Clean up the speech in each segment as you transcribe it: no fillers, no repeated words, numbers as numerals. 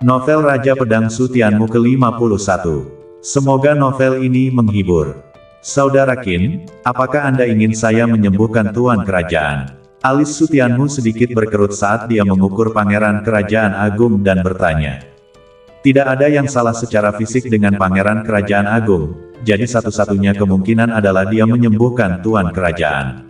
Novel Raja Pedang Sutianmu ke-51. Semoga novel ini menghibur. Saudara Qin, apakah Anda ingin saya menyembuhkan Tuan Kerajaan? Alis Sutianmu sedikit berkerut saat dia mengukur Pangeran Kerajaan Agung dan bertanya. Tidak ada yang salah secara fisik dengan Pangeran Kerajaan Agung, jadi satu-satunya kemungkinan adalah dia menyembuhkan Tuan Kerajaan.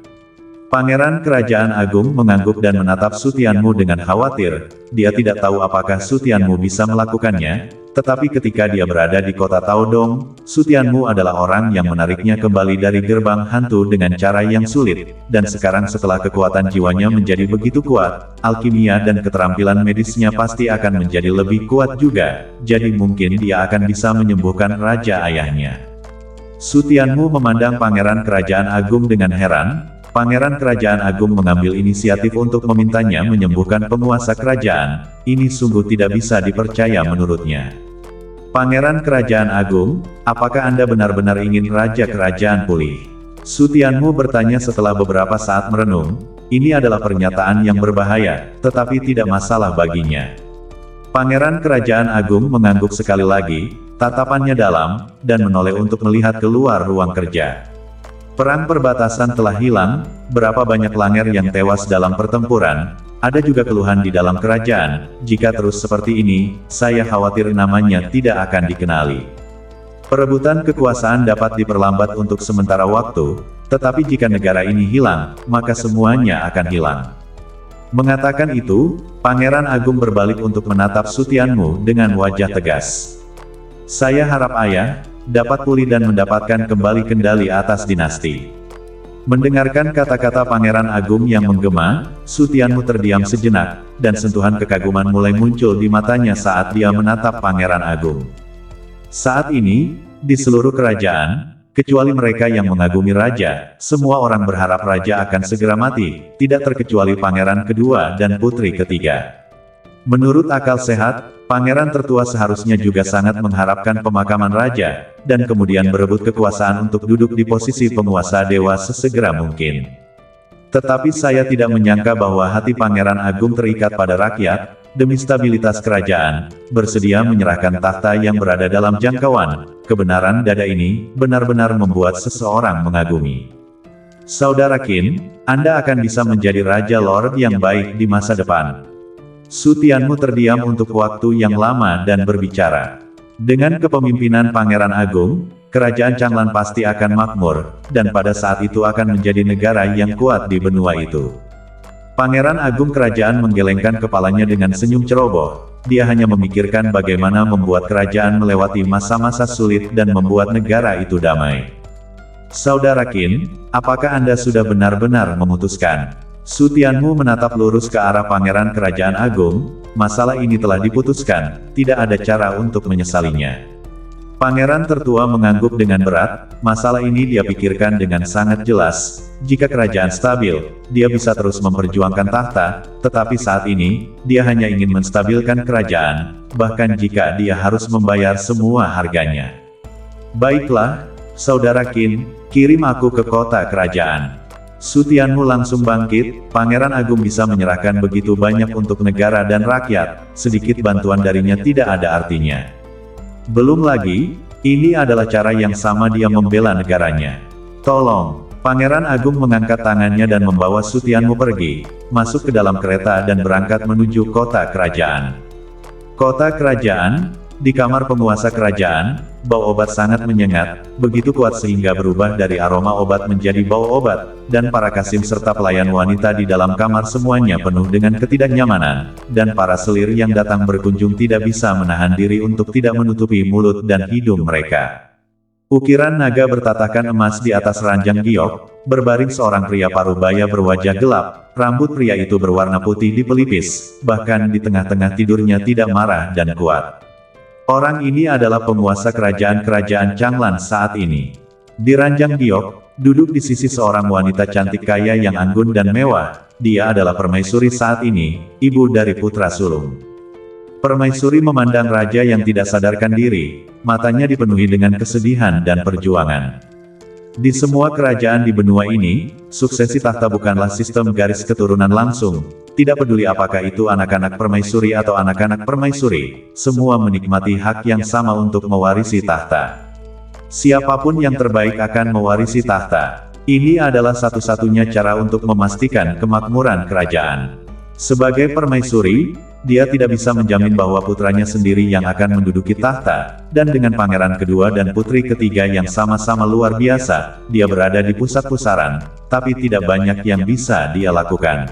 Pangeran Kerajaan Agung mengangguk dan menatap Sutianmu dengan khawatir. Dia tidak tahu apakah Sutianmu bisa melakukannya, tetapi ketika dia berada di kota Taodong, Sutianmu adalah orang yang menariknya kembali dari gerbang hantu dengan cara yang sulit, dan sekarang setelah kekuatan jiwanya menjadi begitu kuat, alkimia dan keterampilan medisnya pasti akan menjadi lebih kuat juga, jadi mungkin dia akan bisa menyembuhkan raja ayahnya. Sutianmu memandang Pangeran Kerajaan Agung dengan heran. Pangeran Kerajaan Agung mengambil inisiatif untuk memintanya menyembuhkan penguasa kerajaan, ini sungguh tidak bisa dipercaya menurutnya. Pangeran Kerajaan Agung, apakah Anda benar-benar ingin Raja Kerajaan pulih? Sutianmu bertanya setelah beberapa saat merenung, ini adalah pernyataan yang berbahaya, tetapi tidak masalah baginya. Pangeran Kerajaan Agung mengangguk sekali lagi, tatapannya dalam, dan menoleh untuk melihat keluar ruang kerja. Perang perbatasan telah hilang, berapa banyak langer yang tewas dalam pertempuran, ada juga keluhan di dalam kerajaan, jika terus seperti ini, saya khawatir namanya tidak akan dikenali. Perebutan kekuasaan dapat diperlambat untuk sementara waktu, tetapi jika negara ini hilang, maka semuanya akan hilang. Mengatakan itu, Pangeran Agung berbalik untuk menatap Sutianmu dengan wajah tegas. Saya harap ayah dapat pulih dan mendapatkan kembali kendali atas dinasti. Mendengarkan kata-kata Pangeran Agung yang menggema, Sutianmu terdiam sejenak, dan sentuhan kekaguman mulai muncul di matanya saat dia menatap Pangeran Agung. Saat ini, di seluruh kerajaan, kecuali mereka yang mengagumi raja, semua orang berharap raja akan segera mati, tidak terkecuali pangeran kedua dan putri ketiga. Menurut akal sehat, pangeran tertua seharusnya juga sangat mengharapkan pemakaman raja, dan kemudian berebut kekuasaan untuk duduk di posisi penguasa dewa sesegera mungkin. Tetapi saya tidak menyangka bahwa hati Pangeran Agung terikat pada rakyat, demi stabilitas kerajaan, bersedia menyerahkan takhta yang berada dalam jangkauan. Kebenaran dada ini, benar-benar membuat seseorang mengagumi. Saudara Qin, Anda akan bisa menjadi Raja Lord yang baik di masa depan. Sutianmu terdiam untuk waktu yang lama dan berbicara. Dengan kepemimpinan Pangeran Agung, kerajaan Changlan pasti akan makmur, dan pada saat itu akan menjadi negara yang kuat di benua itu. Pangeran Agung Kerajaan menggelengkan kepalanya dengan senyum ceroboh. Dia hanya memikirkan bagaimana membuat kerajaan melewati masa-masa sulit dan membuat negara itu damai. Saudara Qin, apakah Anda sudah benar-benar memutuskan? Sutianmu menatap lurus ke arah Pangeran Kerajaan Agung, masalah ini telah diputuskan, tidak ada cara untuk menyesalinya. Pangeran tertua mengangguk dengan berat, masalah ini dia pikirkan dengan sangat jelas, jika kerajaan stabil, dia bisa terus memperjuangkan takhta, tetapi saat ini, dia hanya ingin menstabilkan kerajaan, bahkan jika dia harus membayar semua harganya. Baiklah, Saudara Qin, kirim aku ke kota kerajaan. Sutianmu langsung bangkit, Pangeran Agung bisa menyerahkan begitu banyak untuk negara dan rakyat, sedikit bantuan darinya tidak ada artinya. Belum lagi, ini adalah cara yang sama dia membela negaranya. Tolong, Pangeran Agung mengangkat tangannya dan membawa Sutianmu pergi, masuk ke dalam kereta dan berangkat menuju kota kerajaan. Kota kerajaan, di kamar penguasa kerajaan, bau obat sangat menyengat, begitu kuat sehingga berubah dari aroma obat menjadi bau obat, dan para kasim serta pelayan wanita di dalam kamar semuanya penuh dengan ketidaknyamanan, dan para selir yang datang berkunjung tidak bisa menahan diri untuk tidak menutupi mulut dan hidung mereka. Ukiran naga bertatakan emas di atas ranjang giok, berbaring seorang pria parubaya berwajah gelap, rambut pria itu berwarna putih di pelipis, bahkan di tengah-tengah tidurnya tidak marah dan kuat. Orang ini adalah penguasa kerajaan Changlan saat ini. Di ranjang giok, duduk di sisi seorang wanita cantik kaya yang anggun dan mewah. Dia adalah permaisuri saat ini, ibu dari putra sulung. Permaisuri memandang raja yang tidak sadarkan diri, matanya dipenuhi dengan kesedihan dan perjuangan. Di semua kerajaan di benua ini, suksesi takhta bukanlah sistem garis keturunan langsung, tidak peduli apakah itu anak-anak permaisuri atau anak-anak permaisuri, semua menikmati hak yang sama untuk mewarisi tahta. Siapapun yang terbaik akan mewarisi tahta. Ini adalah satu-satunya cara untuk memastikan kemakmuran kerajaan. Sebagai permaisuri, dia tidak bisa menjamin bahwa putranya sendiri yang akan menduduki tahta, dan dengan pangeran kedua dan putri ketiga yang sama-sama luar biasa, dia berada di pusat pusaran, tapi tidak banyak yang bisa dia lakukan.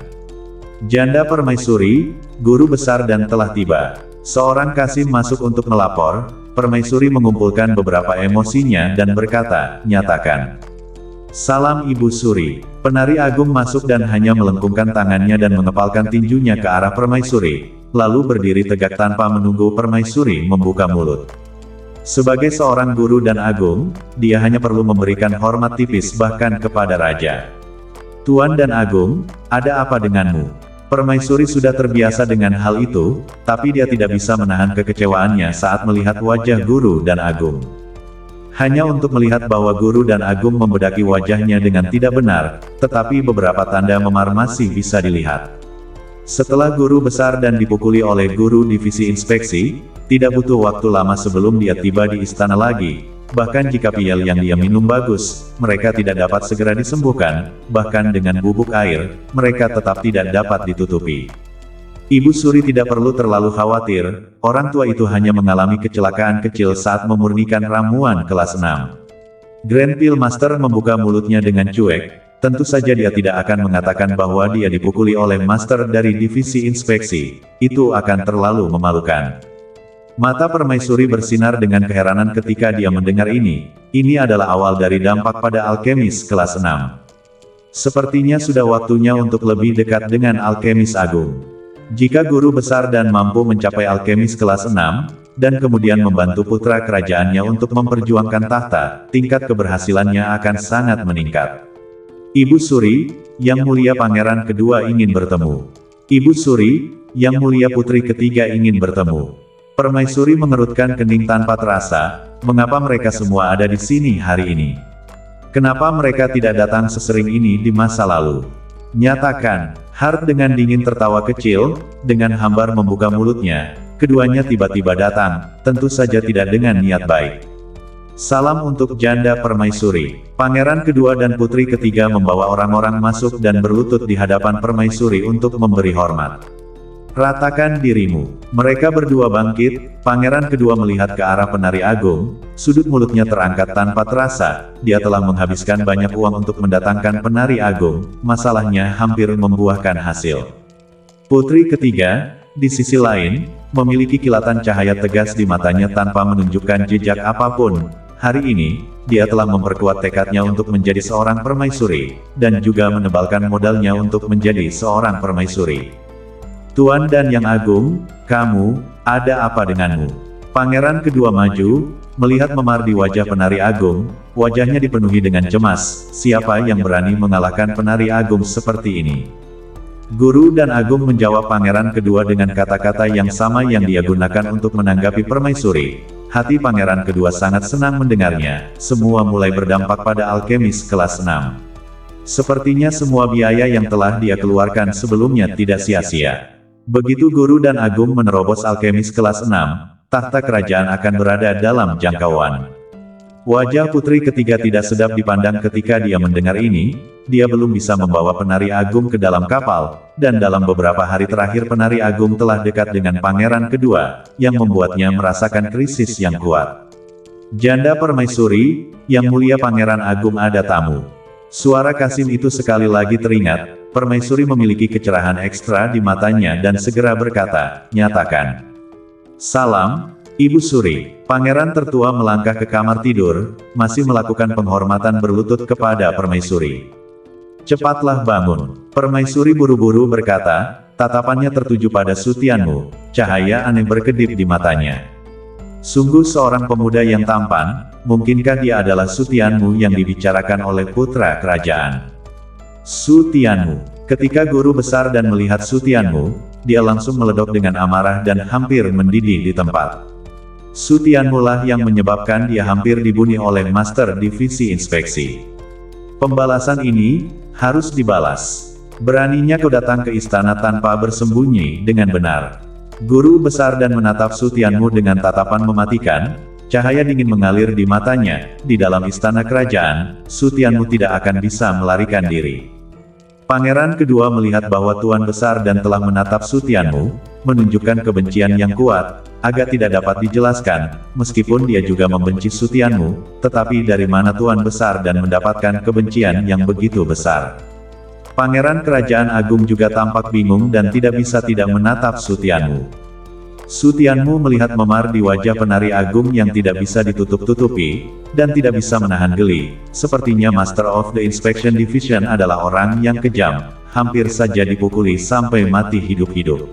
Janda permaisuri, guru besar dan telah tiba. Seorang Kasim masuk untuk melapor. Permaisuri mengumpulkan beberapa emosinya dan berkata, nyatakan. Salam Ibu Suri. Penari agung masuk dan hanya melengkungkan tangannya dan mengepalkan tinjunya ke arah permaisuri, lalu berdiri tegak tanpa menunggu permaisuri membuka mulut. Sebagai seorang guru dan agung, dia hanya perlu memberikan hormat tipis bahkan kepada raja. Tuan dan agung, ada apa denganmu? Permaisuri sudah terbiasa dengan hal itu, tapi dia tidak bisa menahan kekecewaannya saat melihat wajah guru dan agung. Hanya untuk melihat bahwa guru dan agung membedaki wajahnya dengan tidak benar, tetapi beberapa tanda memar masih bisa dilihat. Setelah guru besar dan dipukuli oleh guru divisi inspeksi, tidak butuh waktu lama sebelum dia tiba di istana lagi. Bahkan jika piel yang dia minum bagus, mereka tidak dapat segera disembuhkan, bahkan dengan bubuk air, mereka tetap tidak dapat ditutupi. Ibu Suri tidak perlu terlalu khawatir, orang tua itu hanya mengalami kecelakaan kecil saat memurnikan ramuan kelas 6. Grand Peel Master membuka mulutnya dengan cuek, tentu saja dia tidak akan mengatakan bahwa dia dipukuli oleh Master dari divisi inspeksi, itu akan terlalu memalukan. Mata permaisuri bersinar dengan keheranan ketika dia mendengar ini adalah awal dari dampak pada alkemis kelas 6. Sepertinya sudah waktunya untuk lebih dekat dengan alkemis agung. Jika guru besar dan mampu mencapai alkemis kelas 6, dan kemudian membantu putra kerajaannya untuk memperjuangkan tahta, tingkat keberhasilannya akan sangat meningkat. Ibu Suri, Yang Mulia Pangeran kedua ingin bertemu. Ibu Suri, Yang Mulia Putri ketiga ingin bertemu. Permaisuri mengerutkan kening tanpa terasa, mengapa mereka semua ada di sini hari ini? Kenapa mereka tidak datang sesering ini di masa lalu? Nyatakan. Hart dengan dingin tertawa kecil, dengan hambar membuka mulutnya, keduanya tiba-tiba datang, tentu saja tidak dengan niat baik. Salam untuk janda permaisuri. Pangeran kedua dan putri ketiga membawa orang-orang masuk dan berlutut di hadapan permaisuri untuk memberi hormat. Ratakan dirimu. Mereka berdua bangkit, pangeran kedua melihat ke arah penari agung, sudut mulutnya terangkat tanpa terasa, dia telah menghabiskan banyak uang untuk mendatangkan penari agung, masalahnya hampir membuahkan hasil. Putri ketiga, di sisi lain, memiliki kilatan cahaya tegas di matanya tanpa menunjukkan jejak apapun. Hari ini, dia telah memperkuat tekadnya untuk menjadi seorang permaisuri, dan juga menebalkan modalnya untuk menjadi seorang permaisuri. Tuan dan Yang Agung, kamu, ada apa denganmu? Pangeran kedua maju, melihat memar di wajah penari agung, wajahnya dipenuhi dengan cemas, siapa yang berani mengalahkan penari agung seperti ini? Guru dan agung menjawab pangeran kedua dengan kata-kata yang sama yang dia gunakan untuk menanggapi permaisuri. Hati pangeran kedua sangat senang mendengarnya, semua mulai berdampak pada alkemis kelas 6. Sepertinya semua biaya yang telah dia keluarkan sebelumnya tidak sia-sia. Begitu guru dan agung menerobos alkemis kelas 6, tahta kerajaan akan berada dalam jangkauan. Wajah putri ketiga tidak sedap dipandang ketika dia mendengar ini, dia belum bisa membawa penari agung ke dalam kapal, dan dalam beberapa hari terakhir penari agung telah dekat dengan pangeran kedua, yang membuatnya merasakan krisis yang kuat. Janda permaisuri, Yang Mulia Pangeran Agung ada tamu. Suara Kasim itu sekali lagi teringat, permaisuri memiliki kecerahan ekstra di matanya dan segera berkata, nyatakan. Salam, Ibu Suri. Pangeran tertua melangkah ke kamar tidur, masih melakukan penghormatan berlutut kepada permaisuri. Cepatlah bangun. Permaisuri buru-buru berkata, tatapannya tertuju pada sutianmu, cahaya aneh berkedip di matanya. Sungguh seorang pemuda yang tampan, mungkinkah dia adalah sutianmu yang dibicarakan oleh putra kerajaan? Sutianmu. Ketika guru besar dan melihat sutianmu, dia langsung meledok dengan amarah dan hampir mendidih di tempat. Sutianmu lah yang menyebabkan dia hampir dibunuh oleh Master Divisi Inspeksi. Pembalasan ini, harus dibalas. Beraninya kau datang ke istana tanpa bersembunyi dengan benar. Guru besar dan menatap Su Tianmu dengan tatapan mematikan, cahaya dingin mengalir di matanya. Di dalam istana kerajaan, Su Tianmu tidak akan bisa melarikan diri. Pangeran kedua melihat bahwa Tuan Besar dan telah menatap Su Tianmu, menunjukkan kebencian yang kuat, agak tidak dapat dijelaskan, meskipun dia juga membenci Su Tianmu, tetapi dari mana Tuan Besar dan mendapatkan kebencian yang begitu besar. Pangeran Kerajaan Agung juga tampak bingung dan tidak bisa tidak menatap Su Tianmu. Su Tianmu melihat memar di wajah penari agung yang tidak bisa ditutup-tutupi, dan tidak bisa menahan geli. Sepertinya Master of the Inspection Division adalah orang yang kejam, hampir saja dipukuli sampai mati hidup-hidup.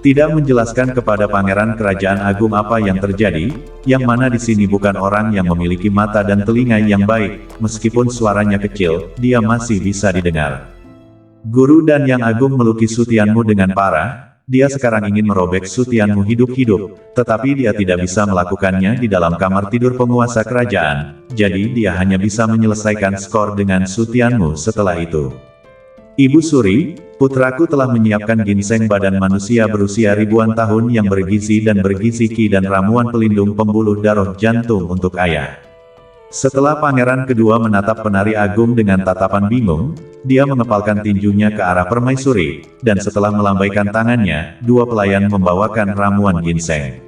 Tidak menjelaskan kepada Pangeran Kerajaan Agung apa yang terjadi, yang mana di sini bukan orang yang memiliki mata dan telinga yang baik, meskipun suaranya kecil, dia masih bisa didengar. Guru dan Yang Agung melukis Su Tianmu dengan parah, dia sekarang ingin merobek Su Tianmu hidup-hidup, tetapi dia tidak bisa melakukannya di dalam kamar tidur penguasa kerajaan, jadi dia hanya bisa menyelesaikan skor dengan Su Tianmu setelah itu. Ibu Suri, putraku telah menyiapkan ginseng badan manusia berusia ribuan tahun yang bergizi dan bergizi Qi dan ramuan pelindung pembuluh darah jantung untuk ayah. Setelah pangeran kedua menatap penari agung dengan tatapan bingung, dia mengepalkan tinjunya ke arah permaisuri, dan setelah melambaikan tangannya, dua pelayan membawakan ramuan ginseng.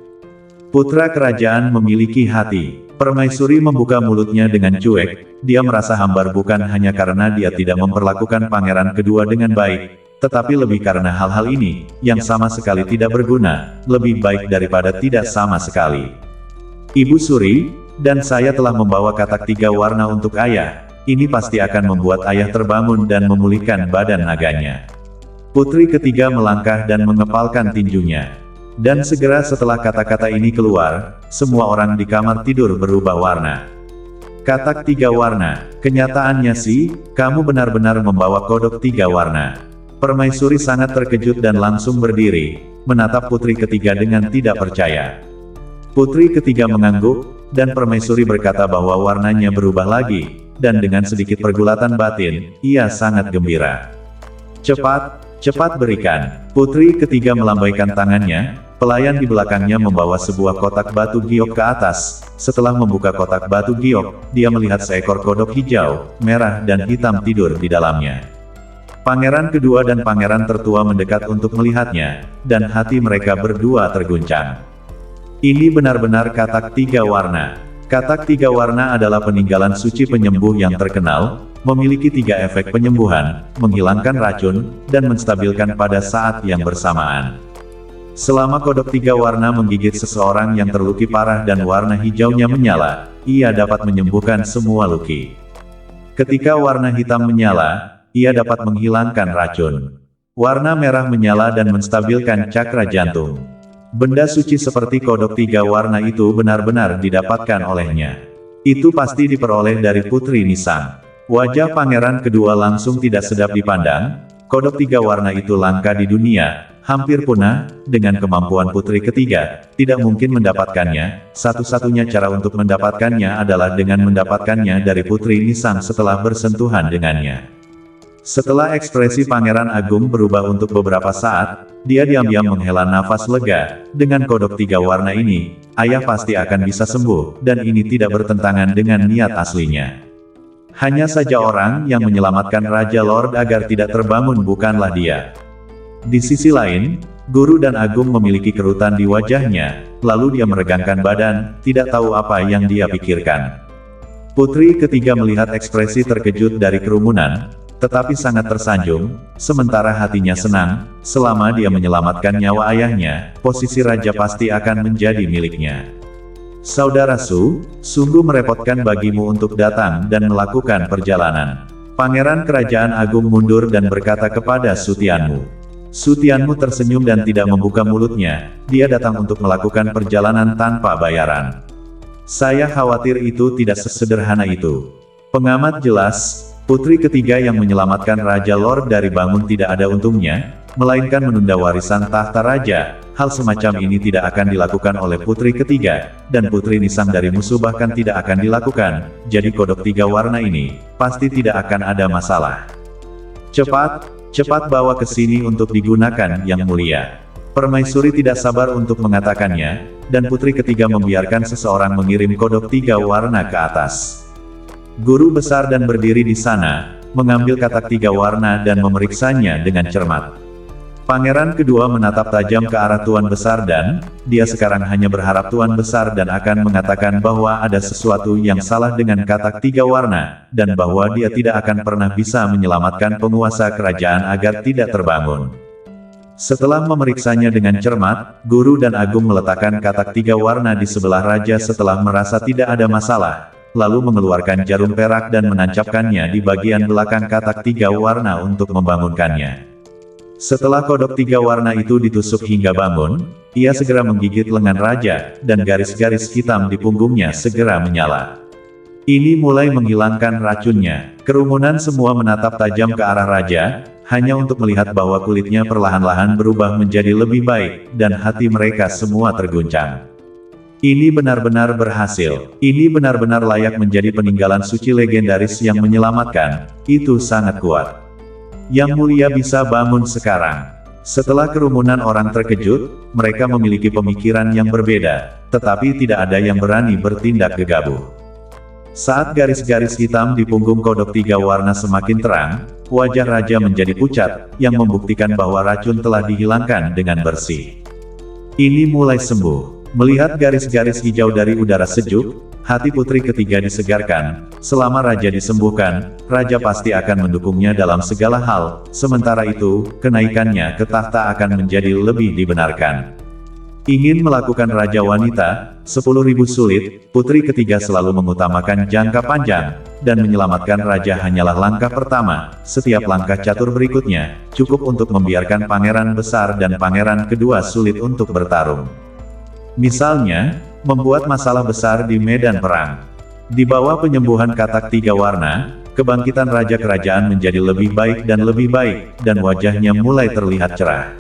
Putra kerajaan memiliki hati. Permaisuri membuka mulutnya dengan cuek, dia merasa hambar bukan hanya karena dia tidak memperlakukan pangeran kedua dengan baik, tetapi lebih karena hal-hal ini, yang sama sekali tidak berguna, lebih baik daripada tidak sama sekali. Ibu Suri, dan saya telah membawa katak 3 warna untuk ayah, ini pasti akan membuat ayah terbangun dan memulihkan badan naganya. Putri ketiga melangkah dan mengepalkan tinjunya. Dan segera setelah kata-kata ini keluar, semua orang di kamar tidur berubah warna. Katak 3 warna, kenyataannya sih, kamu benar-benar membawa kodok 3 warna. Permaisuri sangat terkejut dan langsung berdiri, menatap putri ketiga dengan tidak percaya. Putri ketiga mengangguk, dan permaisuri berkata bahwa warnanya berubah lagi, dan dengan sedikit pergulatan batin, ia sangat gembira. Cepat berikan. Putri ketiga melambaikan tangannya, pelayan di belakangnya membawa sebuah kotak batu giok ke atas. Setelah membuka kotak batu giok, dia melihat seekor kodok hijau, merah dan hitam tidur di dalamnya. Pangeran kedua dan pangeran tertua mendekat untuk melihatnya, dan hati mereka berdua terguncang. Ini benar-benar katak 3 warna. Katak 3 warna adalah peninggalan suci penyembuh yang terkenal, memiliki 3 efek penyembuhan, menghilangkan racun, dan menstabilkan pada saat yang bersamaan. Selama kodok 3 warna menggigit seseorang yang terluki parah dan warna hijaunya menyala, ia dapat menyembuhkan semua luki. Ketika warna hitam menyala, ia dapat menghilangkan racun. Warna merah menyala dan menstabilkan cakra jantung. Benda suci seperti kodok 3 warna itu benar-benar didapatkan olehnya. Itu pasti diperoleh dari Putri Nisang. Wajah pangeran kedua langsung tidak sedap dipandang, kodok 3 warna itu langka di dunia, hampir punah, dengan kemampuan putri ketiga, tidak mungkin mendapatkannya, satu-satunya cara untuk mendapatkannya adalah dengan mendapatkannya dari Putri Nisang setelah bersentuhan dengannya. Setelah ekspresi Pangeran Agung berubah untuk beberapa saat, dia diam-diam menghela nafas lega. Dengan kodok 3 warna ini, ayah pasti akan bisa sembuh, dan ini tidak bertentangan dengan niat aslinya. Hanya saja orang yang menyelamatkan Raja Lord agar tidak terbangun bukanlah dia. Di sisi lain, Guru dan Agung memiliki kerutan di wajahnya, lalu dia meregangkan badan, tidak tahu apa yang dia pikirkan. Putri ketiga melihat ekspresi terkejut dari kerumunan, tetapi sangat tersanjung, sementara hatinya senang, selama dia menyelamatkan nyawa ayahnya, posisi raja pasti akan menjadi miliknya. Saudara Su, sungguh merepotkan bagimu untuk datang dan melakukan perjalanan. Pangeran Kerajaan Agung mundur dan berkata kepada Su Tianmu. Su Tianmu tersenyum dan tidak membuka mulutnya, dia datang untuk melakukan perjalanan tanpa bayaran. Saya khawatir itu tidak sesederhana itu. Pengamat jelas, putri ketiga yang menyelamatkan Raja Lord dari bangun tidak ada untungnya, melainkan menunda warisan tahta raja. Hal semacam ini tidak akan dilakukan oleh putri ketiga, dan putri Nisang dari musuh bahkan tidak akan dilakukan, jadi kodok 3 warna ini, pasti tidak akan ada masalah. Cepat bawa ke sini untuk digunakan, Yang Mulia. Permaisuri tidak sabar untuk mengatakannya, dan putri ketiga membiarkan seseorang mengirim kodok 3 warna ke atas. Guru besar dan berdiri di sana, mengambil katak 3 warna dan memeriksanya dengan cermat. Pangeran kedua menatap tajam ke arah Tuan Besar dan, dia sekarang hanya berharap Tuan Besar dan akan mengatakan bahwa ada sesuatu yang salah dengan katak 3 warna, dan bahwa dia tidak akan pernah bisa menyelamatkan penguasa kerajaan agar tidak terbangun. Setelah memeriksanya dengan cermat, Guru dan Agung meletakkan katak 3 warna di sebelah raja setelah merasa tidak ada masalah, lalu mengeluarkan jarum perak dan menancapkannya di bagian belakang katak 3 warna untuk membangunkannya. Setelah kodok 3 warna itu ditusuk hingga bangun, ia segera menggigit lengan raja, dan garis-garis hitam di punggungnya segera menyala. Ini mulai menghilangkan racunnya. Kerumunan semua menatap tajam ke arah raja, hanya untuk melihat bahwa kulitnya perlahan-lahan berubah menjadi lebih baik, dan hati mereka semua terguncang. Ini benar-benar berhasil. Ini benar-benar layak menjadi peninggalan suci legendaris yang menyelamatkan. Itu sangat kuat. Yang Mulia bisa bangun sekarang. Setelah kerumunan orang terkejut, mereka memiliki pemikiran yang berbeda, tetapi tidak ada yang berani bertindak gegabah. Saat garis-garis hitam di punggung kodok 3 warna semakin terang, wajah raja menjadi pucat, yang membuktikan bahwa racun telah dihilangkan dengan bersih. Ini mulai sembuh. Melihat garis-garis hijau dari udara sejuk, hati putri ketiga disegarkan. Selama raja disembuhkan, raja pasti akan mendukungnya dalam segala hal, sementara itu, kenaikannya ke tahta akan menjadi lebih dibenarkan. Ingin melakukan raja wanita, 10.000 sulit, putri ketiga selalu mengutamakan jangka panjang, dan menyelamatkan raja hanyalah langkah pertama. Setiap langkah catur berikutnya, cukup untuk membiarkan pangeran besar dan pangeran kedua sulit untuk bertarung. Misalnya, membuat masalah besar di medan perang. Di bawah penyembuhan katak 3 warna, kebangkitan raja kerajaan menjadi lebih baik, dan wajahnya mulai terlihat cerah.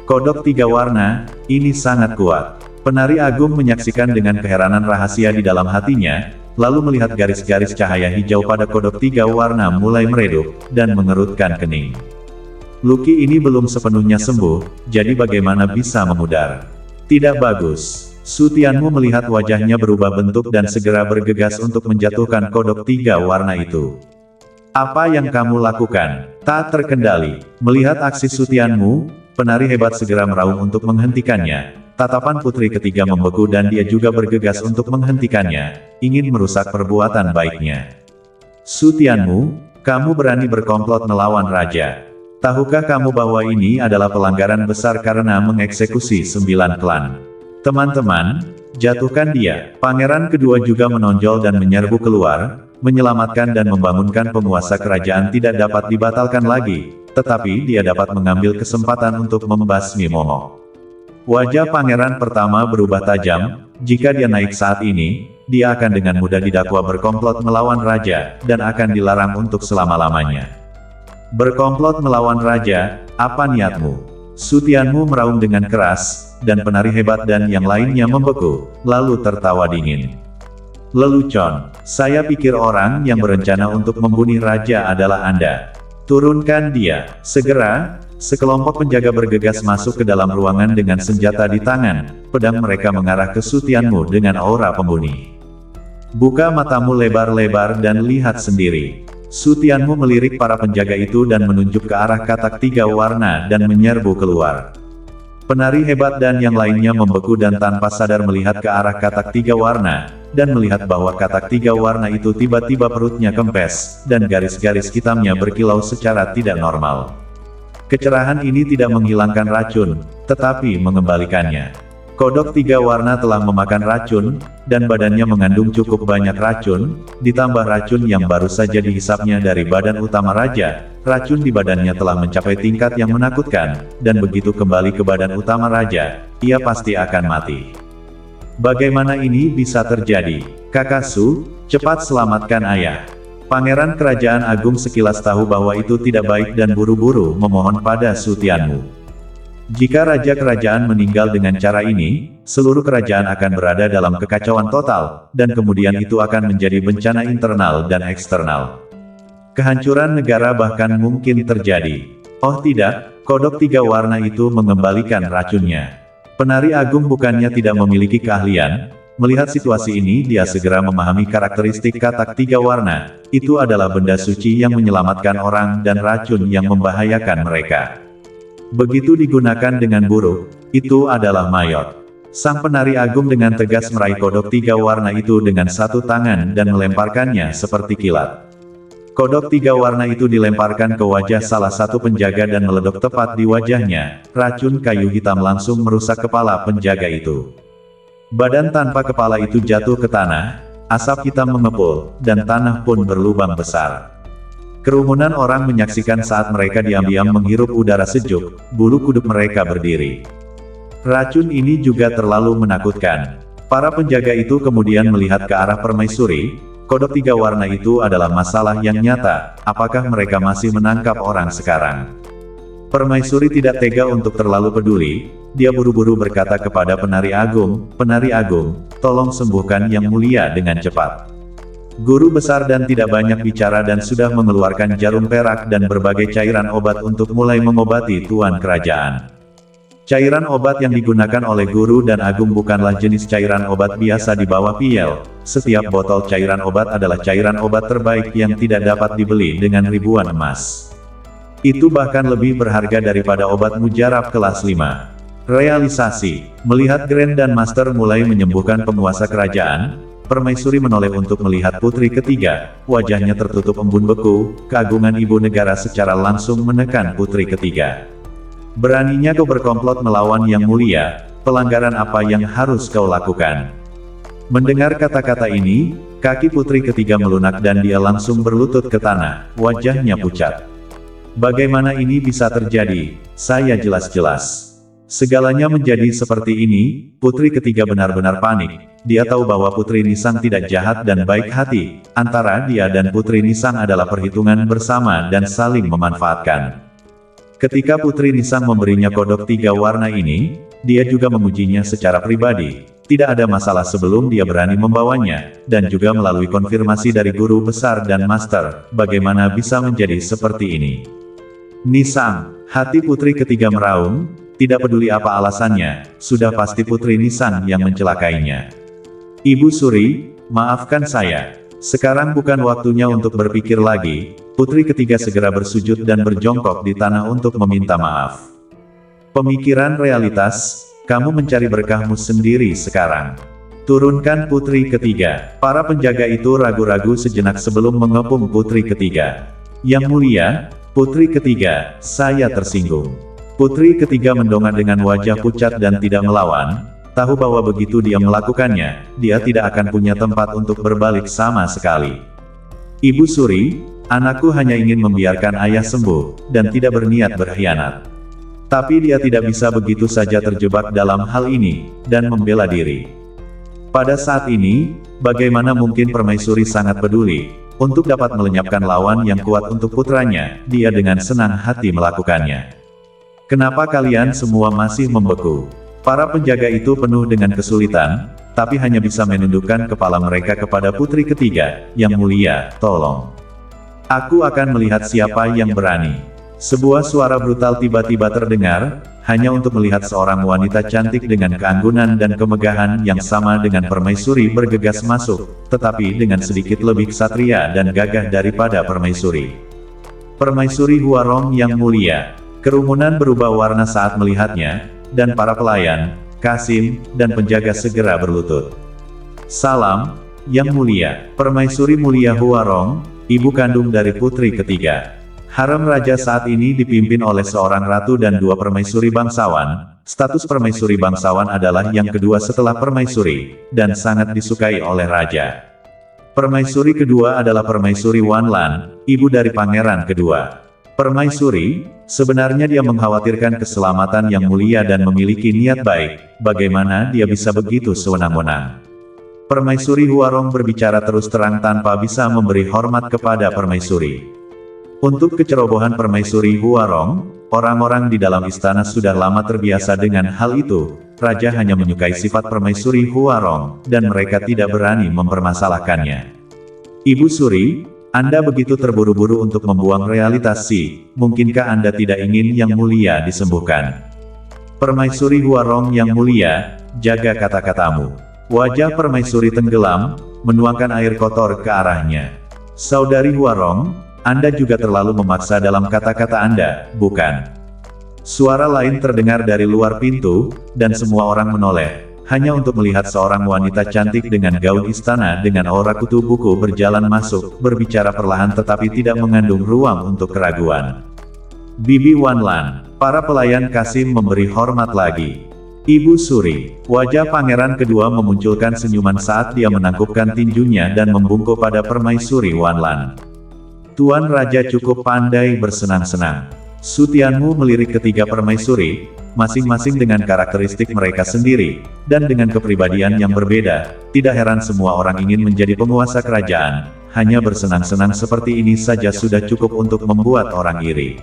Kodok 3 warna, ini sangat kuat. Penari Agung menyaksikan dengan keheranan rahasia di dalam hatinya, lalu melihat garis-garis cahaya hijau pada kodok 3 warna mulai meredup, dan mengerutkan kening. Luki ini belum sepenuhnya sembuh, jadi bagaimana bisa memudar? Tidak bagus. Su Tianmu melihat wajahnya berubah bentuk dan segera bergegas untuk menjatuhkan kodok 3 warna itu. Apa yang kamu lakukan? Tak terkendali. Melihat aksi Su Tianmu, penari hebat segera meraung untuk menghentikannya. Tatapan putri ketiga membeku dan dia juga bergegas untuk menghentikannya, ingin merusak perbuatan baiknya. Su Tianmu, kamu berani berkomplot melawan raja. Tahukah kamu bahwa ini adalah pelanggaran besar karena mengeksekusi 9 klan? Teman-teman, jatuhkan dia. Pangeran kedua juga menonjol dan menyerbu keluar, menyelamatkan dan membangunkan penguasa kerajaan tidak dapat dibatalkan lagi, tetapi dia dapat mengambil kesempatan untuk membasmi Momo. Wajah pangeran pertama berubah tajam. Jika dia naik saat ini, dia akan dengan mudah didakwa berkomplot melawan raja, dan akan dilarang untuk selama-lamanya. Berkomplot melawan raja, apa niatmu? Su Tianmu meraung dengan keras, dan penari hebat dan yang lainnya membeku, lalu tertawa dingin. Lelucon, saya pikir orang yang berencana untuk membunuh raja adalah Anda. Turunkan dia, segera. Sekelompok penjaga bergegas masuk ke dalam ruangan dengan senjata di tangan, pedang mereka mengarah ke Su Tianmu dengan aura pembunuh. Buka matamu lebar-lebar dan lihat sendiri. Su Tianmu melirik para penjaga itu dan menunjuk ke arah katak 3 warna dan menyerbu keluar. Penari hebat dan yang lainnya membeku dan tanpa sadar melihat ke arah katak 3 warna, dan melihat bahwa katak 3 warna itu tiba-tiba perutnya kempes, dan garis-garis hitamnya berkilau secara tidak normal. Kecerahan ini tidak menghilangkan racun, tetapi mengembalikannya. Kodok 3 warna telah memakan racun, dan badannya mengandung cukup banyak racun, ditambah racun yang baru saja dihisapnya dari badan utama raja. Racun di badannya telah mencapai tingkat yang menakutkan, dan begitu kembali ke badan utama raja, ia pasti akan mati. Bagaimana ini bisa terjadi? Kakak Su, cepat selamatkan ayah. Pangeran Kerajaan Agung sekilas tahu bahwa itu tidak baik dan buru-buru memohon pada Su Tianmu. Jika raja kerajaan meninggal dengan cara ini, seluruh kerajaan akan berada dalam kekacauan total, dan kemudian itu akan menjadi bencana internal dan eksternal. Kehancuran negara bahkan mungkin terjadi. Oh tidak, kodok 3 warna itu mengembalikan racunnya. Penari agung bukannya tidak memiliki keahlian. Melihat situasi ini dia segera memahami karakteristik katak 3 warna. Itu adalah benda suci yang menyelamatkan orang dan racun yang membahayakan mereka. Begitu digunakan dengan buruk, itu adalah mayot. Sang penari agung dengan tegas meraih kodok 3 warna itu dengan satu tangan dan melemparkannya seperti kilat. Kodok 3 warna itu dilemparkan ke wajah salah satu penjaga dan meleduk tepat di wajahnya. Racun kayu hitam langsung merusak kepala penjaga itu. Badan tanpa kepala itu jatuh ke tanah, asap hitam mengepul, dan tanah pun berlubang besar. Kerumunan orang menyaksikan saat mereka diam-diam menghirup udara sejuk, bulu kuduk mereka berdiri. Racun ini juga terlalu menakutkan. Para penjaga itu kemudian melihat ke arah permaisuri. Kodok 3 warna itu adalah masalah yang nyata, apakah mereka masih menangkap orang sekarang? Permaisuri tidak tega untuk terlalu peduli, dia buru-buru berkata kepada penari agung, tolong sembuhkan yang mulia dengan cepat. Guru besar dan tidak banyak bicara dan sudah mengeluarkan jarum perak dan berbagai cairan obat untuk mulai mengobati tuan kerajaan. Cairan obat yang digunakan oleh guru dan agung bukanlah jenis cairan obat biasa di bawah piel. Setiap botol cairan obat adalah cairan obat terbaik yang tidak dapat dibeli dengan ribuan emas. Itu bahkan lebih berharga daripada obat mujarab kelas 5. Realisasi, melihat Grand dan Master mulai menyembuhkan penguasa kerajaan, permaisuri menoleh untuk melihat putri ketiga, wajahnya tertutup embun beku, keagungan ibu negara secara langsung menekan putri ketiga. Beraninya kau berkomplot melawan yang mulia, pelanggaran apa yang harus kau lakukan? Mendengar kata-kata ini, kaki putri ketiga melunak dan dia langsung berlutut ke tanah, wajahnya pucat. Bagaimana ini bisa terjadi? Saya jelas-jelas. Segalanya menjadi seperti ini, putri ketiga benar-benar panik. Dia tahu bahwa Putri Nisang tidak jahat dan baik hati, antara dia dan Putri Nisang adalah perhitungan bersama dan saling memanfaatkan. Ketika Putri Nisang memberinya kodok 3 warna ini, dia juga mengujinya secara pribadi. Tidak ada masalah sebelum dia berani membawanya, dan juga melalui konfirmasi dari guru besar dan master, bagaimana bisa menjadi seperti ini. Nisang, hati putri ketiga meraung, tidak peduli apa alasannya, sudah pasti Putri Nisang yang mencelakainya. Ibu Suri, maafkan saya. Sekarang bukan waktunya untuk berpikir lagi. Putri ketiga segera bersujud dan berjongkok di tanah untuk meminta maaf. Pemikiran realitas, kamu mencari berkahmu sendiri sekarang. Turunkan putri ketiga. Para penjaga itu ragu-ragu sejenak sebelum mengepung putri ketiga. Yang mulia, putri ketiga, saya tersinggung. Putri ketiga mendongak dengan wajah pucat dan tidak melawan, tahu bahwa begitu dia melakukannya, dia tidak akan punya tempat untuk berbalik sama sekali. Ibu Suri, anakku hanya ingin membiarkan ayah sembuh, dan tidak berniat berkhianat. Tapi dia tidak bisa begitu saja terjebak dalam hal ini, dan membela diri. Pada saat ini, bagaimana mungkin Permaisuri sangat peduli, untuk dapat melenyapkan lawan yang kuat untuk putranya, dia dengan senang hati melakukannya. Kenapa kalian semua masih membeku? Para penjaga itu penuh dengan kesulitan, tapi hanya bisa menundukkan kepala mereka kepada putri ketiga, yang mulia, tolong. Aku akan melihat siapa yang berani. Sebuah suara brutal tiba-tiba terdengar, hanya untuk melihat seorang wanita cantik dengan keanggunan dan kemegahan yang sama dengan Permaisuri bergegas masuk, tetapi dengan sedikit lebih ksatria dan gagah daripada Permaisuri. Permaisuri Huarong yang mulia. Kerumunan berubah warna saat melihatnya, dan para pelayan, Kasim, dan penjaga segera berlutut. Salam, yang mulia, Permaisuri mulia Huarong, ibu kandung dari putri ketiga. Harem raja saat ini dipimpin oleh seorang ratu dan 2 permaisuri bangsawan. Status permaisuri bangsawan adalah yang kedua setelah permaisuri, dan sangat disukai oleh raja. Permaisuri kedua adalah Permaisuri Wanlan, ibu dari pangeran kedua. Permaisuri, sebenarnya dia mengkhawatirkan keselamatan yang mulia dan memiliki niat baik, bagaimana dia bisa begitu sewenang-wenang. Permaisuri Huarong berbicara terus terang tanpa bisa memberi hormat kepada Permaisuri. Untuk kecerobohan Permaisuri Huarong, orang-orang di dalam istana sudah lama terbiasa dengan hal itu. Raja hanya menyukai sifat Permaisuri Huarong, dan mereka tidak berani mempermasalahkannya. Ibu Suri, Anda begitu terburu-buru untuk membuang realitas sih, mungkinkah Anda tidak ingin Yang Mulia disembuhkan? Permaisuri Huarong Yang Mulia, jaga kata-katamu. Wajah permaisuri tenggelam, menuangkan air kotor ke arahnya. Saudari Huarong, Anda juga terlalu memaksa dalam kata-kata Anda, bukan? Suara lain terdengar dari luar pintu, dan semua orang menoleh, hanya untuk melihat seorang wanita cantik dengan gaun istana dengan aura kutu buku berjalan masuk, berbicara perlahan tetapi tidak mengandung ruang untuk keraguan. Bibi Wanlan, para pelayan Kasim memberi hormat lagi. Ibu Suri, wajah pangeran kedua memunculkan senyuman saat dia menangkupkan tinjunya dan membungkuk pada permaisuri Wanlan. Tuan Raja cukup pandai bersenang-senang. Sutianmu melirik ketiga permaisuri, masing-masing dengan karakteristik mereka sendiri, dan dengan kepribadian yang berbeda. Tidak heran semua orang ingin menjadi penguasa kerajaan, hanya bersenang-senang seperti ini saja sudah cukup untuk membuat orang iri.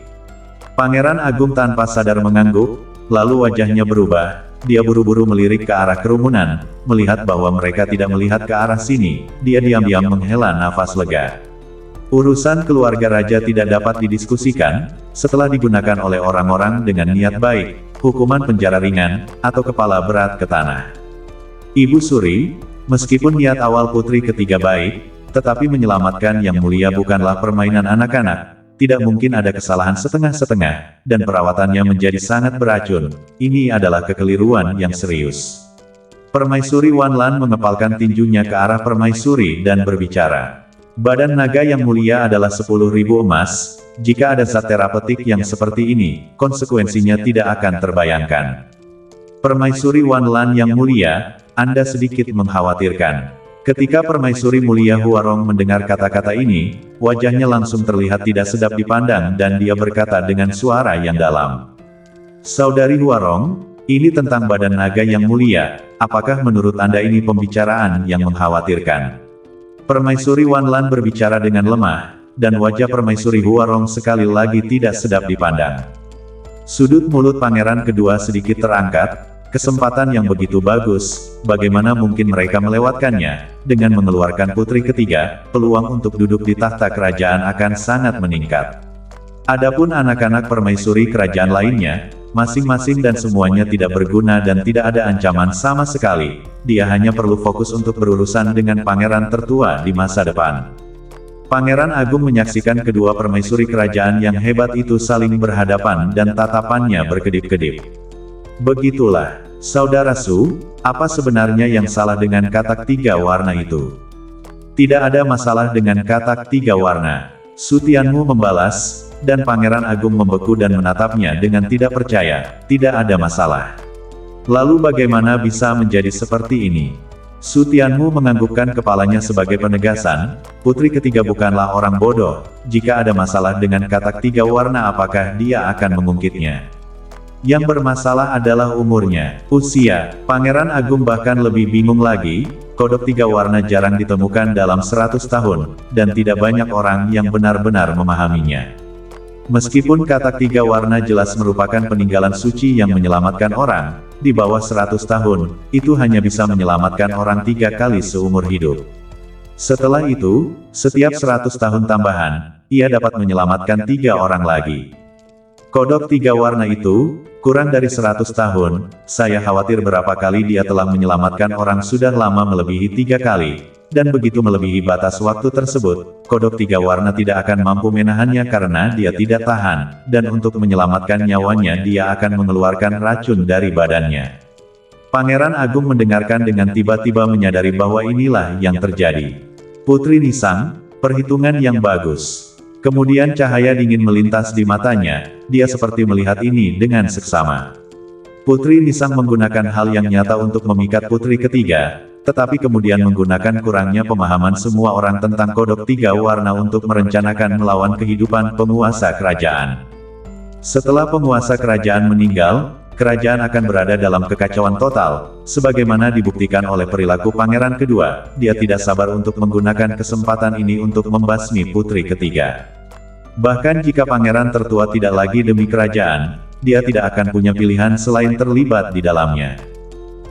Pangeran Agung tanpa sadar mengangguk, lalu wajahnya berubah, dia buru-buru melirik ke arah kerumunan, melihat bahwa mereka tidak melihat ke arah sini, dia diam-diam menghela nafas lega. Urusan keluarga raja tidak dapat didiskusikan, setelah digunakan oleh orang-orang dengan niat baik, hukuman penjara ringan, atau kepala berat ke tanah. Ibu Suri, meskipun niat awal putri ketiga baik, tetapi menyelamatkan Yang Mulia bukanlah permainan anak-anak, tidak mungkin ada kesalahan setengah-setengah, dan perawatannya menjadi sangat beracun, ini adalah kekeliruan yang serius. Permaisuri Wanlan mengepalkan tinjunya ke arah permaisuri dan berbicara. Badan naga Yang Mulia adalah 10.000 emas, jika ada zat terapeutik yang seperti ini, konsekuensinya tidak akan terbayangkan. Permaisuri Wanlan Yang Mulia, Anda sedikit mengkhawatirkan. Ketika Permaisuri Mulia Huarong mendengar kata-kata ini, wajahnya langsung terlihat tidak sedap dipandang dan dia berkata dengan suara yang dalam. Saudari Huarong, ini tentang badan naga Yang Mulia, apakah menurut Anda ini pembicaraan yang mengkhawatirkan? Permaisuri Wanlan berbicara dengan lemah, dan wajah Permaisuri Huarong sekali lagi tidak sedap dipandang. Sudut mulut pangeran kedua sedikit terangkat, kesempatan yang begitu bagus, bagaimana mungkin mereka melewatkannya, dengan mengeluarkan putri ketiga, peluang untuk duduk di tahta kerajaan akan sangat meningkat. Adapun anak-anak permaisuri kerajaan lainnya, masing-masing dan semuanya tidak berguna dan tidak ada ancaman sama sekali, dia hanya perlu fokus untuk berurusan dengan pangeran tertua di masa depan. Pangeran Agung menyaksikan kedua permaisuri kerajaan yang hebat itu saling berhadapan dan tatapannya berkedip-kedip. Begitulah, Saudara Su, apa sebenarnya yang salah dengan katak 3 warna itu? Tidak ada masalah dengan katak 3 warna, Sutianmu membalas, dan Pangeran Agung membeku dan menatapnya dengan tidak percaya, tidak ada masalah. Lalu bagaimana bisa menjadi seperti ini? Sutianmu menganggukkan kepalanya sebagai penegasan, putri ketiga bukanlah orang bodoh, jika ada masalah dengan katak 3 warna apakah dia akan mengungkitnya? Yang bermasalah adalah umurnya, usia. Pangeran Agung bahkan lebih bingung lagi, kodok 3 warna jarang ditemukan dalam 100 tahun, dan tidak banyak orang yang benar-benar memahaminya. Meskipun katak 3 warna jelas merupakan peninggalan suci yang menyelamatkan orang, di bawah 100 tahun, itu hanya bisa menyelamatkan orang 3 kali seumur hidup. Setelah itu, setiap 100 tahun tambahan, ia dapat menyelamatkan 3 orang lagi. Kodok 3 warna itu, kurang dari 100 tahun, saya khawatir berapa kali dia telah menyelamatkan orang sudah lama melebihi 3 kali, dan begitu melebihi batas waktu tersebut, kodok 3 warna tidak akan mampu menahannya karena dia tidak tahan, dan untuk menyelamatkan nyawanya dia akan mengeluarkan racun dari badannya. Pangeran Agung mendengarkan dengan tiba-tiba menyadari bahwa inilah yang terjadi. Putri Nisang, perhitungan yang bagus. Kemudian cahaya dingin melintas di matanya, dia seperti melihat ini dengan seksama. Putri Nisang menggunakan hal yang nyata untuk memikat putri ketiga, tetapi kemudian menggunakan kurangnya pemahaman semua orang tentang kodok 3 warna untuk merencanakan melawan kehidupan penguasa kerajaan. Setelah penguasa kerajaan meninggal, kerajaan akan berada dalam kekacauan total, sebagaimana dibuktikan oleh perilaku pangeran kedua, dia tidak sabar untuk menggunakan kesempatan ini untuk membasmi putri ketiga. Bahkan jika pangeran tertua tidak lagi demi kerajaan, dia tidak akan punya pilihan selain terlibat di dalamnya.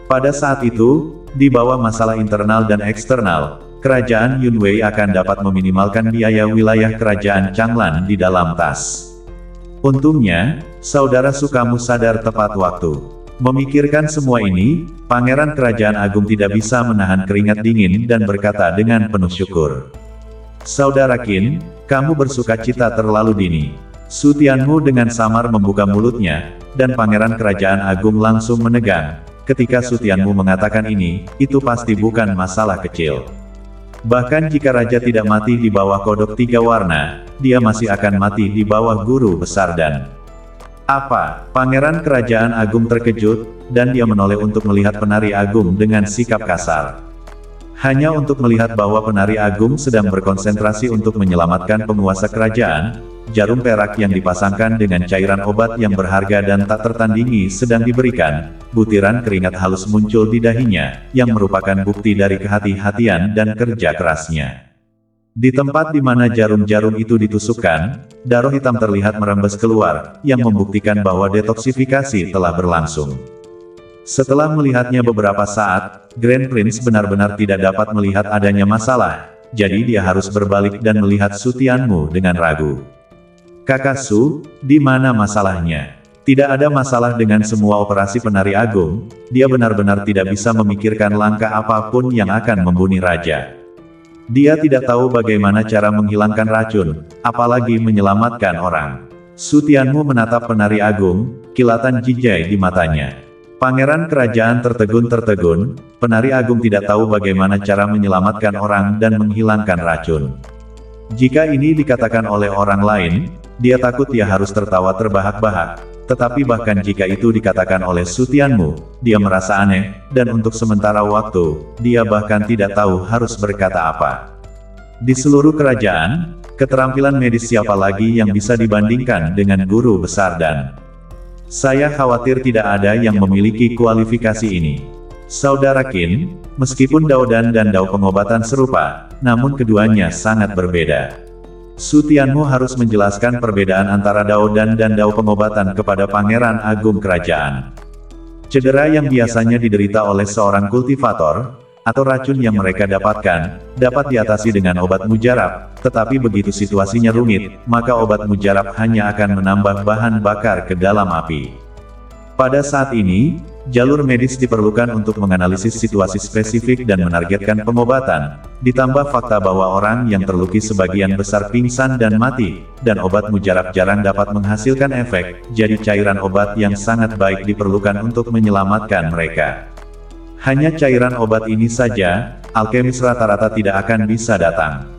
Pada saat itu, di bawah masalah internal dan eksternal, kerajaan Yunwei akan dapat meminimalkan biaya wilayah kerajaan Changlan di dalam tas. Untungnya, saudara Su kamu sadar tepat waktu. Memikirkan semua ini, Pangeran Kerajaan Agung tidak bisa menahan keringat dingin dan berkata dengan penuh syukur. Saudara Qin, kamu bersukacita terlalu dini. Su Tianmu dengan samar membuka mulutnya, dan Pangeran Kerajaan Agung langsung menegang. Ketika Su Tianmu mengatakan ini, itu pasti bukan masalah kecil. Bahkan jika raja tidak mati di bawah kodok 3 warna, dia masih akan mati di bawah guru besar dan... Apa? Pangeran Kerajaan Agung terkejut, dan dia menoleh untuk melihat penari agung dengan sikap kasar. Hanya untuk melihat bahwa penari agung sedang berkonsentrasi untuk menyelamatkan penguasa kerajaan, jarum perak yang dipasangkan dengan cairan obat yang berharga dan tak tertandingi sedang diberikan, butiran keringat halus muncul di dahinya, yang merupakan bukti dari kehati-hatian dan kerja kerasnya. Di tempat di mana jarum-jarum itu ditusukkan, darah hitam terlihat merembes keluar, yang membuktikan bahwa detoksifikasi telah berlangsung. Setelah melihatnya beberapa saat, Grand Prince benar-benar tidak dapat melihat adanya masalah, jadi dia harus berbalik dan melihat Su Tianmu dengan ragu. Kakak Su, di mana masalahnya? Tidak ada masalah dengan semua operasi penari agung, dia benar-benar tidak bisa memikirkan langkah apapun yang akan membunuh raja. Dia tidak tahu bagaimana cara menghilangkan racun, apalagi menyelamatkan orang. Su Tianmu menatap penari agung, kilatan jijai di matanya. Pangeran kerajaan tertegun-tertegun, penari agung tidak tahu bagaimana cara menyelamatkan orang dan menghilangkan racun. Jika ini dikatakan oleh orang lain, dia takut dia harus tertawa terbahak-bahak. Tetapi bahkan jika itu dikatakan oleh Su Tianmu, dia merasa aneh, dan untuk sementara waktu, dia bahkan tidak tahu harus berkata apa. Di seluruh kerajaan, keterampilan medis siapa lagi yang bisa dibandingkan dengan guru besar dan... Saya khawatir tidak ada yang memiliki kualifikasi ini. Saudara Qin, meskipun Daodan dan Dao pengobatan serupa, namun keduanya sangat berbeda. Su Tianmu harus menjelaskan perbedaan antara Daodan dan Dao pengobatan kepada Pangeran Agung Kerajaan. Cedera yang biasanya diderita oleh seorang kultivator, atau racun yang mereka dapatkan, dapat diatasi dengan obat mujarab, tetapi begitu situasinya rumit, maka obat mujarab hanya akan menambah bahan bakar ke dalam api. Pada saat ini, jalur medis diperlukan untuk menganalisis situasi spesifik dan menargetkan pengobatan, ditambah fakta bahwa orang yang terluki sebagian besar pingsan dan mati, dan obat mujarab jarang dapat menghasilkan efek, jadi cairan obat yang sangat baik diperlukan untuk menyelamatkan mereka. Hanya cairan obat ini saja, alkemis rata-rata tidak akan bisa datang.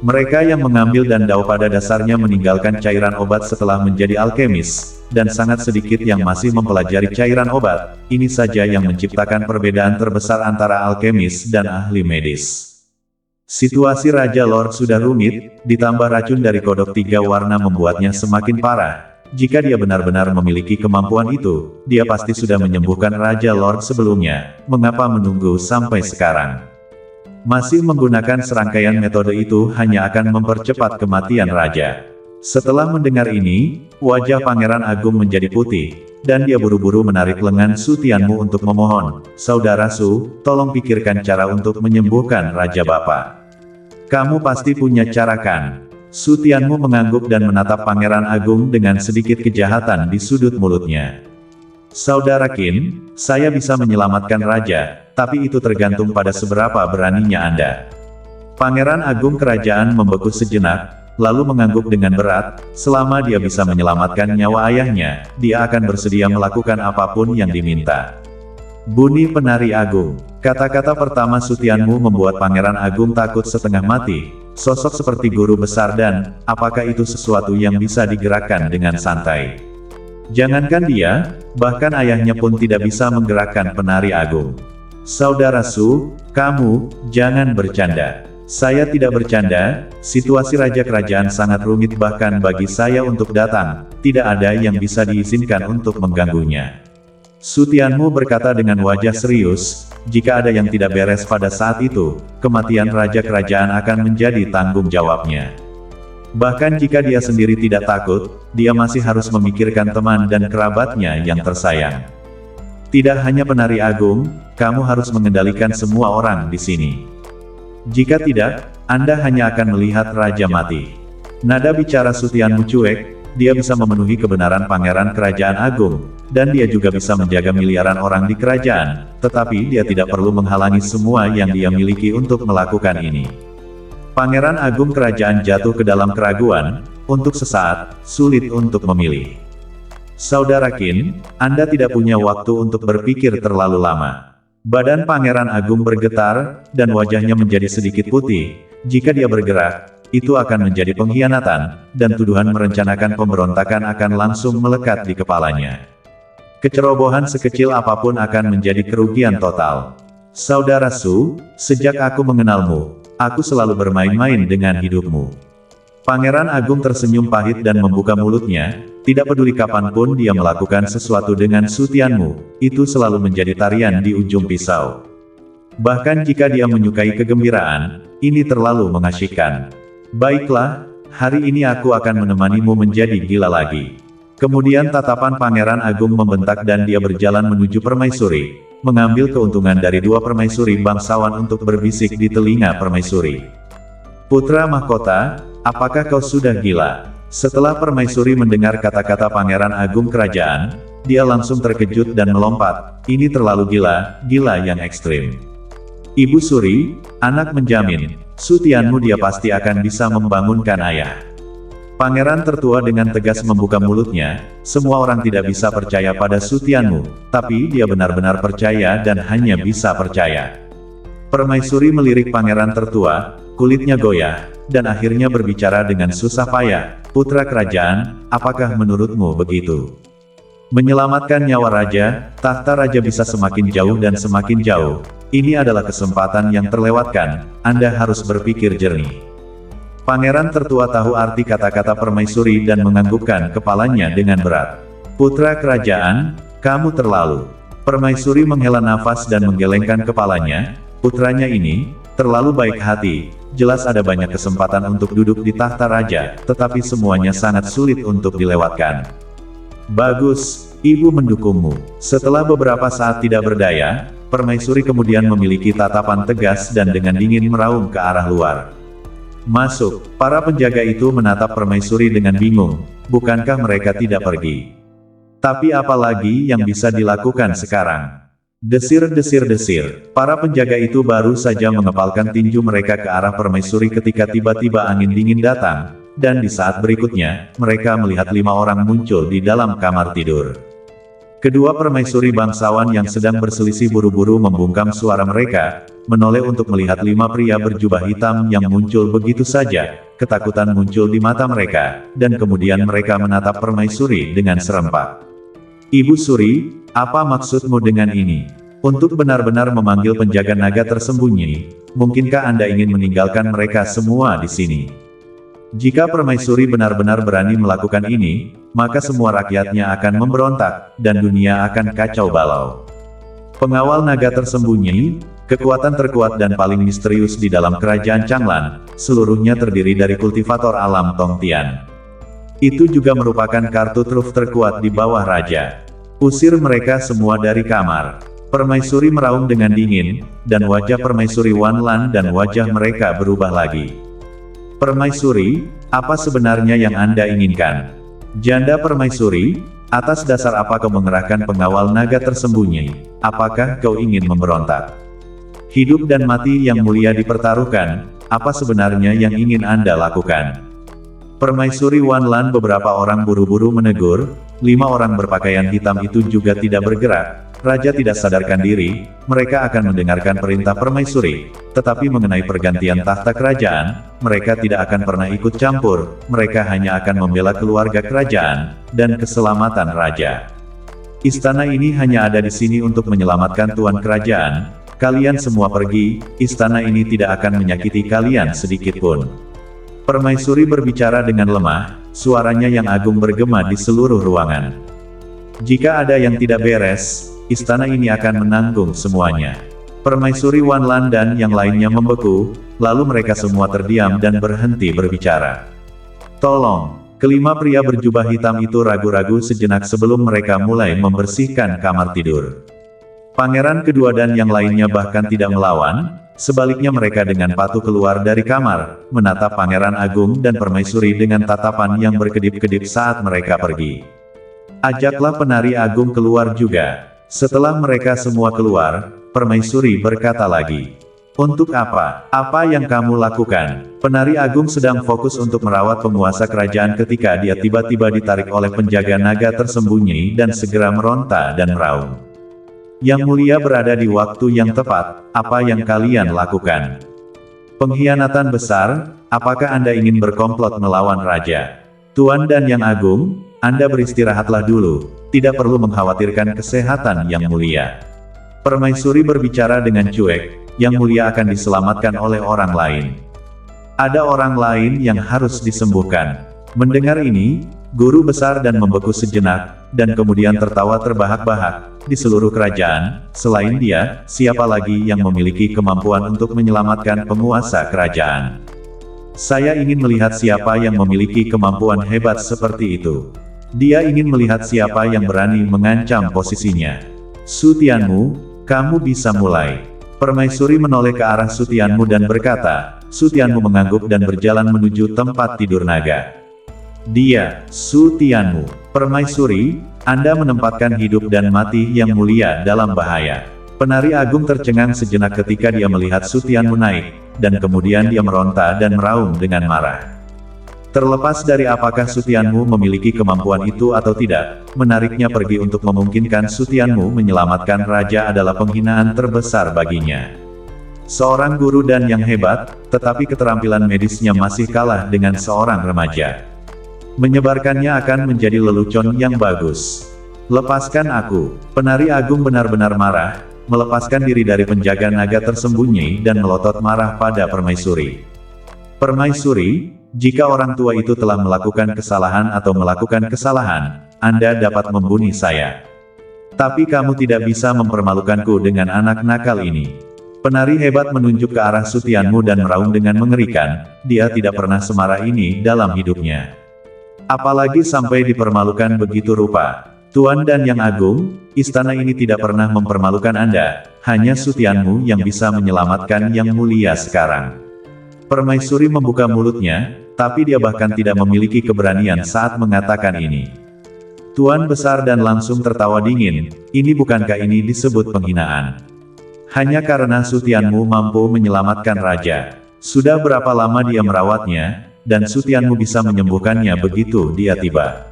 Mereka yang mengambil dan Dao pada dasarnya meninggalkan cairan obat setelah menjadi alkemis, dan sangat sedikit yang masih mempelajari cairan obat, ini saja yang menciptakan perbedaan terbesar antara alkemis dan ahli medis. Situasi Raja Lord sudah rumit, ditambah racun dari kodok 3 warna membuatnya semakin parah. Jika dia benar-benar memiliki kemampuan itu, dia pasti sudah menyembuhkan Raja Lord sebelumnya, mengapa menunggu sampai sekarang? Masih menggunakan serangkaian metode itu hanya akan mempercepat kematian raja. Setelah mendengar ini, wajah Pangeran Agung menjadi putih, dan dia buru-buru menarik lengan Su Tianmu untuk memohon, Saudara Su, tolong pikirkan cara untuk menyembuhkan Raja Bapak. Kamu pasti punya cara kan? Su Tianmu mengangguk dan menatap Pangeran Agung dengan sedikit kejahatan di sudut mulutnya. Saudara Qin, saya bisa menyelamatkan raja, tapi itu tergantung pada seberapa beraninya Anda. Pangeran Agung Kerajaan membeku sejenak, lalu mengangguk dengan berat, selama dia bisa menyelamatkan nyawa ayahnya, dia akan bersedia melakukan apapun yang diminta. Bunyi penari agung. Kata-kata pertama Su Tianmu membuat Pangeran Agung takut setengah mati, sosok seperti guru besar dan, apakah itu sesuatu yang bisa digerakkan dengan santai? Jangankan dia, bahkan ayahnya pun tidak bisa menggerakkan penari agung. Saudara Su, kamu, jangan bercanda. Saya tidak bercanda, situasi Raja Kerajaan sangat rumit bahkan bagi saya untuk datang, tidak ada yang bisa diizinkan untuk mengganggunya. Su Tianmu berkata dengan wajah serius, jika ada yang tidak beres pada saat itu, kematian Raja Kerajaan akan menjadi tanggung jawabnya. Bahkan jika dia sendiri tidak takut, dia masih harus memikirkan teman dan kerabatnya yang tersayang. Tidak hanya penari agung, kamu harus mengendalikan semua orang di sini. Jika tidak, Anda hanya akan melihat raja mati. Nada bicara Su Tianmu cuek, dia bisa memenuhi kebenaran pangeran kerajaan agung, dan dia juga bisa menjaga miliaran orang di kerajaan, tetapi dia tidak perlu menghalangi semua yang dia miliki untuk melakukan ini. Pangeran agung kerajaan jatuh ke dalam keraguan, untuk sesaat, sulit untuk memilih. Saudara Qin, Anda tidak punya waktu untuk berpikir terlalu lama. Badan Pangeran Agung bergetar, dan wajahnya menjadi sedikit putih. Jika dia bergerak, itu akan menjadi pengkhianatan, dan tuduhan merencanakan pemberontakan akan langsung melekat di kepalanya. Kecerobohan sekecil apapun akan menjadi kerugian total. Saudara Su, sejak aku mengenalmu, aku selalu bermain-main dengan hidupmu. Pangeran Agung tersenyum pahit dan membuka mulutnya, tidak peduli kapanpun dia melakukan sesuatu dengan Su Tianmu, itu selalu menjadi tarian di ujung pisau. Bahkan jika dia menyukai kegembiraan, ini terlalu mengasyikkan. Baiklah, hari ini aku akan menemanimu menjadi gila lagi. Kemudian tatapan Pangeran Agung membentak dan dia berjalan menuju permaisuri, mengambil keuntungan dari dua permaisuri bangsawan untuk berbisik di telinga permaisuri. Putra mahkota, apakah kau sudah gila? Setelah permaisuri mendengar kata-kata Pangeran Agung kerajaan, dia langsung terkejut dan melompat. Ini terlalu gila, gila yang ekstrim. Ibu Suri, anak menjamin, Su Tianmu dia pasti akan bisa membangunkan ayah. Pangeran tertua dengan tegas membuka mulutnya, semua orang tidak bisa percaya pada Su Tianmu, tapi dia benar-benar percaya dan hanya bisa percaya. Permaisuri melirik pangeran tertua, kulitnya goyah, dan akhirnya berbicara dengan susah payah, putra kerajaan, apakah menurutmu begitu? Menyelamatkan nyawa raja, tahta raja bisa semakin jauh dan semakin jauh. Ini adalah kesempatan yang terlewatkan, Anda harus berpikir jernih. Pangeran tertua tahu arti kata-kata permaisuri dan menganggukkan kepalanya dengan berat. Putra kerajaan, kamu terlalu. Permaisuri menghela nafas dan menggelengkan kepalanya, putranya ini, terlalu baik hati, jelas ada banyak kesempatan untuk duduk di tahta raja, tetapi semuanya sangat sulit untuk dilewatkan. Bagus, ibu mendukungmu. Setelah beberapa saat tidak berdaya, permaisuri kemudian memiliki tatapan tegas dan dengan dingin meraung ke arah luar. Masuk, para penjaga itu menatap permaisuri dengan bingung, bukankah mereka tidak pergi? Tapi apa lagi yang bisa dilakukan sekarang? Desir-desir-desir, para penjaga itu baru saja mengepalkan tinju mereka ke arah permaisuri ketika tiba-tiba angin dingin datang, dan di saat berikutnya, mereka melihat 5 orang muncul di dalam kamar tidur. Kedua permaisuri bangsawan yang sedang berselisih buru-buru membungkam suara mereka, menoleh untuk melihat 5 pria berjubah hitam yang muncul begitu saja, ketakutan muncul di mata mereka, dan kemudian mereka menatap permaisuri dengan serempak. Ibu Suri, apa maksudmu dengan ini? Untuk benar-benar memanggil penjaga naga tersembunyi, mungkinkah Anda ingin meninggalkan mereka semua di sini? Jika permaisuri benar-benar berani melakukan ini, maka semua rakyatnya akan memberontak, dan dunia akan kacau balau. Pengawal naga tersembunyi, kekuatan terkuat dan paling misterius di dalam kerajaan Changlan, seluruhnya terdiri dari kultivator alam Tongtian. Itu juga merupakan kartu truf terkuat di bawah raja. Usir mereka semua dari kamar. Permaisuri meraung dengan dingin, dan wajah permaisuri Wan Lan dan wajah mereka berubah lagi. Permaisuri, apa sebenarnya yang Anda inginkan? Janda permaisuri, atas dasar apa kau mengerahkan pengawal naga tersembunyi? Apakah kau ingin memberontak? Hidup dan mati yang mulia dipertaruhkan, apa sebenarnya yang ingin Anda lakukan? Permaisuri Wan Lan beberapa orang buru-buru menegur, 5 orang berpakaian hitam itu juga tidak bergerak. Raja tidak sadarkan diri, mereka akan mendengarkan perintah permaisuri, tetapi mengenai pergantian tahta kerajaan, mereka tidak akan pernah ikut campur, mereka hanya akan membela keluarga kerajaan, dan keselamatan raja. Istana ini hanya ada di sini untuk menyelamatkan tuan kerajaan, kalian semua pergi, istana ini tidak akan menyakiti kalian sedikitpun. Permaisuri berbicara dengan lemah, suaranya yang agung bergema di seluruh ruangan. Jika ada yang tidak beres, istana ini akan menanggung semuanya. Permaisuri Wan Lan dan yang lainnya membeku, lalu mereka semua terdiam dan berhenti berbicara. Tolong, kelima pria berjubah hitam itu ragu-ragu sejenak sebelum mereka mulai membersihkan kamar tidur. Pangeran kedua dan yang lainnya bahkan tidak melawan, Sebaliknya mereka dengan patuh keluar dari kamar, menatap Pangeran Agung dan Permaisuri dengan tatapan yang berkedip-kedip saat mereka pergi. Ajaklah Penari Agung keluar juga. Setelah mereka semua keluar, Permaisuri berkata lagi. Untuk apa? Apa yang kamu lakukan? Penari Agung sedang fokus untuk merawat penguasa kerajaan ketika dia tiba-tiba ditarik oleh penjaga naga tersembunyi dan segera meronta dan meraung. Yang Mulia berada di waktu yang tepat, apa yang kalian lakukan? Pengkhianatan besar, apakah Anda ingin berkomplot melawan Raja? Tuan dan Yang Agung, Anda beristirahatlah dulu, tidak perlu mengkhawatirkan kesehatan Yang Mulia. Permaisuri berbicara dengan cuek, Yang Mulia akan diselamatkan oleh orang lain. Ada orang lain yang harus disembuhkan. Mendengar ini, guru besar dan membeku sejenak, dan kemudian tertawa terbahak-bahak. Di seluruh kerajaan, selain dia, siapa lagi yang memiliki kemampuan untuk menyelamatkan penguasa kerajaan? Saya ingin melihat siapa yang memiliki kemampuan hebat seperti itu. Dia ingin melihat siapa yang berani mengancam posisinya. Su Tianmu, kamu bisa mulai. Permaisuri menoleh ke arah Su Tianmu dan berkata, Su Tianmu mengangguk dan berjalan menuju tempat tidur naga. Dia, Su Tianmu, Permaisuri, Anda menempatkan hidup dan mati Yang Mulia dalam bahaya. Penari Agung tercengang sejenak ketika dia melihat Su Tianmu naik, dan kemudian dia meronta dan meraung dengan marah. Terlepas dari apakah Su Tianmu memiliki kemampuan itu atau tidak, menariknya pergi untuk memungkinkan Su Tianmu menyelamatkan raja adalah penghinaan terbesar baginya. Seorang guru dan yang hebat, tetapi keterampilan medisnya masih kalah dengan seorang remaja. Menyebarkannya akan menjadi lelucon yang bagus. Lepaskan aku. Penari Agung benar-benar marah, melepaskan diri dari penjaga naga tersembunyi dan melotot marah pada Permaisuri. Permaisuri, jika orang tua itu telah melakukan kesalahan atau melakukan kesalahan, Anda dapat membunuh saya. Tapi kamu tidak bisa mempermalukanku dengan anak nakal ini. Penari hebat menunjuk ke arah Su Tianmu dan meraung dengan mengerikan, dia tidak pernah semarah ini dalam hidupnya. Apalagi sampai dipermalukan begitu rupa. Tuan dan Yang Agung, istana ini tidak pernah mempermalukan Anda, hanya Su Tianmu yang bisa menyelamatkan Yang Mulia sekarang. Permaisuri membuka mulutnya, tapi dia bahkan tidak memiliki keberanian saat mengatakan ini. Tuan besar dan langsung tertawa dingin, ini bukankah ini disebut penghinaan? Hanya karena Su Tianmu mampu menyelamatkan raja. Sudah berapa lama dia merawatnya, dan Su Tianmu bisa menyembuhkannya begitu dia tiba.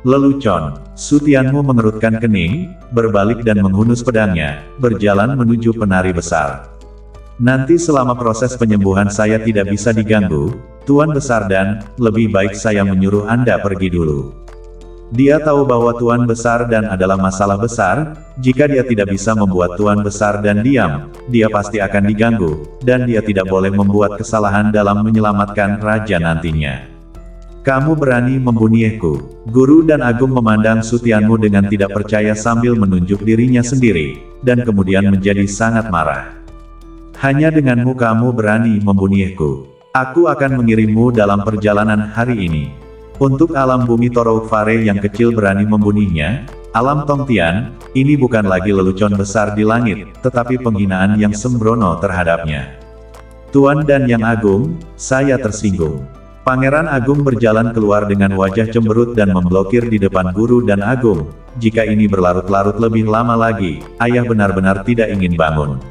Lelucon, Su Tianmu mengerutkan kening, berbalik dan menghunus pedangnya, berjalan menuju penari besar. Nanti selama proses penyembuhan saya tidak bisa diganggu, Tuan besar dan, lebih baik saya menyuruh Anda pergi dulu. Dia tahu bahwa Tuan besar dan adalah masalah besar, jika dia tidak bisa membuat Tuan besar dan diam, dia pasti akan diganggu, dan dia tidak boleh membuat kesalahan dalam menyelamatkan raja nantinya. Kamu berani membunuhku. Guru dan Agung memandang Su Tianmu dengan tidak percaya sambil menunjuk dirinya sendiri, dan kemudian menjadi sangat marah. Hanya denganmu kamu berani membunuhku. Aku akan mengirimmu dalam perjalanan hari ini. Untuk alam bumi Toroukfare yang kecil berani membunuhnya, alam Tongtian, ini bukan lagi lelucon besar di langit, tetapi penghinaan yang sembrono terhadapnya. Tuan dan Yang Agung, saya tersinggung. Pangeran Agung berjalan keluar dengan wajah cemberut dan memblokir di depan guru dan Agung. Jika ini berlarut-larut lebih lama lagi, ayah benar-benar tidak ingin bangun.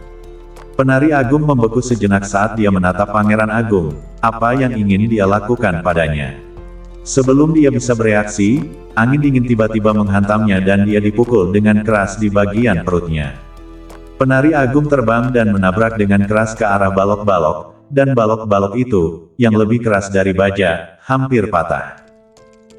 Penari Agung membeku sejenak saat dia menatap Pangeran Agung, apa yang ingin dia lakukan padanya. Sebelum dia bisa bereaksi, angin dingin tiba-tiba menghantamnya dan dia dipukul dengan keras di bagian perutnya. Penari Agung terbang dan menabrak dengan keras ke arah balok-balok, dan balok-balok itu, yang lebih keras dari baja, hampir patah.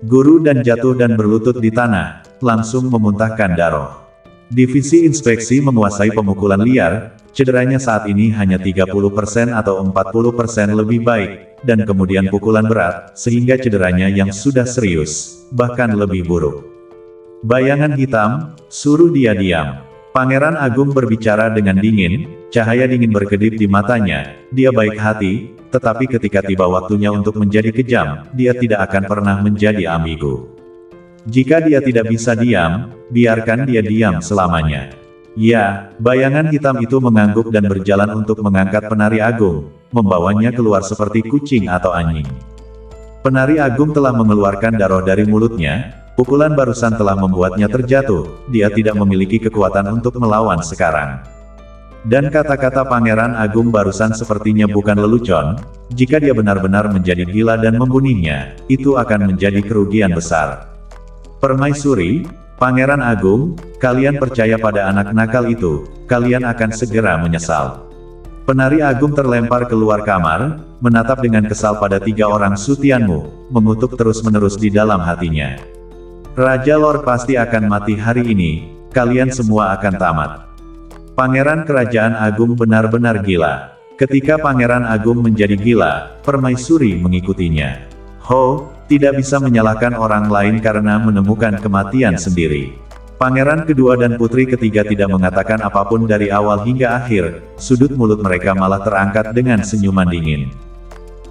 Guru dan jatuh dan berlutut di tanah, langsung memuntahkan darah. Divisi inspeksi menguasai pemukulan liar, cederanya saat ini hanya 30% atau 40% lebih baik, dan kemudian pukulan berat, sehingga cederanya yang sudah serius, bahkan lebih buruk. Bayangan hitam, suruh dia diam. Pangeran Agung berbicara dengan dingin, cahaya dingin berkedip di matanya, dia baik hati, tetapi ketika tiba waktunya untuk menjadi kejam, dia tidak akan pernah menjadi ambigu. Jika dia tidak bisa diam, biarkan dia diam selamanya. Ya, bayangan hitam itu mengangguk dan berjalan untuk mengangkat penari agung, membawanya keluar seperti kucing atau anjing. Penari agung telah mengeluarkan darah dari mulutnya, pukulan barusan telah membuatnya terjatuh, dia tidak memiliki kekuatan untuk melawan sekarang. Dan kata-kata Pangeran Agung barusan sepertinya bukan lelucon, jika dia benar-benar menjadi gila dan membunuhnya, itu akan menjadi kerugian besar. Permaisuri, Pangeran Agung, kalian percaya pada anak nakal itu, kalian akan segera menyesal. Penari Agung terlempar keluar kamar, menatap dengan kesal pada 3 orang sutianmu, mengutuk terus-menerus di dalam hatinya. Raja Lord pasti akan mati hari ini, kalian semua akan tamat. Pangeran Kerajaan Agung benar-benar gila. Ketika Pangeran Agung menjadi gila, permaisuri mengikutinya. Ho, tidak bisa menyalahkan orang lain karena menemukan kematian sendiri. Pangeran kedua dan putri ketiga tidak mengatakan apapun dari awal hingga akhir, sudut mulut mereka malah terangkat dengan senyuman dingin.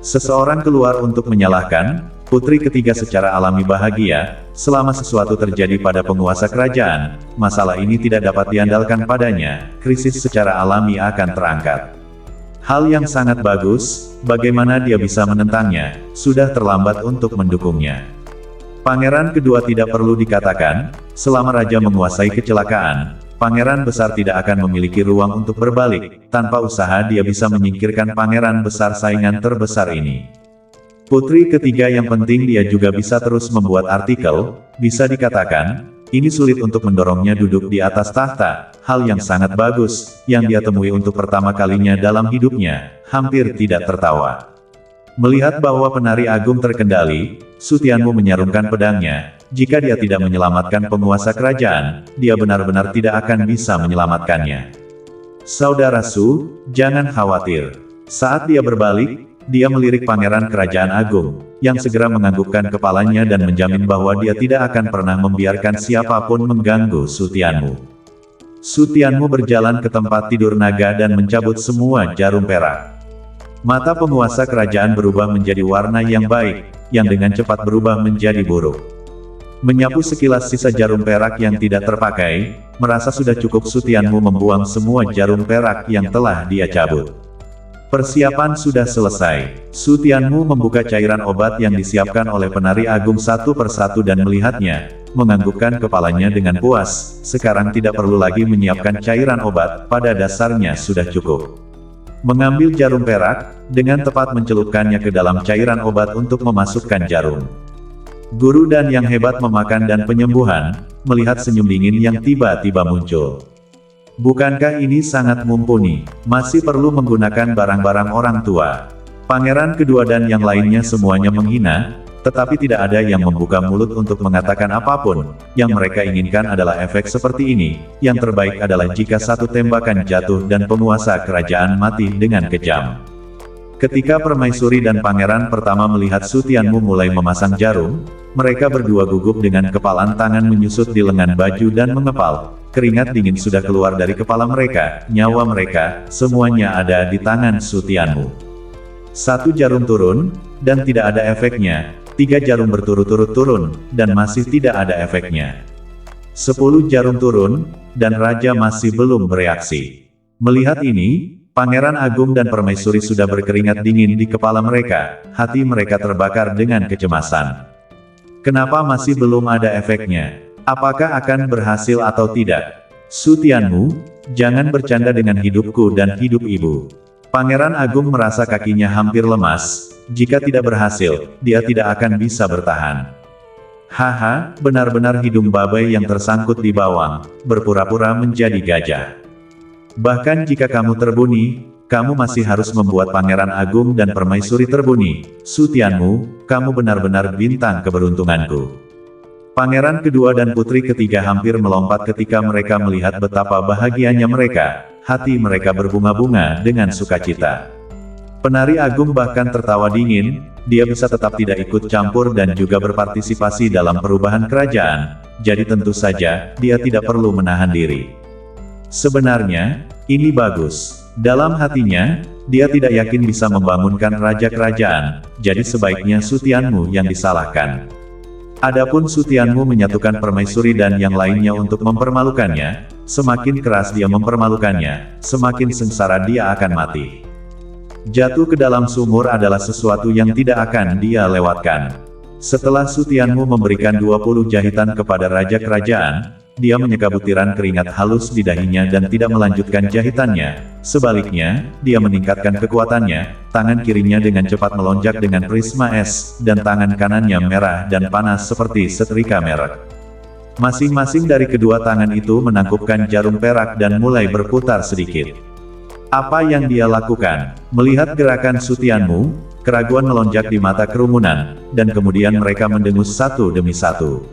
Seseorang keluar untuk menyalahkan, putri ketiga secara alami bahagia, selama sesuatu terjadi pada penguasa kerajaan, masalah ini tidak dapat diandalkan padanya, krisis secara alami akan terangkat. Hal yang sangat bagus, bagaimana dia bisa menentangnya, sudah terlambat untuk mendukungnya. Pangeran kedua tidak perlu dikatakan, selama raja menguasai kecelakaan, pangeran besar tidak akan memiliki ruang untuk berbalik, tanpa usaha dia bisa menyingkirkan pangeran besar saingan terbesar ini. Putri ketiga yang penting dia juga bisa terus membuat artikel, bisa dikatakan, ini sulit untuk mendorongnya duduk di atas tahta, hal yang sangat bagus, yang dia temui untuk pertama kalinya dalam hidupnya, hampir tidak tertawa. Melihat bahwa penari agung terkendali, Sutianmu menyarungkan pedangnya, jika dia tidak menyelamatkan penguasa kerajaan, dia benar-benar tidak akan bisa menyelamatkannya. Saudara Su, jangan khawatir. Saat dia berbalik, dia melirik Pangeran Kerajaan Agung, yang segera menganggukkan kepalanya dan menjamin bahwa dia tidak akan pernah membiarkan siapapun mengganggu Sutianmu. Sutianmu berjalan ke tempat tidur naga dan mencabut semua jarum perak. Mata penguasa kerajaan berubah menjadi warna yang baik, yang dengan cepat berubah menjadi buruk. Menyapu sekilas sisa jarum perak yang tidak terpakai, merasa sudah cukup Sutianmu membuang semua jarum perak yang telah dia cabut. Persiapan sudah selesai. Sutianmu membuka cairan obat yang disiapkan oleh penari agung satu persatu dan melihatnya, menganggukkan kepalanya dengan puas, sekarang tidak perlu lagi menyiapkan cairan obat, pada dasarnya sudah cukup. Mengambil jarum perak, dengan tepat mencelupkannya ke dalam cairan obat untuk memasukkan jarum. Guru dan yang hebat memakan dan penyembuhan, melihat senyum dingin yang tiba-tiba muncul. Bukankah ini sangat mumpuni? Masih perlu menggunakan barang-barang orang tua. Pangeran kedua dan yang lainnya semuanya menghina, tetapi tidak ada yang membuka mulut untuk mengatakan apapun. Yang mereka inginkan adalah efek seperti ini. Yang terbaik adalah jika satu tembakan jatuh dan penguasa kerajaan mati dengan kejam. Ketika permaisuri dan pangeran pertama melihat Sutianmu mulai memasang jarum, mereka berdua gugup dengan kepalan tangan menyusut di lengan baju dan mengepal. Keringat dingin sudah keluar dari kepala mereka, nyawa mereka, semuanya ada di tangan Sutianmu. 1 jarum turun, dan tidak ada efeknya. 3 jarum berturut-turut turun, dan masih tidak ada efeknya. 10 jarum turun, dan raja masih belum bereaksi. Melihat ini, Pangeran Agung dan Permaisuri sudah berkeringat dingin di kepala mereka, hati mereka terbakar dengan kecemasan. Kenapa masih belum ada efeknya? Apakah akan berhasil atau tidak? Sutianmu, jangan bercanda dengan hidupku dan hidup ibu. Pangeran Agung merasa kakinya hampir lemas, jika tidak berhasil, dia tidak akan bisa bertahan. Haha, benar-benar hidung babai yang tersangkut di bawang, berpura-pura menjadi gajah. Bahkan jika kamu terbuni, kamu masih harus membuat Pangeran Agung dan Permaisuri terbuni. Sutianmu, kamu benar-benar bintang keberuntunganku. Pangeran kedua dan putri ketiga hampir melompat ketika mereka melihat betapa bahagianya mereka, hati mereka berbunga-bunga dengan sukacita. Penari agung bahkan tertawa dingin, dia bisa tetap tidak ikut campur dan juga berpartisipasi dalam perubahan kerajaan, jadi tentu saja, dia tidak perlu menahan diri. Sebenarnya, ini bagus. Dalam hatinya, dia tidak yakin bisa membangunkan raja kerajaan, jadi sebaiknya Sutianmu yang disalahkan. Adapun Sutianmu menyatukan Permaisuri dan yang lainnya untuk mempermalukannya, semakin keras dia mempermalukannya, semakin sengsara dia akan mati. Jatuh ke dalam sumur adalah sesuatu yang tidak akan dia lewatkan. Setelah Su Tianmu memberikan 20 jahitan kepada Raja Kerajaan, dia menyeka butiran keringat halus di dahinya dan tidak melanjutkan jahitannya. Sebaliknya, dia meningkatkan kekuatannya, tangan kirinya dengan cepat melonjak dengan prisma es, dan tangan kanannya merah dan panas seperti setrika merek. Masing-masing dari kedua tangan itu menangkupkan jarum perak dan mulai berputar sedikit. Apa yang dia lakukan? Melihat gerakan Su Tianmu, keraguan melonjak di mata kerumunan, dan kemudian mereka mendengus satu demi satu.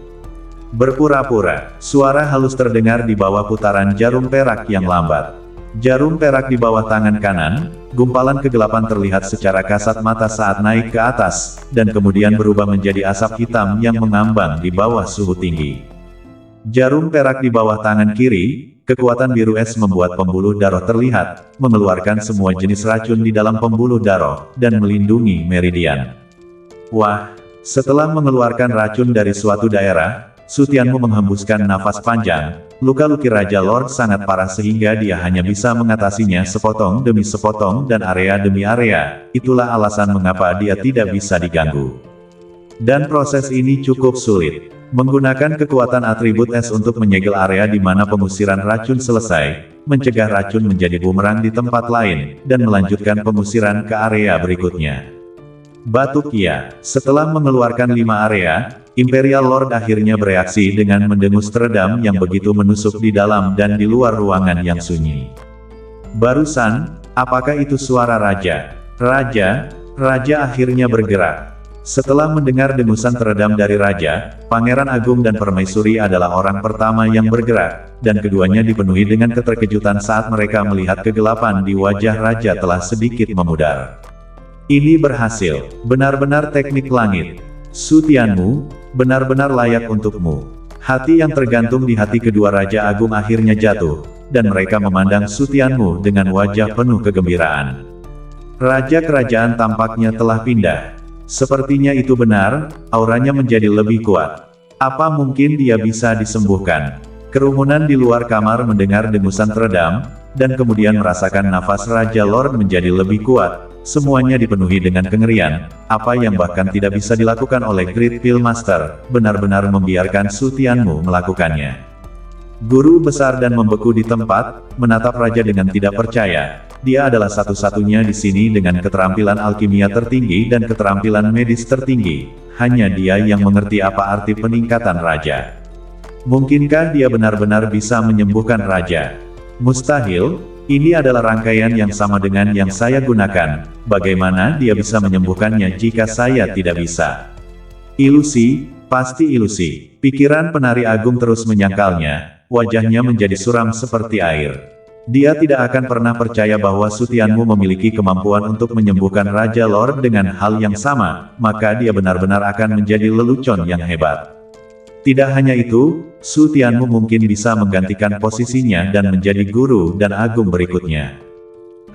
Berpura-pura, suara halus terdengar di bawah putaran jarum perak yang lambat. Jarum perak di bawah tangan kanan, gumpalan kegelapan terlihat secara kasat mata saat naik ke atas, dan kemudian berubah menjadi asap hitam yang mengambang di bawah suhu tinggi. Jarum perak di bawah tangan kiri, kekuatan biru es membuat pembuluh darah terlihat, mengeluarkan semua jenis racun di dalam pembuluh darah, dan melindungi meridian. Wah, setelah mengeluarkan racun dari suatu daerah, Su Tianmu menghembuskan nafas panjang. Luka-luki Raja Lord sangat parah sehingga dia hanya bisa mengatasinya sepotong demi sepotong dan area demi area. Itulah alasan mengapa dia tidak bisa diganggu. Dan proses ini cukup sulit. Menggunakan kekuatan atribut es untuk menyegel area di mana pengusiran racun selesai, mencegah racun menjadi bumerang di tempat lain, dan melanjutkan pengusiran ke area berikutnya. Batu Kia, setelah mengeluarkan 5 area, Imperial Lord akhirnya bereaksi dengan mendengus teredam yang begitu menusuk di dalam dan di luar ruangan yang sunyi. Barusan, apakah itu suara Raja? Raja akhirnya bergerak. Setelah mendengar dengusan teredam dari Raja, Pangeran Agung dan Permaisuri adalah orang pertama yang bergerak, dan keduanya dipenuhi dengan keterkejutan saat mereka melihat kegelapan di wajah Raja telah sedikit memudar. Ini berhasil, benar-benar teknik langit. Su Tianmu, benar-benar layak untukmu. Hati yang tergantung di hati kedua Raja Agung akhirnya jatuh, dan mereka memandang Su Tianmu dengan wajah penuh kegembiraan. Raja Kerajaan tampaknya telah pindah. Sepertinya itu benar, auranya menjadi lebih kuat. Apa mungkin dia bisa disembuhkan? Kerumunan di luar kamar mendengar dengusan teredam, dan kemudian merasakan nafas Raja Lord menjadi lebih kuat. Semuanya dipenuhi dengan kengerian, apa yang bahkan tidak bisa dilakukan oleh Great Pill Master, benar-benar membiarkan Su Tianmu melakukannya. Guru besar dan membeku di tempat, menatap Raja dengan tidak percaya. Dia adalah satu-satunya di sini dengan keterampilan alkimia tertinggi dan keterampilan medis tertinggi. Hanya dia yang mengerti apa arti peningkatan Raja. Mungkinkah dia benar-benar bisa menyembuhkan Raja? Mustahil, ini adalah rangkaian yang sama dengan yang saya gunakan. Bagaimana dia bisa menyembuhkannya jika saya tidak bisa? Ilusi, pasti ilusi. Pikiran penari agung terus menyangkalnya, wajahnya menjadi suram seperti air. Dia tidak akan pernah percaya bahwa Su Tianmu memiliki kemampuan untuk menyembuhkan Raja Lord dengan hal yang sama, maka dia benar-benar akan menjadi lelucon yang hebat. Tidak hanya itu, Su Tianmu mungkin bisa menggantikan posisinya dan menjadi guru dan agung berikutnya.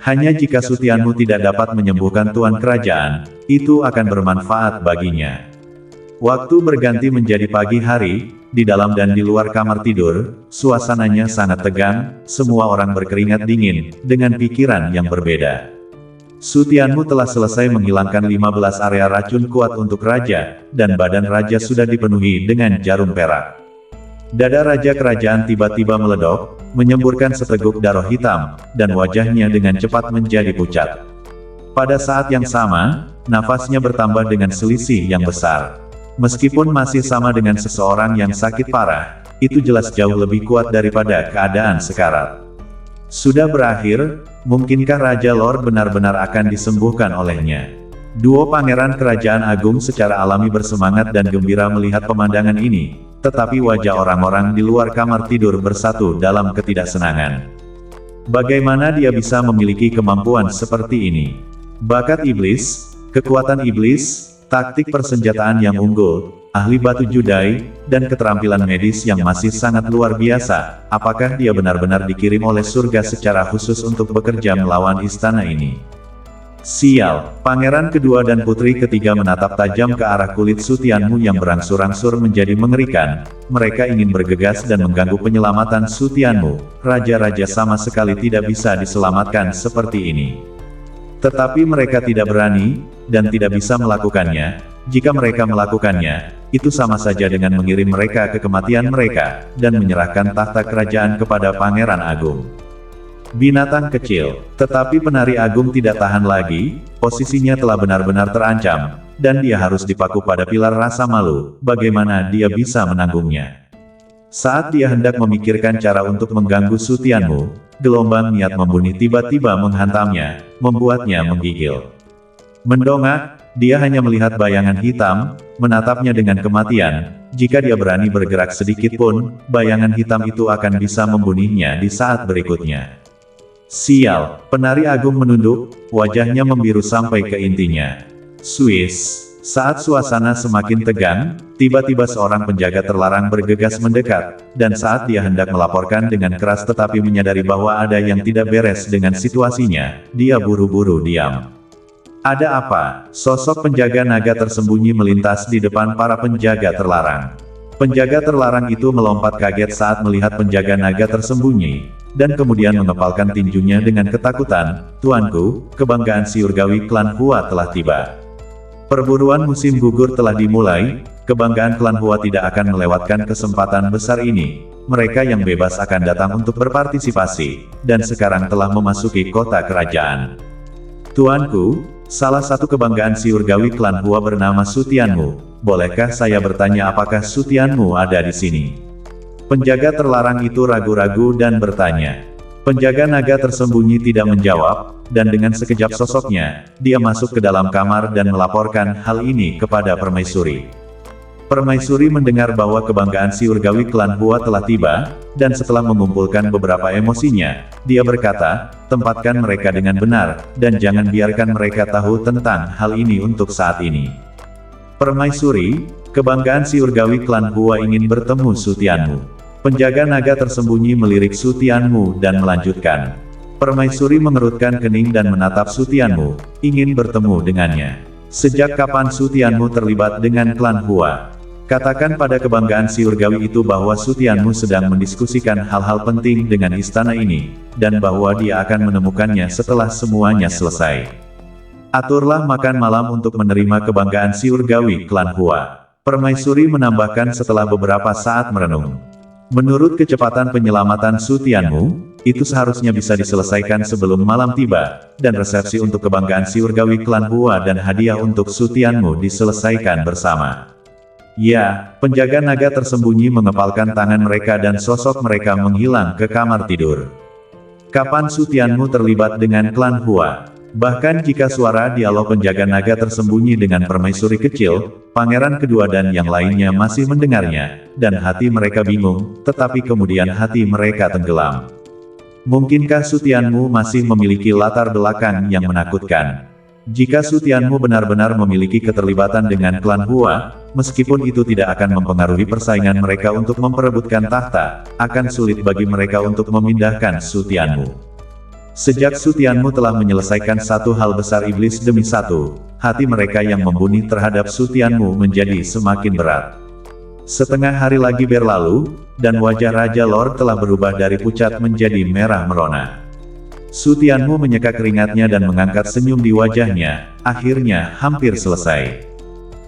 Hanya jika Su Tianmu tidak dapat menyembuhkan Tuan Kerajaan, itu akan bermanfaat baginya. Waktu berganti menjadi pagi hari. Di dalam dan di luar kamar tidur, suasananya sangat tegang, semua orang berkeringat dingin, dengan pikiran yang berbeda. Su Tianmu telah selesai menghilangkan 15 area racun kuat untuk Raja, dan badan Raja sudah dipenuhi dengan jarum perak. Dada Raja Kerajaan tiba-tiba meledok, menyemburkan seteguk darah hitam, dan wajahnya dengan cepat menjadi pucat. Pada saat yang sama, nafasnya bertambah dengan selisih yang besar. Meskipun masih sama dengan seseorang yang sakit parah, itu jelas jauh lebih kuat daripada keadaan sekarat. Sudah berakhir, mungkinkah Raja Lord benar-benar akan disembuhkan olehnya? Duo Pangeran Kerajaan Agung secara alami bersemangat dan gembira melihat pemandangan ini, tetapi wajah orang-orang di luar kamar tidur bersatu dalam ketidaksenangan. Bagaimana dia bisa memiliki kemampuan seperti ini? Bakat iblis, kekuatan iblis, taktik persenjataan yang unggul, ahli batu judai, dan keterampilan medis yang masih sangat luar biasa. Apakah dia benar-benar dikirim oleh surga secara khusus untuk bekerja melawan istana ini? Sial, pangeran kedua dan putri ketiga menatap tajam ke arah kulit Su Tianmu yang berangsur-angsur menjadi mengerikan. Mereka ingin bergegas dan mengganggu penyelamatan Su Tianmu. Raja-raja sama sekali tidak bisa diselamatkan seperti ini. Tetapi mereka tidak berani, dan tidak bisa melakukannya. Jika mereka melakukannya, itu sama saja dengan mengirim mereka ke kematian mereka, dan menyerahkan tahta kerajaan kepada Pangeran Agung. Binatang kecil, tetapi penari agung tidak tahan lagi, posisinya telah benar-benar terancam, dan dia harus dipaku pada pilar rasa malu, bagaimana dia bisa menanggungnya. Saat dia hendak memikirkan cara untuk mengganggu Su Tianmu, gelombang niat membunuh tiba-tiba menghantamnya, membuatnya menggigil. Mendongak, dia hanya melihat bayangan hitam, menatapnya dengan kematian. Jika dia berani bergerak sedikit pun, bayangan hitam itu akan bisa membunuhnya di saat berikutnya. Sial, penari agung menunduk, wajahnya membiru sampai ke intinya. Swiss. Saat suasana semakin tegang, tiba-tiba seorang penjaga terlarang bergegas mendekat, dan saat dia hendak melaporkan dengan keras tetapi menyadari bahwa ada yang tidak beres dengan situasinya, dia buru-buru diam. Ada apa? Sosok penjaga naga tersembunyi melintas di depan para penjaga terlarang. Penjaga terlarang itu melompat kaget saat melihat penjaga naga tersembunyi, dan kemudian mengepalkan tinjunya dengan ketakutan. Tuanku, kebanggaan Surgawi klan Hua telah tiba. Perburuan musim gugur telah dimulai, kebanggaan klan Hua tidak akan melewatkan kesempatan besar ini. Mereka yang bebas akan datang untuk berpartisipasi, dan sekarang telah memasuki kota kerajaan. Tuanku, salah satu kebanggaan Surgawi klan Hua bernama Su Tianmu. Bolehkah saya bertanya apakah Su Tianmu ada di sini? Penjaga terlarang itu ragu-ragu dan bertanya. Penjaga naga tersembunyi tidak menjawab, dan dengan sekejap sosoknya, dia masuk ke dalam kamar dan melaporkan hal ini kepada Permaisuri. Permaisuri mendengar bahwa kebanggaan Surgawi klan Hua telah tiba, dan setelah mengumpulkan beberapa emosinya, dia berkata, tempatkan mereka dengan benar, dan jangan biarkan mereka tahu tentang hal ini untuk saat ini. Permaisuri, kebanggaan Surgawi klan Hua ingin bertemu Su Tianmu. Penjaga naga tersembunyi melirik Su Tianmu dan melanjutkan. Permaisuri mengerutkan kening dan menatap Su Tianmu, ingin bertemu dengannya. Sejak kapan Su Tianmu terlibat dengan klan Hua? Katakan pada kebanggaan Surgawi itu bahwa Su Tianmu sedang mendiskusikan hal-hal penting dengan istana ini, dan bahwa dia akan menemukannya setelah semuanya selesai. Aturlah makan malam untuk menerima kebanggaan Surgawi klan Hua. Permaisuri menambahkan setelah beberapa saat merenung. Menurut kecepatan penyelamatan Su Tianmu, itu seharusnya bisa diselesaikan sebelum malam tiba, dan resepsi untuk kebanggaan Surgawi klan Hua dan hadiah untuk Su Tianmu diselesaikan bersama. Ya, penjaga naga tersembunyi mengepalkan tangan mereka dan sosok mereka menghilang ke kamar tidur. Kapan Su Tianmu terlibat dengan klan Hua? Bahkan jika suara dialog penjaga naga tersembunyi dengan permaisuri kecil, pangeran kedua dan yang lainnya masih mendengarnya, dan hati mereka bingung, tetapi kemudian hati mereka tenggelam. Mungkinkah Su Tianmu masih memiliki latar belakang yang menakutkan? Jika Su Tianmu benar-benar memiliki keterlibatan dengan klan Hua, meskipun itu tidak akan mempengaruhi persaingan mereka untuk memperebutkan tahta, akan sulit bagi mereka untuk memindahkan Su Tianmu. Sejak Su Tianmu telah menyelesaikan satu hal besar iblis demi satu, hati mereka yang membunuh terhadap Su Tianmu menjadi semakin berat. Setengah hari lagi berlalu, dan wajah Raja Lord telah berubah dari pucat menjadi merah merona. Su Tianmu menyeka keringatnya dan mengangkat senyum di wajahnya, akhirnya hampir selesai.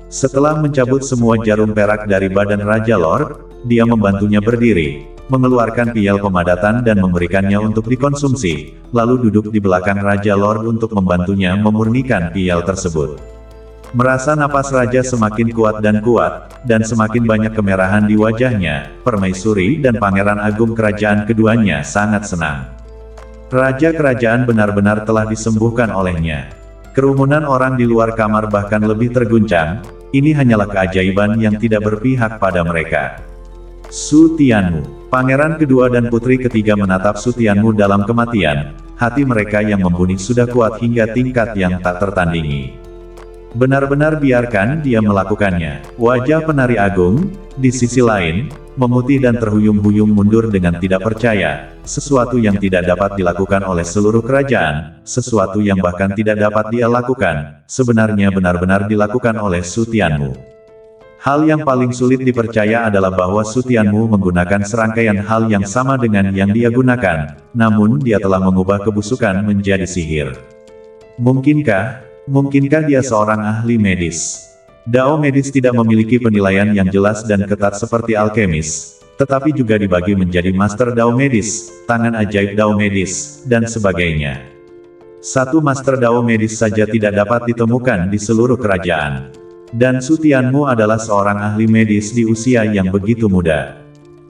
Setelah mencabut semua jarum perak dari badan Raja Lord, dia membantunya berdiri, mengeluarkan pial pemadatan dan memberikannya untuk dikonsumsi, lalu duduk di belakang Raja Lord untuk membantunya memurnikan pial tersebut. Merasa napas Raja semakin kuat, dan semakin banyak kemerahan di wajahnya, Permaisuri dan Pangeran Agung kerajaan keduanya sangat senang. Raja kerajaan benar-benar telah disembuhkan olehnya. Kerumunan orang di luar kamar bahkan lebih terguncang, ini hanyalah keajaiban yang tidak berpihak pada mereka. Su Tianmu. Pangeran kedua dan putri ketiga menatap Su Tianmu dalam kematian, hati mereka yang membunuh sudah kuat hingga tingkat yang tak tertandingi. Benar-benar biarkan dia melakukannya. Wajah penari agung, di sisi lain, memutih dan terhuyung-huyung mundur dengan tidak percaya. Sesuatu yang tidak dapat dilakukan oleh seluruh kerajaan, sesuatu yang bahkan tidak dapat dia lakukan, sebenarnya benar-benar dilakukan oleh Su Tianmu. Hal yang paling sulit dipercaya adalah bahwa Su Tianmu menggunakan serangkaian hal yang sama dengan yang dia gunakan, namun dia telah mengubah kebusukan menjadi sihir. Mungkinkah dia seorang ahli medis? Dao medis tidak memiliki penilaian yang jelas dan ketat seperti alkemis, tetapi juga dibagi menjadi master Dao medis, tangan ajaib Dao medis, dan sebagainya. Satu master Dao medis saja tidak dapat ditemukan di seluruh kerajaan. Dan Su Tianmu adalah seorang ahli medis di usia yang begitu muda.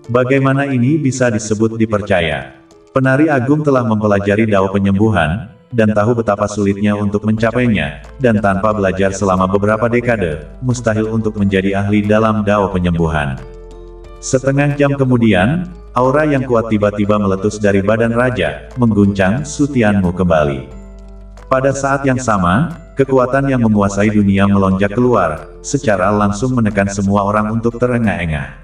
Bagaimana ini bisa disebut dipercaya? Penari agung telah mempelajari Dao penyembuhan, dan tahu betapa sulitnya untuk mencapainya, dan tanpa belajar selama beberapa dekade, mustahil untuk menjadi ahli dalam Dao penyembuhan. Setengah jam kemudian, aura yang kuat tiba-tiba meletus dari badan raja, mengguncang Su Tianmu kembali. Pada saat yang sama, kekuatan yang menguasai dunia melonjak keluar, secara langsung menekan semua orang untuk terengah-engah.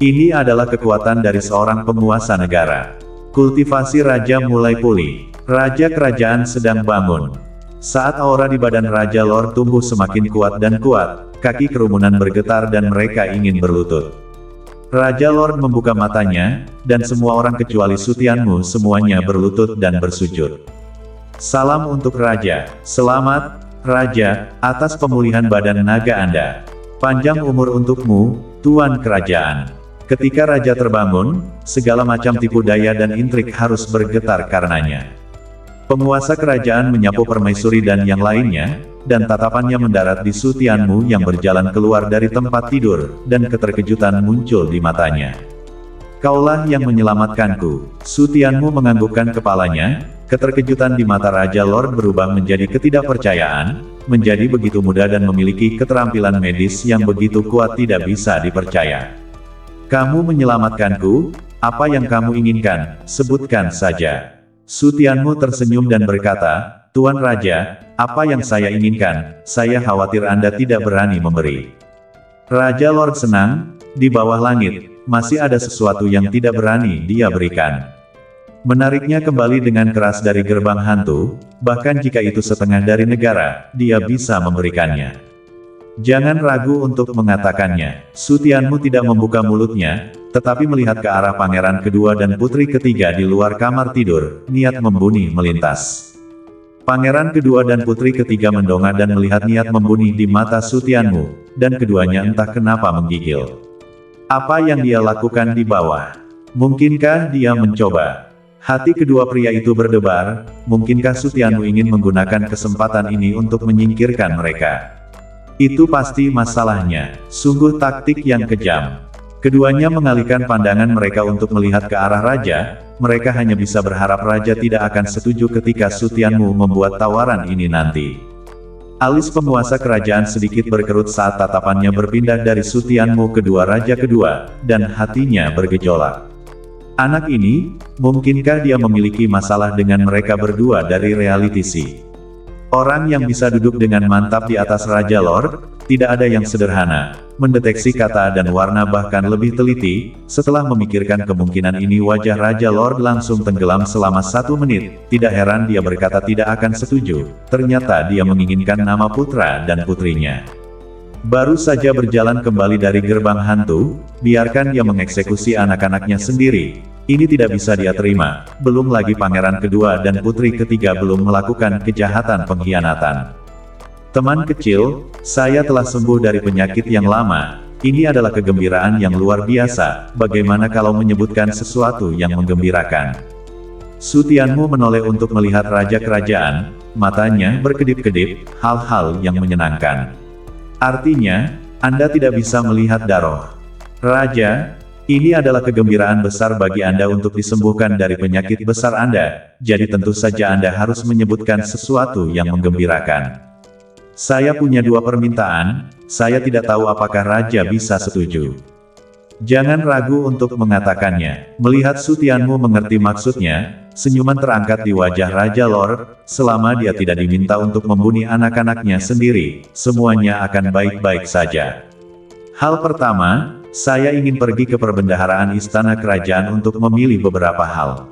Ini adalah kekuatan dari seorang penguasa negara. Kultivasi raja mulai pulih. Raja kerajaan sedang bangun. Saat aura di badan Raja Lord tumbuh semakin kuat dan kuat, kaki kerumunan bergetar dan mereka ingin berlutut. Raja Lord membuka matanya, dan semua orang kecuali Su Tianmu semuanya berlutut dan bersujud. Salam untuk Raja. Selamat, Raja, atas pemulihan badan naga Anda. Panjang umur untukmu, Tuan Kerajaan. Ketika Raja terbangun, segala macam tipu daya dan intrik harus bergetar karenanya. Penguasa kerajaan menyapu permaisuri dan yang lainnya, dan tatapannya mendarat di Su Tianmu yang berjalan keluar dari tempat tidur, dan keterkejutan muncul di matanya. Kaulah yang menyelamatkanku. Su Tianmu menganggukkan kepalanya, keterkejutan di mata Raja Lord berubah menjadi ketidakpercayaan, menjadi begitu muda dan memiliki keterampilan medis yang begitu kuat tidak bisa dipercaya. Kamu menyelamatkanku, apa yang kamu inginkan, sebutkan saja. Su Tianmu tersenyum dan berkata, Tuan Raja, apa yang saya inginkan, saya khawatir Anda tidak berani memberi. Raja Lord senang, di bawah langit, masih ada sesuatu yang tidak berani dia berikan. Menariknya kembali dengan keras dari gerbang hantu, bahkan jika itu setengah dari negara, dia bisa memberikannya. Jangan ragu untuk mengatakannya. Su Tianmu tidak membuka mulutnya, tetapi melihat ke arah pangeran kedua dan putri ketiga di luar kamar tidur, niat membunuh melintas. Pangeran kedua dan putri ketiga mendongak dan melihat niat membunuh di mata Su Tianmu, dan keduanya entah kenapa menggigil. Apa yang dia lakukan di bawah? Mungkinkah dia mencoba? Hati kedua pria itu berdebar, mungkinkah Su Tianmu ingin menggunakan kesempatan ini untuk menyingkirkan mereka? Itu pasti masalahnya, sungguh taktik yang kejam. Keduanya mengalihkan pandangan mereka untuk melihat ke arah raja, mereka hanya bisa berharap raja tidak akan setuju ketika Su Tianmu membuat tawaran ini nanti. Alis penguasa kerajaan sedikit berkerut saat tatapannya berpindah dari Su Tianmu kedua raja kedua, dan hatinya bergejolak. Anak ini, mungkinkah dia memiliki masalah dengan mereka berdua dari reality show? Orang yang bisa duduk dengan mantap di atas Raja Lord, tidak ada yang sederhana, mendeteksi kata dan warna bahkan lebih teliti. Setelah memikirkan kemungkinan ini wajah Raja Lord langsung tenggelam selama 1 menit, tidak heran dia berkata tidak akan setuju, ternyata dia menginginkan nama putra dan putrinya. Baru saja berjalan kembali dari gerbang hantu, biarkan dia mengeksekusi anak-anaknya sendiri. Ini tidak bisa dia terima, belum lagi pangeran kedua dan putri ketiga belum melakukan kejahatan pengkhianatan. Teman kecil, saya telah sembuh dari penyakit yang lama, ini adalah kegembiraan yang luar biasa, bagaimana kalau menyebutkan sesuatu yang menggembirakan? Su Tianmu menoleh untuk melihat raja kerajaan, matanya berkedip-kedip, hal-hal yang menyenangkan. Artinya, Anda tidak bisa melihat darah. Raja, ini adalah kegembiraan besar bagi Anda untuk disembuhkan dari penyakit besar Anda, jadi tentu saja Anda harus menyebutkan sesuatu yang menggembirakan. Saya punya 2 permintaan, saya tidak tahu apakah Raja bisa setuju. Jangan ragu untuk mengatakannya. Melihat Su Tianmu mengerti maksudnya, Senyuman terangkat di wajah Raja Lor, selama dia tidak diminta untuk membunuh anak-anaknya sendiri, semuanya akan baik-baik saja. Hal pertama, saya ingin pergi ke perbendaharaan istana kerajaan untuk memilih beberapa hal.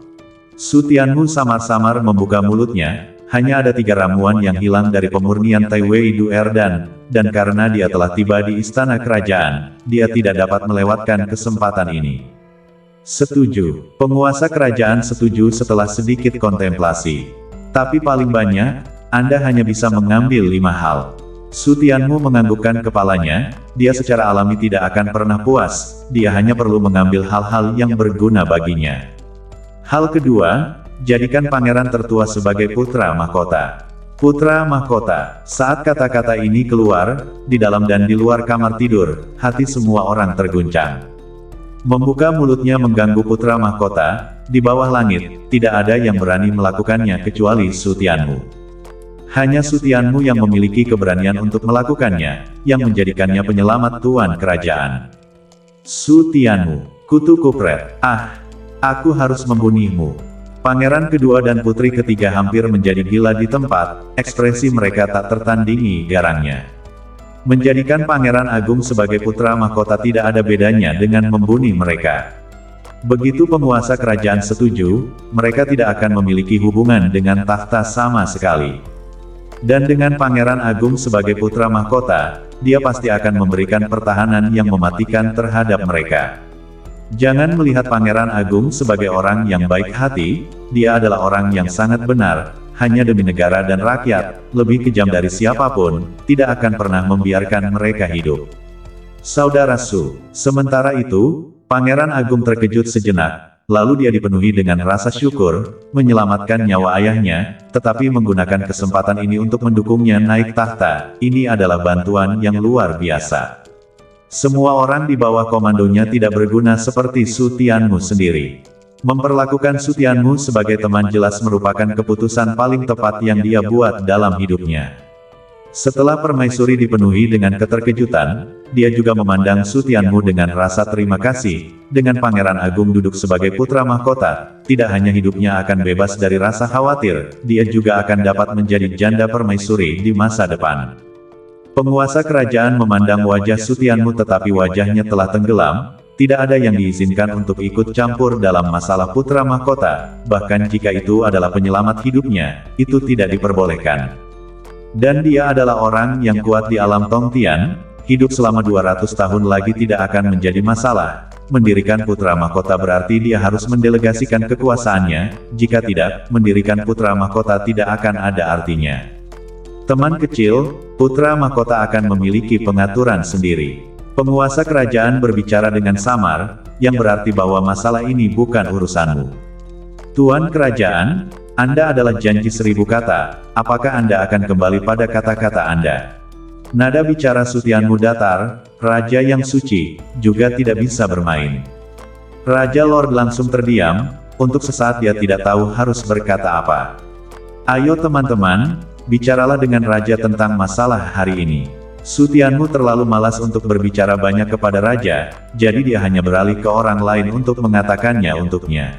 Su Tianmu samar-samar membuka mulutnya, hanya ada 3 ramuan yang hilang dari pemurnian Tai Wei Du Erdan, dan karena dia telah tiba di istana kerajaan, dia tidak dapat melewatkan kesempatan ini. Setuju. Penguasa kerajaan setuju setelah sedikit kontemplasi. Tapi paling banyak, Anda hanya bisa mengambil 5 hal. Su Tianmu menganggukkan kepalanya, dia secara alami tidak akan pernah puas, dia hanya perlu mengambil hal-hal yang berguna baginya. Hal kedua, jadikan pangeran tertua sebagai putra mahkota. Putra mahkota. Saat kata-kata ini keluar, di dalam dan di luar kamar tidur, hati semua orang terguncang. Membuka mulutnya mengganggu putra mahkota, di bawah langit, tidak ada yang berani melakukannya kecuali Su Tianmu. Hanya Su Tianmu yang memiliki keberanian untuk melakukannya, yang menjadikannya penyelamat tuan kerajaan. Su Tianmu, kutu kupret, aku harus membunuhmu. Pangeran kedua dan putri ketiga hampir menjadi gila di tempat, ekspresi mereka tak tertandingi garangnya. Menjadikan Pangeran Agung sebagai putra mahkota tidak ada bedanya dengan membunuh mereka. Begitu penguasa kerajaan setuju, mereka tidak akan memiliki hubungan dengan takhta sama sekali. Dan dengan Pangeran Agung sebagai putra mahkota, dia pasti akan memberikan pertahanan yang mematikan terhadap mereka. Jangan melihat Pangeran Agung sebagai orang yang baik hati, dia adalah orang yang sangat benar, hanya demi negara dan rakyat, lebih kejam dari siapapun, tidak akan pernah membiarkan mereka hidup. Saudara Su, sementara itu, Pangeran Agung terkejut sejenak, lalu dia dipenuhi dengan rasa syukur, menyelamatkan nyawa ayahnya, tetapi menggunakan kesempatan ini untuk mendukungnya naik tahta, ini adalah bantuan yang luar biasa. Semua orang di bawah komandonya tidak berguna seperti Su Tianmu sendiri. Memperlakukan Su Tianmu sebagai teman jelas merupakan keputusan paling tepat yang dia buat dalam hidupnya. Setelah permaisuri dipenuhi dengan keterkejutan, dia juga memandang Su Tianmu dengan rasa terima kasih. Dengan Pangeran Agung duduk sebagai putra mahkota, tidak hanya hidupnya akan bebas dari rasa khawatir, dia juga akan dapat menjadi janda permaisuri di masa depan. Penguasa kerajaan memandang wajah Su Tianmu tetapi wajahnya telah tenggelam, tidak ada yang diizinkan untuk ikut campur dalam masalah putra mahkota, bahkan jika itu adalah penyelamat hidupnya, itu tidak diperbolehkan. Dan dia adalah orang yang kuat di alam Tongtian, hidup selama 200 tahun lagi tidak akan menjadi masalah. Mendirikan putra mahkota berarti dia harus mendelegasikan kekuasaannya, jika tidak, mendirikan putra mahkota tidak akan ada artinya. Teman kecil, putra mahkota akan memiliki pengaturan sendiri. Penguasa kerajaan berbicara dengan samar, yang berarti bahwa masalah ini bukan urusanmu. Tuan kerajaan, Anda adalah janji 1000 kata, apakah Anda akan kembali pada kata-kata Anda? Nada bicara Su Tianmu datar, raja yang suci, juga tidak bisa bermain. Raja Lord langsung terdiam, untuk sesaat dia tidak tahu harus berkata apa. Ayo teman-teman, bicaralah dengan raja tentang masalah hari ini. Su Tianmu terlalu malas untuk berbicara banyak kepada raja, jadi dia hanya beralih ke orang lain untuk mengatakannya untuknya.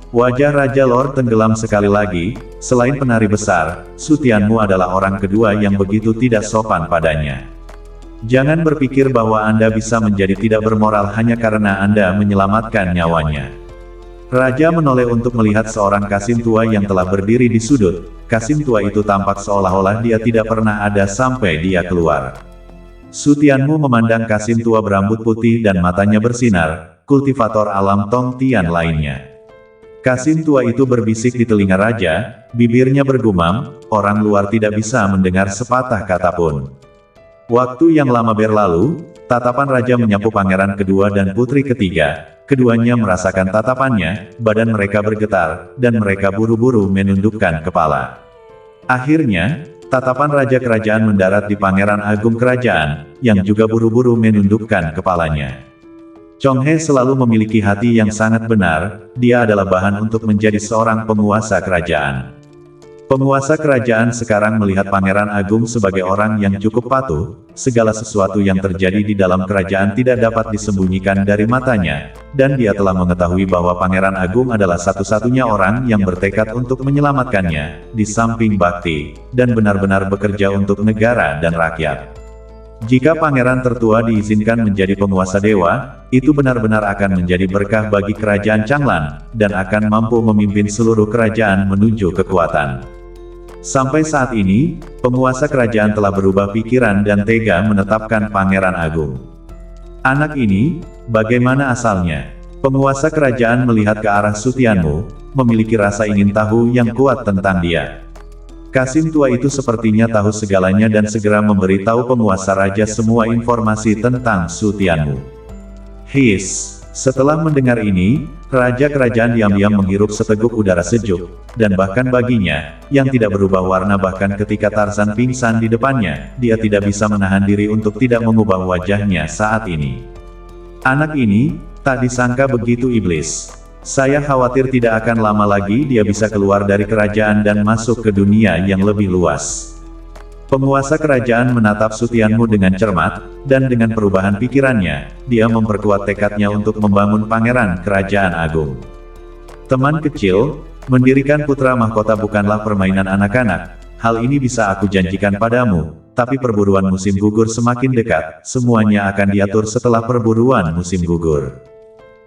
Wajah Raja Lord tenggelam sekali lagi, selain penari besar, Su Tianmu adalah orang kedua yang begitu tidak sopan padanya. Jangan berpikir bahwa Anda bisa menjadi tidak bermoral hanya karena Anda menyelamatkan nyawanya. Raja menoleh untuk melihat seorang kasim tua yang telah berdiri di sudut. Kasim tua itu tampak seolah-olah dia tidak pernah ada sampai dia keluar. Su Tianmu memandang kasim tua berambut putih dan matanya bersinar, kultivator alam Tongtian lainnya. Kasim tua itu berbisik di telinga raja, bibirnya bergumam, orang luar tidak bisa mendengar sepatah kata pun. Waktu yang lama berlalu, tatapan raja menyapu pangeran kedua dan putri ketiga. Keduanya merasakan tatapannya, badan mereka bergetar, dan mereka buru-buru menundukkan kepala. Akhirnya, tatapan raja kerajaan mendarat di Pangeran Agung Kerajaan, yang juga buru-buru menundukkan kepalanya. Chong He selalu memiliki hati yang sangat benar, dia adalah bahan untuk menjadi seorang penguasa kerajaan. Penguasa kerajaan sekarang melihat Pangeran Agung sebagai orang yang cukup patuh, segala sesuatu yang terjadi di dalam kerajaan tidak dapat disembunyikan dari matanya, dan dia telah mengetahui bahwa Pangeran Agung adalah satu-satunya orang yang bertekad untuk menyelamatkannya, di samping bakti, dan benar-benar bekerja untuk negara dan rakyat. Jika Pangeran Tertua diizinkan menjadi penguasa dewa, itu benar-benar akan menjadi berkah bagi kerajaan Changlan, dan akan mampu memimpin seluruh kerajaan menuju kekuatan. Sampai saat ini, penguasa kerajaan telah berubah pikiran dan tega menetapkan Pangeran Agung. Anak ini, bagaimana asalnya? Penguasa kerajaan melihat ke arah Su Tianmu, memiliki rasa ingin tahu yang kuat tentang dia. Kasim tua itu sepertinya tahu segalanya dan segera memberitahu penguasa raja semua informasi tentang Su Tianmu. Setelah mendengar ini, raja kerajaan diam-diam menghirup seteguk udara sejuk, dan bahkan baginya, yang tidak berubah warna bahkan ketika Tarzan pingsan di depannya, dia tidak bisa menahan diri untuk tidak mengubah wajahnya saat ini. Anak ini, tak disangka begitu iblis. Saya khawatir tidak akan lama lagi dia bisa keluar dari kerajaan dan masuk ke dunia yang lebih luas. Penguasa kerajaan menatap Su Tianmu dengan cermat, dan dengan perubahan pikirannya, dia memperkuat tekadnya untuk membangun Pangeran Kerajaan Agung. Teman kecil, mendirikan putra mahkota bukanlah permainan anak-anak, hal ini bisa aku janjikan padamu, tapi perburuan musim gugur semakin dekat, semuanya akan diatur setelah perburuan musim gugur.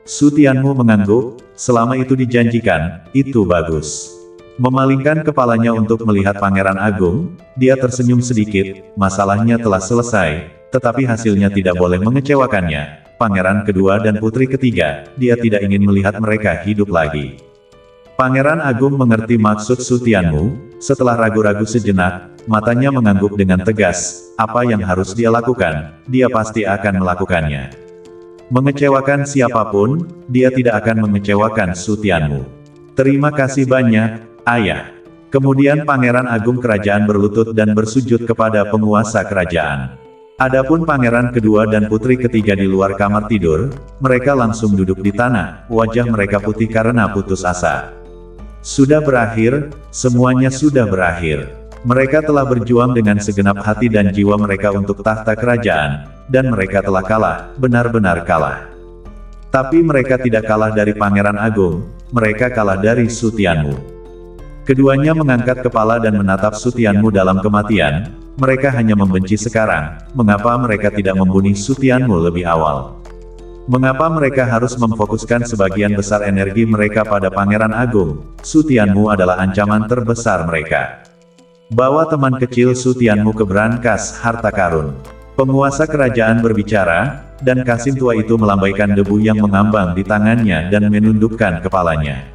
Su Tianmu mengangguk, selama itu dijanjikan, itu bagus. Memalingkan kepalanya untuk melihat Pangeran Agung, dia tersenyum sedikit, masalahnya telah selesai, tetapi hasilnya tidak boleh mengecewakannya. Pangeran kedua dan putri ketiga, dia tidak ingin melihat mereka hidup lagi. Pangeran Agung mengerti maksud Su Tianmu, setelah ragu-ragu sejenak, matanya mengangguk dengan tegas, apa yang harus dia lakukan, dia pasti akan melakukannya. Mengecewakan siapapun, dia tidak akan mengecewakan Su Tianmu. Terima kasih banyak, Ayah. Kemudian Pangeran Agung Kerajaan berlutut dan bersujud kepada penguasa kerajaan. Adapun pangeran kedua dan putri ketiga di luar kamar tidur, mereka langsung duduk di tanah, wajah mereka putih karena putus asa. Sudah berakhir, semuanya sudah berakhir. Mereka telah berjuang dengan segenap hati dan jiwa mereka untuk tahta kerajaan, dan mereka telah kalah, benar-benar kalah. Tapi mereka tidak kalah dari Pangeran Agung, mereka kalah dari Su Tianmu. Keduanya mengangkat kepala dan menatap Su Tianmu dalam kematian, mereka hanya membenci sekarang, mengapa mereka tidak membunuh Su Tianmu lebih awal? Mengapa mereka harus memfokuskan sebagian besar energi mereka pada Pangeran Agung? Su Tianmu adalah ancaman terbesar mereka. Bawa teman kecil Su Tianmu ke brankas harta karun. Penguasa kerajaan berbicara, dan Kasim tua itu melambaikan debu yang mengambang di tangannya dan menundukkan kepalanya.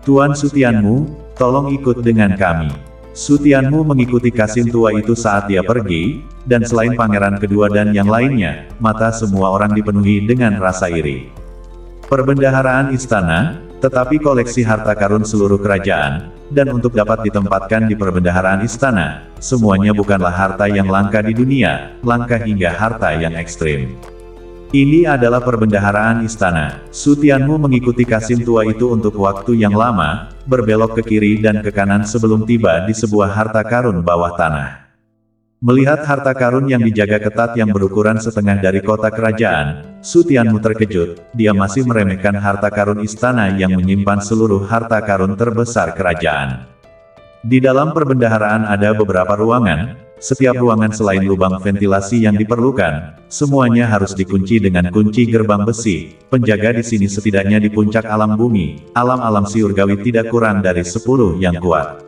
Tuan Su Tianmu, tolong ikut dengan kami. Su Tianmu mengikuti Kasim tua itu saat dia pergi, dan selain pangeran kedua dan yang lainnya, mata semua orang dipenuhi dengan rasa iri. Perbendaharaan istana, tetapi koleksi harta karun seluruh kerajaan, dan untuk dapat ditempatkan di perbendaharaan istana, semuanya bukanlah harta yang langka di dunia, langka hingga harta yang ekstrim. Ini adalah perbendaharaan istana. Su Tianmu mengikuti Kasim tua itu untuk waktu yang lama, berbelok ke kiri dan ke kanan sebelum tiba di sebuah harta karun bawah tanah. Melihat harta karun yang dijaga ketat yang berukuran setengah dari kota kerajaan, Su Tianmu terkejut, dia masih meremehkan harta karun istana yang menyimpan seluruh harta karun terbesar kerajaan. Di dalam perbendaharaan ada beberapa ruangan. Setiap ruangan selain lubang ventilasi yang diperlukan, semuanya harus dikunci dengan kunci gerbang besi. Penjaga di sini setidaknya di puncak alam bumi, alam-alam siurgawi tidak kurang dari 10 yang kuat.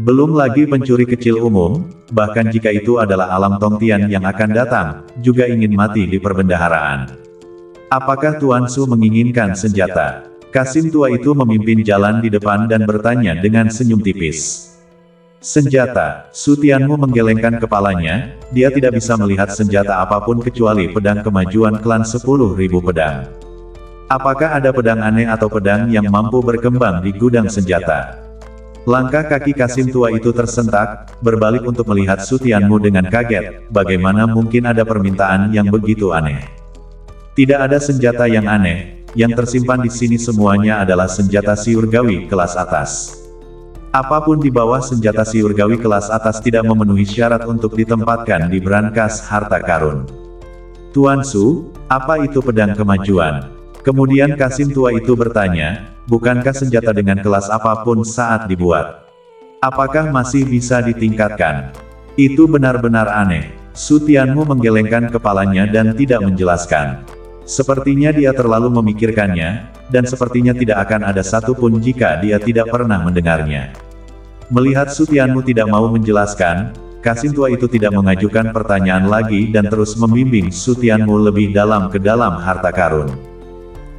Belum lagi pencuri kecil umum, bahkan jika itu adalah alam Tongtian yang akan datang, juga ingin mati di perbendaharaan. Apakah Tuan Su menginginkan senjata? Kasim tua itu memimpin jalan di depan dan bertanya dengan senyum tipis. Senjata. Su Tianmu menggelengkan kepalanya, dia tidak bisa melihat senjata apapun kecuali pedang kemajuan klan 10.000 pedang. Apakah ada pedang aneh atau pedang yang mampu berkembang di gudang senjata? Langkah kaki Kasim tua itu tersentak, berbalik untuk melihat Su Tianmu dengan kaget, bagaimana mungkin ada permintaan yang begitu aneh? Tidak ada senjata yang aneh, yang tersimpan di sini semuanya adalah senjata siurgawi kelas atas. Apapun di bawah senjata surgawi kelas atas tidak memenuhi syarat untuk ditempatkan di brankas harta karun. Tuan Su, apa itu pedang kemajuan? Kemudian Kasim tua itu bertanya, bukankah senjata dengan kelas apapun saat dibuat? Apakah masih bisa ditingkatkan? Itu benar-benar aneh. Su Tianmu menggelengkan kepalanya dan tidak menjelaskan. Sepertinya dia terlalu memikirkannya, dan sepertinya tidak akan ada satupun jika dia tidak pernah mendengarnya. Melihat Su Tianmu tidak mau menjelaskan, Kasim tua itu tidak mengajukan pertanyaan lagi dan terus membimbing Su Tianmu lebih dalam ke dalam harta karun.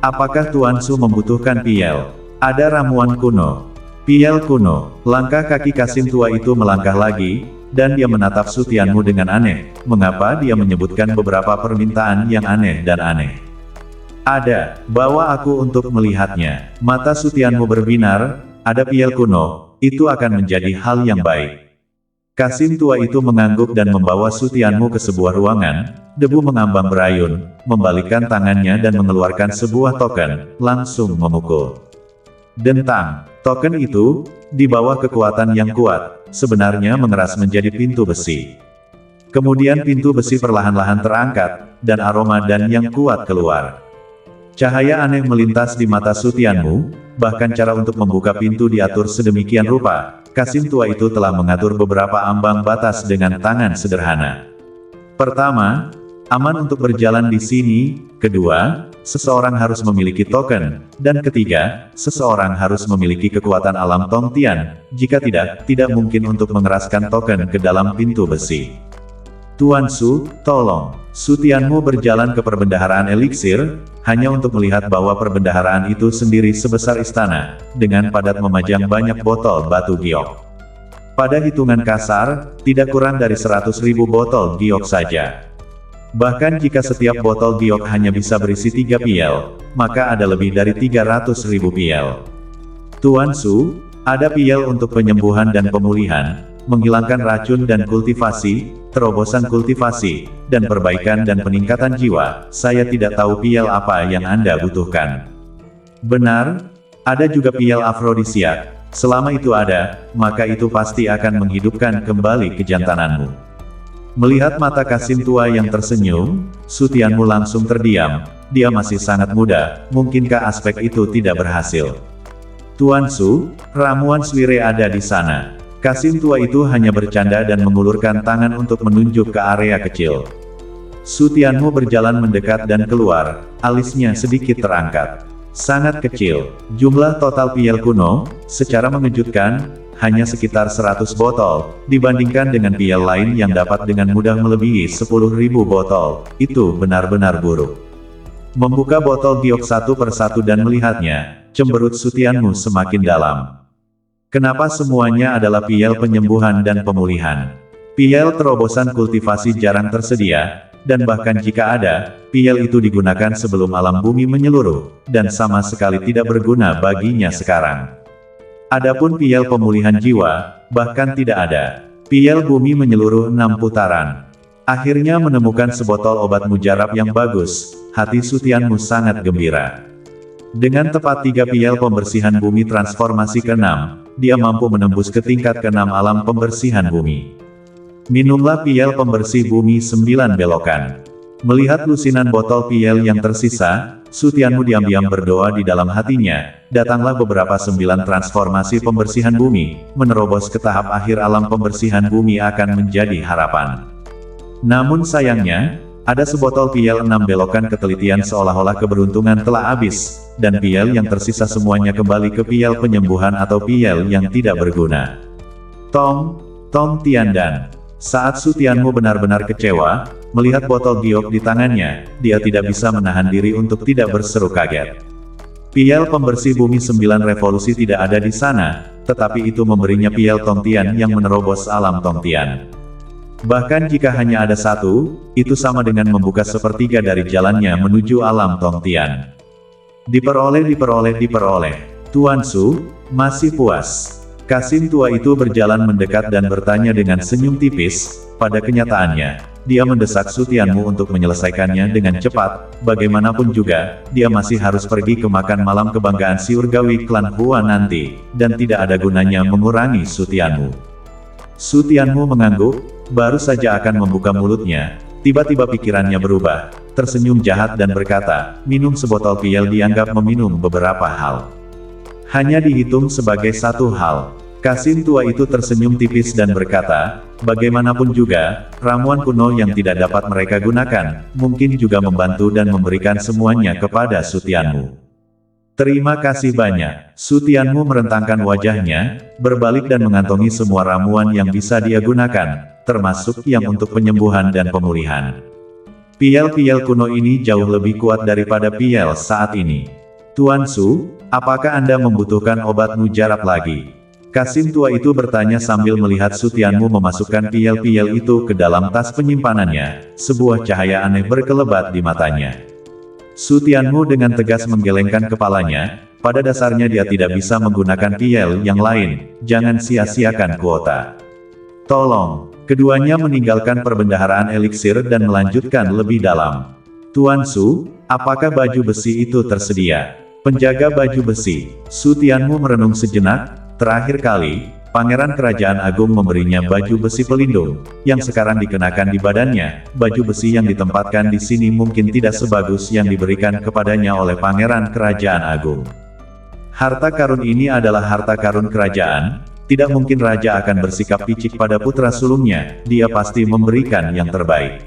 Apakah Tuan Su membutuhkan piel? Ada ramuan kuno. Piel kuno. Langkah kaki Kasim tua itu melangkah lagi, dan dia menatap Su Tianmu dengan aneh. Mengapa dia menyebutkan beberapa permintaan yang aneh dan aneh? Ada, bawa aku untuk melihatnya. Mata Su Tianmu berbinar, ada piel kuno, itu akan menjadi hal yang baik. Kasim tua itu mengangguk dan membawa Su Tianmu ke sebuah ruangan, debu mengambang berayun, membalikkan tangannya dan mengeluarkan sebuah token, langsung memukul. Dentang, token itu, di bawah kekuatan yang kuat, sebenarnya mengeras menjadi pintu besi. Kemudian pintu besi perlahan-lahan terangkat, dan aroma dan yang kuat keluar. Cahaya aneh melintas di mata Su Tianmu, bahkan cara untuk membuka pintu diatur sedemikian rupa. Kasim tua itu telah mengatur beberapa ambang batas dengan tangan sederhana. Pertama, aman untuk berjalan di sini. Kedua, seseorang harus memiliki token. Dan ketiga, seseorang harus memiliki kekuatan alam Tong Tian. Jika tidak, tidak mungkin untuk mengeraskan token ke dalam pintu besi. Tuan Su, tolong. Su Tianmu berjalan ke perbendaharaan eliksir, hanya untuk melihat bahwa perbendaharaan itu sendiri sebesar istana, dengan padat memajang banyak botol batu giok. Pada hitungan kasar, tidak kurang dari 100.000 botol giok saja. Bahkan jika setiap botol giok hanya bisa berisi 3 piel, maka ada lebih dari 300.000 piel. Tuan Su, ada piel untuk penyembuhan dan pemulihan, menghilangkan racun dan kultivasi, terobosan kultivasi, dan perbaikan dan peningkatan jiwa. Saya tidak tahu piel apa yang Anda butuhkan. Benar, ada juga piel afrodisiak. Selama itu ada, maka itu pasti akan menghidupkan kembali kejantananmu. Melihat mata Kasim tua yang tersenyum, Su Tianmu langsung terdiam. Dia masih sangat muda, mungkinkah aspek itu tidak berhasil? Tuan Su, ramuan swire ada di sana. Kasim tua itu hanya bercanda dan mengulurkan tangan untuk menunjuk ke area kecil. Su Tianmu berjalan mendekat dan keluar, alisnya sedikit terangkat. Sangat kecil. Jumlah total piel kuno, secara mengejutkan, hanya sekitar 100 botol, dibandingkan dengan piel lain yang dapat dengan mudah melebihi 10.000 botol. Itu benar-benar buruk. Membuka botol giok satu persatu dan melihatnya, cemberut Su Tianmu semakin dalam. Kenapa semuanya adalah piel penyembuhan dan pemulihan? Piel terobosan kultivasi jarang tersedia, dan bahkan jika ada, piel itu digunakan sebelum alam bumi menyeluruh, dan sama sekali tidak berguna baginya sekarang. Adapun piel pemulihan jiwa, bahkan tidak ada. Piel bumi menyeluruh 6 putaran. Akhirnya menemukan sebotol obat mujarab yang bagus, hati Su Tianmu sangat gembira. Dengan tepat 3 piel pembersihan bumi transformasi ke-6, dia mampu menembus ke tingkat ke-6 alam pembersihan bumi. Minumlah piel pembersih bumi 9 belokan. Melihat lusinan botol piel yang tersisa, Su Tianmu diam-diam berdoa di dalam hatinya. Datanglah beberapa 9 transformasi pembersihan bumi, menerobos ke tahap akhir alam pembersihan bumi akan menjadi harapan. Namun sayangnya, ada sebotol piel 6 belokan ketelitian seolah-olah keberuntungan telah habis, dan piel yang tersisa semuanya kembali ke piel penyembuhan atau piel yang tidak berguna. Tong Tiandan. Saat Su Tianmu benar-benar kecewa, melihat botol giok di tangannya, dia tidak bisa menahan diri untuk tidak berseru kaget. Piel pembersih bumi 9 revolusi tidak ada di sana, tetapi itu memberinya piel Tong Tian yang menerobos alam Tong Tian. Bahkan jika hanya ada satu, itu sama dengan membuka sepertiga dari jalannya menuju alam Tong Tian. Diperoleh. Tuan Su, masih puas. Kasim tua itu berjalan mendekat dan bertanya dengan senyum tipis, pada kenyataannya, dia mendesak Su Tianmu untuk menyelesaikannya dengan cepat. Bagaimanapun juga, dia masih harus pergi ke makan malam kebanggaan Surgawi klan Hua nanti, dan tidak ada gunanya mengurangi Su Tianmu. Su Tianmu mengangguk, baru saja akan membuka mulutnya, tiba-tiba pikirannya berubah, tersenyum jahat dan berkata, minum sebotol pil dianggap meminum beberapa hal. Hanya dihitung sebagai satu hal. Kasim tua itu tersenyum tipis dan berkata, bagaimanapun juga, ramuan kuno yang tidak dapat mereka gunakan, mungkin juga membantu dan memberikan semuanya kepada Su Tianmu. Terima kasih banyak. Su Tianmu merentangkan wajahnya, berbalik dan mengantongi semua ramuan yang bisa dia gunakan, termasuk yang untuk penyembuhan dan pemulihan. Pil-pil kuno ini jauh lebih kuat daripada pil saat ini. Tuan Su, apakah Anda membutuhkan obat mujarab lagi? Kasim tua itu bertanya sambil melihat Su Tianmu memasukkan pil-pil itu ke dalam tas penyimpanannya, sebuah cahaya aneh berkelebat di matanya. Su Tianmu dengan tegas menggelengkan kepalanya, pada dasarnya dia tidak bisa menggunakan pil yang lain, jangan sia-siakan kuota. Tolong, keduanya meninggalkan perbendaharaan eliksir dan melanjutkan lebih dalam. Tuan Su, apakah baju besi itu tersedia? Penjaga baju besi, Su Tianmu merenung sejenak. Terakhir kali, Pangeran Kerajaan Agung memberinya baju besi pelindung, yang sekarang dikenakan di badannya. Baju besi yang ditempatkan di sini mungkin tidak sebagus yang diberikan kepadanya oleh Pangeran Kerajaan Agung. Harta karun ini adalah harta karun kerajaan, tidak mungkin raja akan bersikap picik pada putra sulungnya, dia pasti memberikan yang terbaik.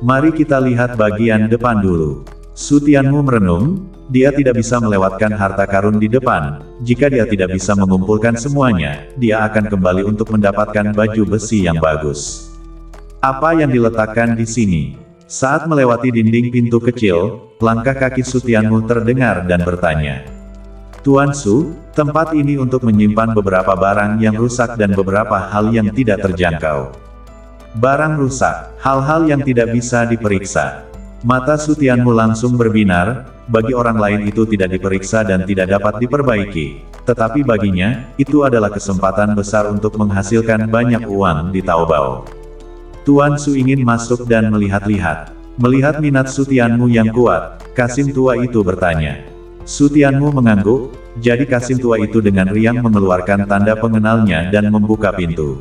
Mari kita lihat bagian depan dulu. Su Tianmu merenung, dia tidak bisa melewatkan harta karun di depan, jika dia tidak bisa mengumpulkan semuanya, dia akan kembali untuk mendapatkan baju besi yang bagus. Apa yang diletakkan di sini? Saat melewati dinding pintu kecil, langkah kaki Su Tianmu terdengar dan bertanya. Tuan Su, tempat ini untuk menyimpan beberapa barang yang rusak dan beberapa hal yang tidak terjangkau. Barang rusak, hal-hal yang tidak bisa diperiksa. Mata Su Tianmu langsung berbinar, bagi orang lain itu tidak diperiksa dan tidak dapat diperbaiki, tetapi baginya, itu adalah kesempatan besar untuk menghasilkan banyak uang di Taobao. Tuan Su ingin masuk dan melihat-lihat. Melihat minat Su Tianmu yang kuat, Kasim tua itu bertanya. Su Tianmu mengangguk, jadi Kasim tua itu dengan riang mengeluarkan tanda pengenalnya dan membuka pintu.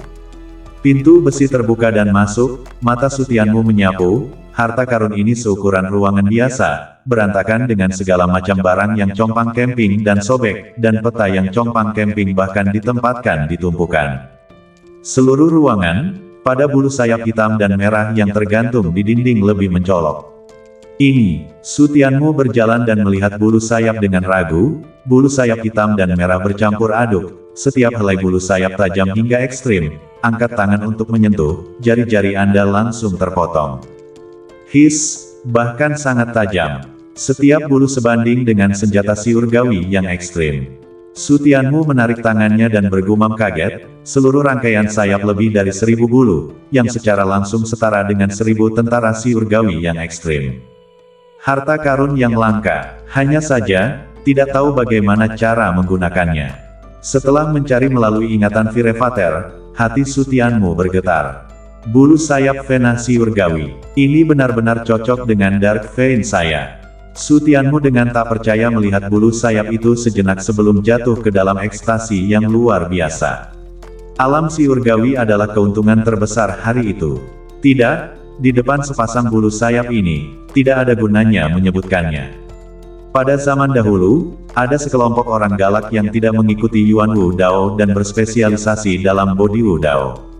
Pintu besi terbuka dan masuk, mata Su Tianmu menyapu. Harta karun ini seukuran ruangan biasa, berantakan dengan segala macam barang yang compang camping dan sobek, dan peta yang compang camping bahkan ditempatkan di tumpukan. Seluruh ruangan, pada bulu sayap hitam dan merah yang tergantung di dinding lebih mencolok. Ini, Su Tianmu berjalan dan melihat bulu sayap dengan ragu, bulu sayap hitam dan merah bercampur aduk, setiap helai bulu sayap tajam hingga ekstrim, angkat tangan untuk menyentuh, jari-jari Anda langsung terpotong. Bahkan sangat tajam. Setiap bulu sebanding dengan senjata Surgawi yang ekstrim. Su Tianmu menarik tangannya dan bergumam kaget, seluruh rangkaian sayap lebih dari 1000 bulu, yang secara langsung setara dengan 1000 tentara Surgawi yang ekstrim. Harta karun yang langka, hanya saja, tidak tahu bagaimana cara menggunakannya. Setelah mencari melalui ingatan Virevater, hati Su Tianmu bergetar. Bulu sayap Vena Surgawi. Ini benar-benar cocok dengan Dark Vein saya. Su Tianmu dengan tak percaya melihat bulu sayap itu sejenak sebelum jatuh ke dalam ekstasi yang luar biasa. Alam Surgawi adalah keuntungan terbesar hari itu. Tidak, di depan sepasang bulu sayap ini, tidak ada gunanya menyebutkannya. Pada zaman dahulu, ada sekelompok orang galak yang tidak mengikuti Yuan Wu Dao dan berspesialisasi dalam Body Wu Dao.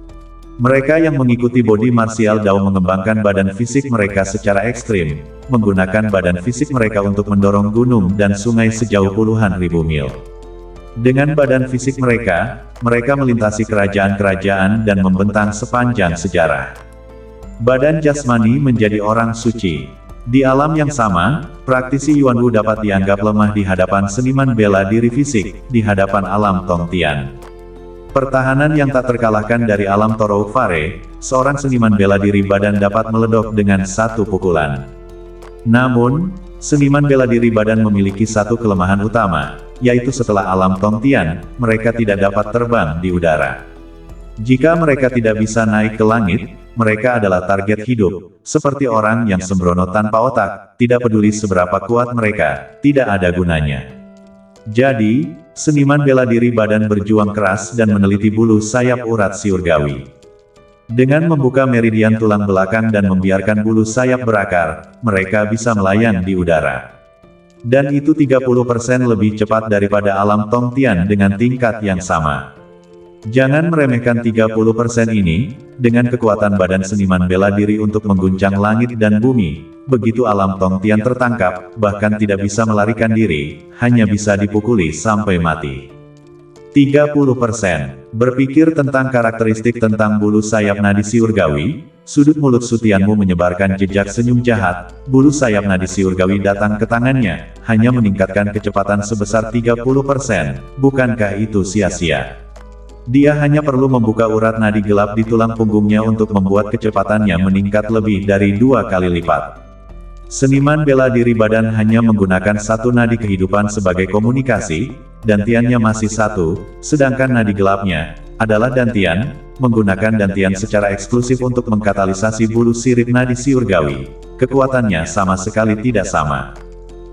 Mereka yang mengikuti body martial Dao mengembangkan badan fisik mereka secara ekstrim, menggunakan badan fisik mereka untuk mendorong gunung dan sungai sejauh puluhan ribu mil. Dengan badan fisik mereka, mereka melintasi kerajaan-kerajaan dan membentang sepanjang sejarah. Badan jasmani menjadi orang suci. Di alam yang sama, praktisi Yuan Wu dapat dianggap lemah di hadapan seniman bela diri fisik, di hadapan alam Tongtian. Pertahanan yang tak terkalahkan dari alam Toro Fare, seorang seniman bela diri badan dapat meledok dengan satu pukulan. Namun, seniman bela diri badan memiliki satu kelemahan utama, yaitu setelah alam Tongtian, mereka tidak dapat terbang di udara. Jika mereka tidak bisa naik ke langit, mereka adalah target hidup, seperti orang yang sembrono tanpa otak, tidak peduli seberapa kuat mereka, tidak ada gunanya. Jadi, seniman bela diri badan berjuang keras dan meneliti bulu sayap urat surgawi. Dengan membuka meridian tulang belakang dan membiarkan bulu sayap berakar, mereka bisa melayang di udara. Dan itu 30% lebih cepat daripada alam Tongtian dengan tingkat yang sama. Jangan meremehkan 30% ini, dengan kekuatan badan seniman bela diri untuk mengguncang langit dan bumi, begitu alam Tongtian tertangkap, bahkan tidak bisa melarikan diri, hanya bisa dipukuli sampai mati. 30%. Berpikir tentang karakteristik tentang bulu sayap nadi surgawi, sudut mulut Sutianmu menyebarkan jejak senyum jahat, bulu sayap nadi surgawi datang ke tangannya, hanya meningkatkan kecepatan sebesar 30%, bukankah itu sia-sia? Dia hanya perlu membuka urat nadi gelap di tulang punggungnya untuk membuat kecepatannya meningkat lebih dari 2 kali lipat. Seniman bela diri badan hanya menggunakan satu nadi kehidupan sebagai komunikasi, dantiannya masih satu, sedangkan nadi gelapnya adalah dantian, menggunakan dantian secara eksklusif untuk mengkatalisasi bulu sirip nadi surgawi. Kekuatannya sama sekali tidak sama.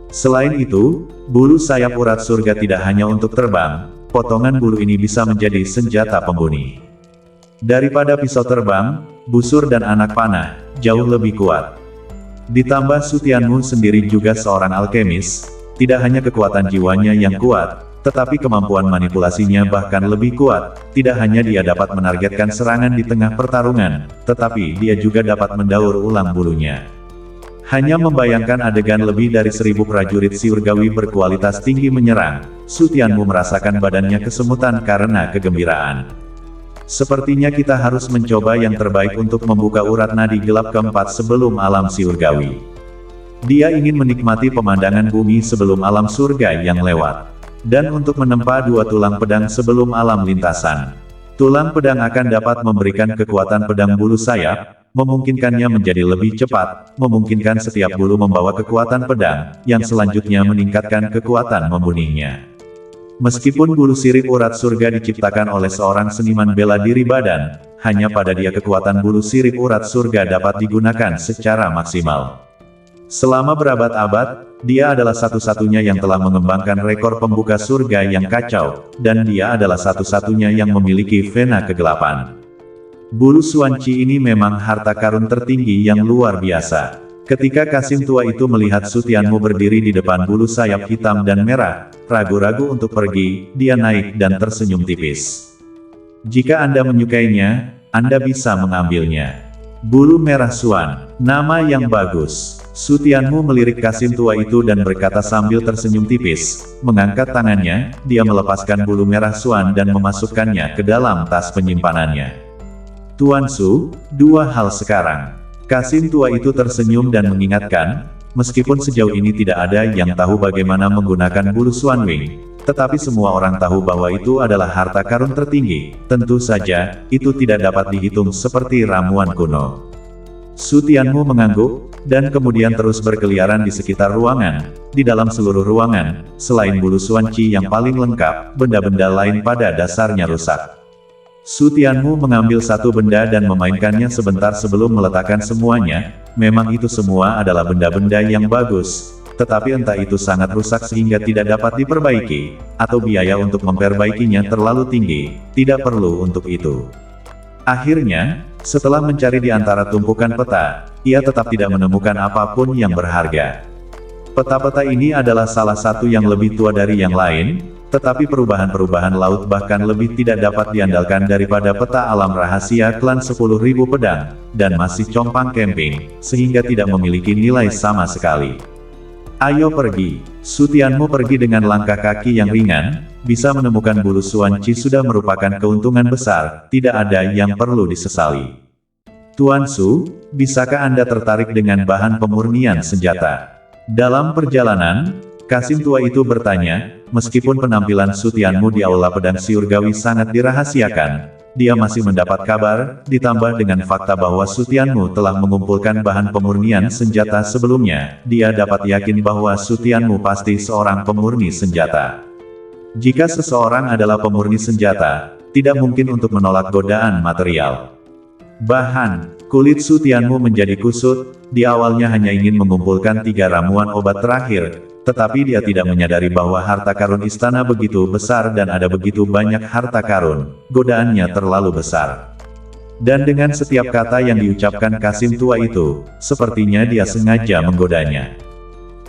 Selain itu, bulu sayap urat surga tidak hanya untuk terbang, potongan bulu ini bisa menjadi senjata pembunuh. Daripada pisau terbang, busur dan anak panah, jauh lebih kuat. Ditambah Sutianmu sendiri juga seorang alkemis, tidak hanya kekuatan jiwanya yang kuat, tetapi kemampuan manipulasinya bahkan lebih kuat. Tidak hanya dia dapat menargetkan serangan di tengah pertarungan, tetapi dia juga dapat mendaur ulang bulunya. Hanya membayangkan adegan lebih dari 1000 prajurit surgawi berkualitas tinggi menyerang, Sutianmu merasakan badannya kesemutan karena kegembiraan. Sepertinya kita harus mencoba yang terbaik untuk membuka urat nadi gelap keempat sebelum alam surgawi. Dia ingin menikmati pemandangan bumi sebelum alam surga yang lewat. Dan untuk menempa 2 tulang pedang sebelum alam lintasan. Tulang pedang akan dapat memberikan kekuatan pedang bulu sayap, memungkinkannya menjadi lebih cepat, memungkinkan setiap bulu membawa kekuatan pedang, yang selanjutnya meningkatkan kekuatan membunuhnya. Meskipun bulu sirip urat surga diciptakan oleh seorang seniman bela diri badan, hanya pada dia kekuatan bulu sirip urat surga dapat digunakan secara maksimal. Selama berabad-abad, dia adalah satu-satunya yang telah mengembangkan rekor pembuka surga yang kacau, dan dia adalah satu-satunya yang memiliki vena kegelapan. Bulu Suanci ini memang harta karun tertinggi yang luar biasa. Ketika Kasim tua itu melihat Sutianmu berdiri di depan bulu sayap hitam dan merah, ragu-ragu untuk pergi, dia naik dan tersenyum tipis. Jika Anda menyukainya, Anda bisa mengambilnya. Bulu merah Suan, nama yang bagus. Sutianmu melirik Kasim tua itu dan berkata sambil tersenyum tipis, mengangkat tangannya, dia melepaskan bulu merah Suan dan memasukkannya ke dalam tas penyimpanannya. Tuan Su, 2 hal sekarang. Kasim tua itu tersenyum dan mengingatkan, meskipun sejauh ini tidak ada yang tahu bagaimana menggunakan bulu Swan Wing, tetapi semua orang tahu bahwa itu adalah harta karun tertinggi. Tentu saja, itu tidak dapat dihitung seperti ramuan kuno. Sutianmu mengangguk, dan kemudian terus berkeliaran di sekitar ruangan. Di dalam seluruh ruangan, selain bulu Suanci yang paling lengkap, benda-benda lain pada dasarnya rusak. Sutianmu mengambil satu benda dan memainkannya sebentar sebelum meletakkan semuanya. Memang itu semua adalah benda-benda yang bagus, tetapi entah itu sangat rusak sehingga tidak dapat diperbaiki, atau biaya untuk memperbaikinya terlalu tinggi, tidak perlu untuk itu. Akhirnya, setelah mencari di antara tumpukan peta, ia tetap tidak menemukan apapun yang berharga. Peta-peta ini adalah salah satu yang lebih tua dari yang lain, tetapi perubahan-perubahan laut bahkan lebih tidak dapat diandalkan daripada peta alam rahasia klan 10.000 pedang, dan masih compang camping, sehingga tidak memiliki nilai sama sekali. Ayo pergi. Sutianmu pergi dengan langkah kaki yang ringan, bisa menemukan bulu Suanci sudah merupakan keuntungan besar, tidak ada yang perlu disesali. Tuan Su, bisakah Anda tertarik dengan bahan pemurnian senjata? Dalam perjalanan, Kasim tua itu bertanya, meskipun penampilan Sutianmu di aula pedang surgawi sangat dirahasiakan, dia masih mendapat kabar, ditambah dengan fakta bahwa Sutianmu telah mengumpulkan bahan pemurnian senjata sebelumnya, dia dapat yakin bahwa Sutianmu pasti seorang pemurni senjata. Jika seseorang adalah pemurni senjata, tidak mungkin untuk menolak godaan material. Bahan, Kulit Su Tianmu menjadi kusut, dia awalnya hanya ingin mengumpulkan 3 ramuan obat terakhir, tetapi dia tidak menyadari bahwa harta karun istana begitu besar dan ada begitu banyak harta karun, godaannya terlalu besar. Dan dengan setiap kata yang diucapkan Kasim tua itu, sepertinya dia sengaja menggodanya.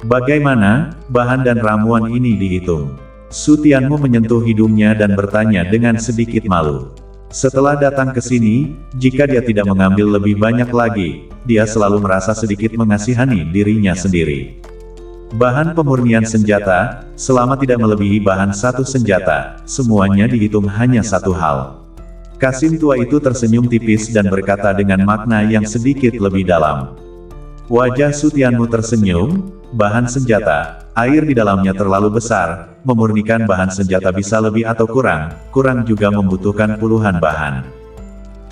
Bagaimana, bahan dan ramuan ini dihitung? Su Tianmu menyentuh hidungnya dan bertanya dengan sedikit malu. Setelah datang ke sini, jika dia tidak mengambil lebih banyak lagi, dia selalu merasa sedikit mengasihani dirinya sendiri. Bahan pemurnian senjata, selama tidak melebihi bahan satu senjata, semuanya dihitung hanya satu hal. Kasim tua itu tersenyum tipis dan berkata dengan makna yang sedikit lebih dalam. Wajah Su Tianmu tersenyum, bahan senjata, air di dalamnya terlalu besar, memurnikan bahan senjata bisa lebih atau kurang juga membutuhkan puluhan bahan.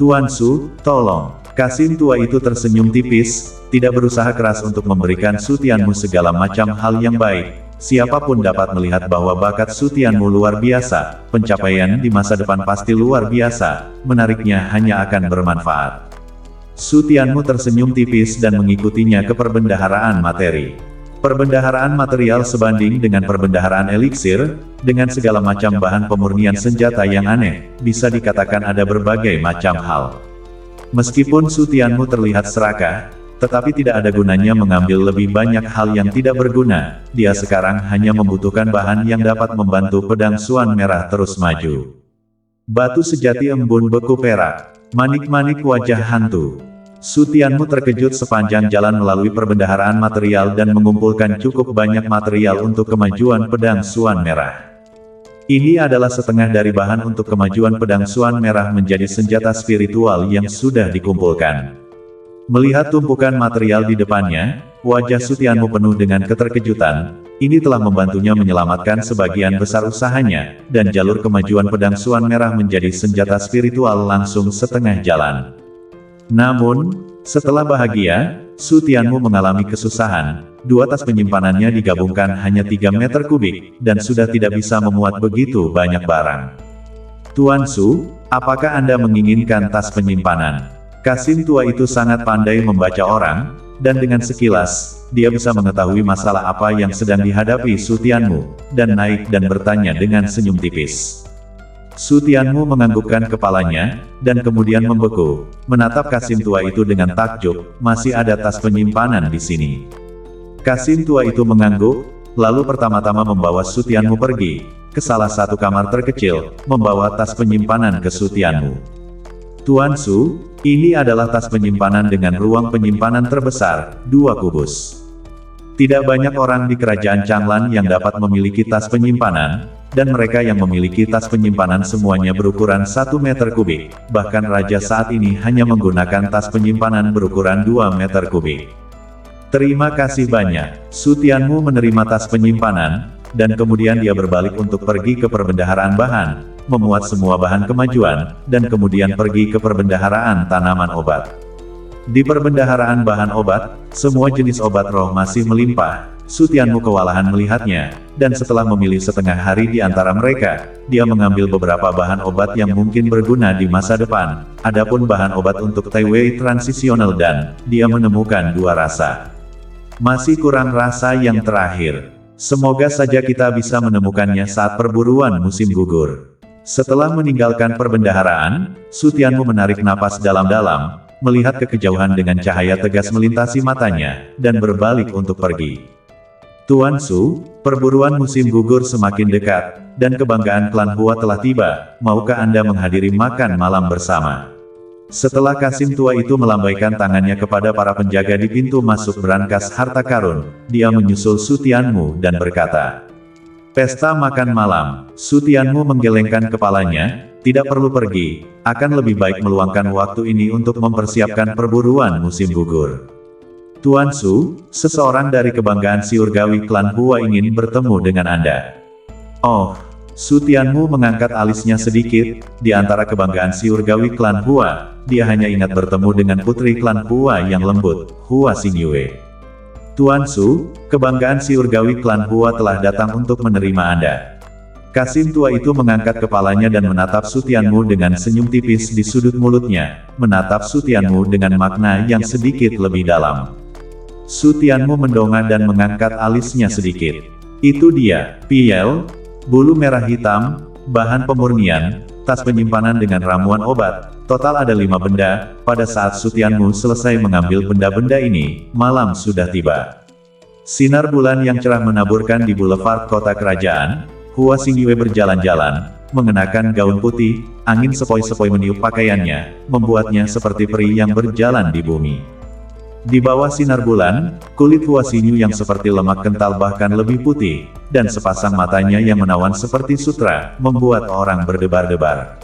Tuan Su, tolong. Kasim tua itu tersenyum tipis, tidak berusaha keras untuk memberikan Su Tianmu segala macam hal yang baik. Siapapun dapat melihat bahwa bakat Su Tianmu luar biasa, pencapaian di masa depan pasti luar biasa, menariknya hanya akan bermanfaat. Su Tianmu tersenyum tipis dan mengikutinya ke perbendaharaan materi. Perbendaharaan material sebanding dengan perbendaharaan eliksir, dengan segala macam bahan pemurnian senjata yang aneh, bisa dikatakan ada berbagai macam hal. Meskipun Su Tianmu terlihat serakah, tetapi tidak ada gunanya mengambil lebih banyak hal yang tidak berguna, dia sekarang hanya membutuhkan bahan yang dapat membantu pedang Suan Merah terus maju. Batu sejati embun beku perak, manik-manik wajah hantu. Su Tianmu terkejut sepanjang jalan melalui perbendaharaan material dan mengumpulkan cukup banyak material untuk kemajuan pedang Suan Merah. Ini adalah setengah dari bahan untuk kemajuan pedang Suan Merah menjadi senjata spiritual yang sudah dikumpulkan. Melihat tumpukan material di depannya, wajah Su Tianmu penuh dengan keterkejutan. Ini telah membantunya menyelamatkan sebagian besar usahanya, dan jalur kemajuan pedang Suan Merah menjadi senjata spiritual langsung setengah jalan. Namun, setelah bahagia, Su Tianmu mengalami kesusahan. 2 tas penyimpanannya digabungkan hanya 3 meter kubik, dan sudah tidak bisa memuat begitu banyak barang. Tuan Su, apakah Anda menginginkan tas penyimpanan? Kasim tua itu sangat pandai membaca orang, dan dengan sekilas, dia bisa mengetahui masalah apa yang sedang dihadapi Su Tianmu, dan naik dan bertanya dengan senyum tipis. Su Tianmu menganggukkan kepalanya, dan kemudian membeku, menatap Kasim tua itu dengan takjub, masih ada tas penyimpanan di sini. Kasim tua itu mengangguk, lalu pertama-tama membawa Su Tianmu pergi, ke salah satu kamar terkecil, membawa tas penyimpanan ke Su Tianmu. Tuan Su, ini adalah tas penyimpanan dengan ruang penyimpanan terbesar, 2 kubus. Tidak banyak orang di kerajaan Changlan yang dapat memiliki tas penyimpanan, dan mereka yang memiliki tas penyimpanan semuanya berukuran 1 meter kubik, bahkan raja saat ini hanya menggunakan tas penyimpanan berukuran 2 meter kubik. Terima kasih banyak. Su Tianmu menerima tas penyimpanan, dan kemudian dia berbalik untuk pergi ke perbendaharaan bahan, memuat semua bahan kemajuan, dan kemudian pergi ke perbendaharaan tanaman obat. Di perbendaharaan bahan obat, semua jenis obat roh masih melimpah. Su Tianmu kewalahan melihatnya, dan setelah memilih setengah hari di antara mereka, dia mengambil beberapa bahan obat yang mungkin berguna di masa depan. Adapun bahan obat untuk Tai Wei transisional dan, dia menemukan 2 rasa. Masih kurang rasa yang terakhir. Semoga saja kita bisa menemukannya saat perburuan musim gugur. Setelah meninggalkan perbendaharaan, Su Tianmu menarik napas dalam-dalam, melihat ke kejauhan dengan cahaya tegas melintasi matanya, dan berbalik untuk pergi. Tuan Su, perburuan musim gugur semakin dekat, dan kebanggaan klan Hua telah tiba, maukah Anda menghadiri makan malam bersama? Setelah Kasim tua itu melambaikan tangannya kepada para penjaga di pintu masuk berangkas harta karun, dia menyusul Su Tianmu dan berkata, "Pesta makan malam." Su Tianmu menggelengkan kepalanya, tidak perlu pergi, akan lebih baik meluangkan waktu ini untuk mempersiapkan perburuan musim gugur. Tuan Su, seseorang dari kebanggaan Siurgawi klan Hua ingin bertemu dengan Anda. Oh, Su Tianmu mengangkat alisnya sedikit, di antara kebanggaan Siurgawi klan Hua, dia hanya ingat bertemu dengan putri klan Hua yang lembut, Hua Xingyue. Tuan Su, kebanggaan Siurgawi klan Hua telah datang untuk menerima Anda. Kasim tua itu mengangkat kepalanya dan menatap Su Tianmu dengan senyum tipis di sudut mulutnya, menatap Su Tianmu dengan makna yang sedikit lebih dalam. Su Tianmu mendongak dan mengangkat alisnya sedikit. Itu dia, Piel, bulu merah hitam, bahan pemurnian, tas penyimpanan dengan ramuan obat. Total ada 5 benda. Pada saat Su Tianmu selesai mengambil benda-benda ini, malam sudah tiba. Sinar bulan yang cerah menaburkan di boulevard kota kerajaan. Hua Xingyue berjalan-jalan, mengenakan gaun putih, angin sepoi-sepoi meniup pakaiannya, membuatnya seperti peri yang berjalan di bumi. Di bawah sinar bulan, kulit Hua Xinyu yang seperti lemak kental bahkan lebih putih, dan sepasang matanya yang menawan seperti sutra, membuat orang berdebar-debar.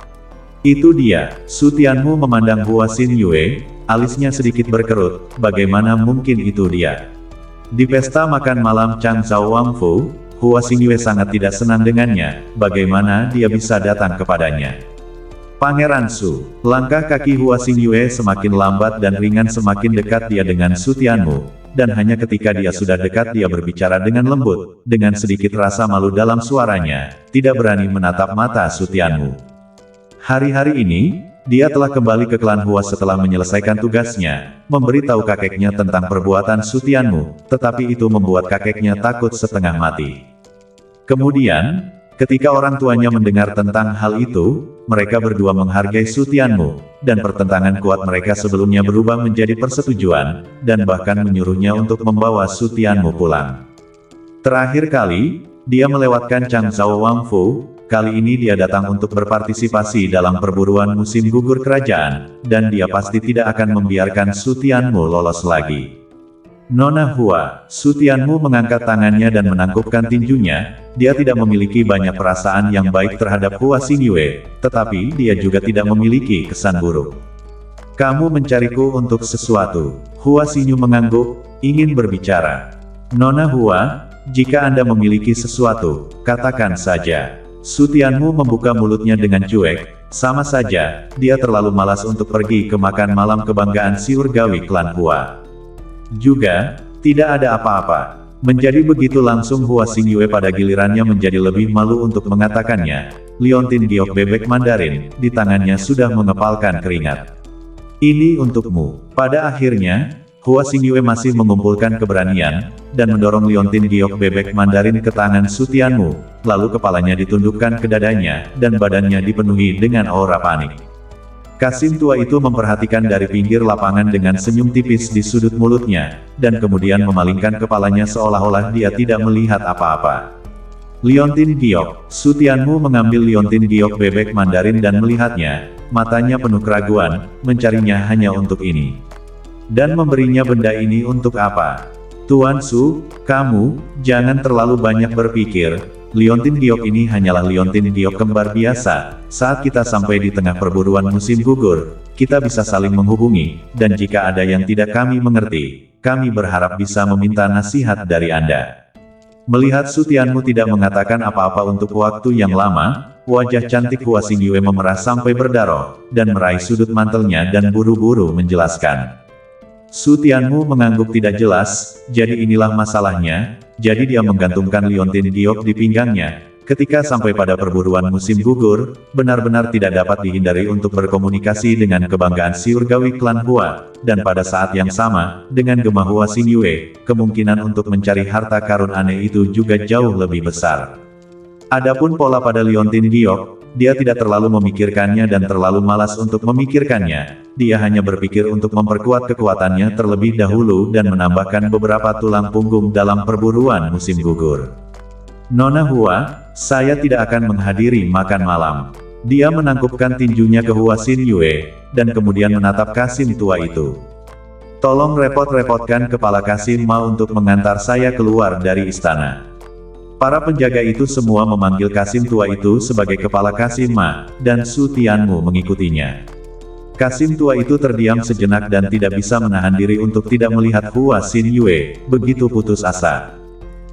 Itu dia, Su Tianmu memandang Hua Xinyu, alisnya sedikit berkerut, bagaimana mungkin itu dia? Di pesta makan malam Chang Zhao Wangfu, Hua Xinyu sangat tidak senang dengannya, bagaimana dia bisa datang kepadanya. Pangeran Su, langkah kaki Hua Xinyu semakin lambat dan ringan semakin dekat dia dengan Su Tianmu, dan hanya ketika dia sudah dekat dia berbicara dengan lembut, dengan sedikit rasa malu dalam suaranya, tidak berani menatap mata Su Tianmu. Hari-hari ini, dia telah kembali ke klan Hua setelah menyelesaikan tugasnya, memberitahu kakeknya tentang perbuatan Su Tianmu, tetapi itu membuat kakeknya takut setengah mati. Kemudian, ketika orang tuanya mendengar tentang hal itu, mereka berdua menghargai Su Tianmu, dan pertentangan kuat mereka sebelumnya berubah menjadi persetujuan, dan bahkan menyuruhnya untuk membawa Su Tianmu pulang. Terakhir kali, dia melewatkan Chang Zhao Wangfu. Kali ini dia datang untuk berpartisipasi dalam perburuan musim gugur kerajaan, dan dia pasti tidak akan membiarkan Su Tianmu lolos lagi. Nona Hua, Su Tianmu mengangkat tangannya dan menangkupkan tinjunya. Dia tidak memiliki banyak perasaan yang baik terhadap Hua Xinyu, tetapi dia juga tidak memiliki kesan buruk. Kamu mencariku untuk sesuatu. Hua Xinyu mengangguk, ingin berbicara. Nona Hua, jika Anda memiliki sesuatu, katakan saja. Su Tianmu membuka mulutnya dengan cuek, sama saja, dia terlalu malas untuk pergi ke makan malam kebanggaan Siurgawi klan Hua. Juga, tidak ada apa-apa. Menjadi begitu langsung Hua Xinyu pada gilirannya menjadi lebih malu untuk mengatakannya. Liontin giok bebek Mandarin, di tangannya sudah mengepalkan keringat. Ini untukmu. Pada akhirnya, Hua Xinyu masih mengumpulkan keberanian, dan mendorong liontin giok bebek Mandarin ke tangan Su Tianmu, lalu kepalanya ditundukkan ke dadanya, dan badannya dipenuhi dengan aura panik. Kasim tua itu memperhatikan dari pinggir lapangan dengan senyum tipis di sudut mulutnya, dan kemudian memalingkan kepalanya seolah-olah dia tidak melihat apa-apa. Liontin giok, Su Tianmu mengambil liontin giok bebek Mandarin dan melihatnya, matanya penuh keraguan, mencarinya hanya untuk ini. Dan memberinya benda ini untuk apa? Tuan Su, kamu, jangan terlalu banyak berpikir, liontin giok ini hanyalah liontin giok kembar biasa. Saat kita sampai di tengah perburuan musim gugur, kita bisa saling menghubungi, dan jika ada yang tidak kami mengerti, kami berharap bisa meminta nasihat dari Anda. Melihat Su Tianmu tidak mengatakan apa-apa untuk waktu yang lama, wajah cantik Hua Xinyu memerah sampai berdarah, dan meraih sudut mantelnya dan buru-buru menjelaskan. Su Tianmu mengangguk tidak jelas, jadi inilah masalahnya, jadi dia menggantungkan liontin giok di pinggangnya. Ketika sampai pada perburuan musim gugur, benar-benar tidak dapat dihindari untuk berkomunikasi dengan kebanggaan Siurgawi klan Hua, dan pada saat yang sama, dengan gemah Hua Xinyu, kemungkinan untuk mencari harta karun aneh itu juga jauh lebih besar. Adapun pola pada liontin giok, dia tidak terlalu memikirkannya dan terlalu malas untuk memikirkannya. Dia hanya berpikir untuk memperkuat kekuatannya terlebih dahulu dan menambahkan beberapa tulang punggung dalam perburuan musim gugur. Nona Hua, saya tidak akan menghadiri makan malam. Dia menangkupkan tinjunya ke Hua Xinyu, dan kemudian menatap Kasim tua itu. Tolong repot-repotkan kepala Kasim Ma untuk mengantar saya keluar dari istana. Para penjaga itu semua memanggil Kasim tua itu sebagai kepala Kasim Ma, dan Su Tianmu mengikutinya. Kasim tua itu terdiam sejenak dan tidak bisa menahan diri untuk tidak melihat Hua Xinyu, begitu putus asa.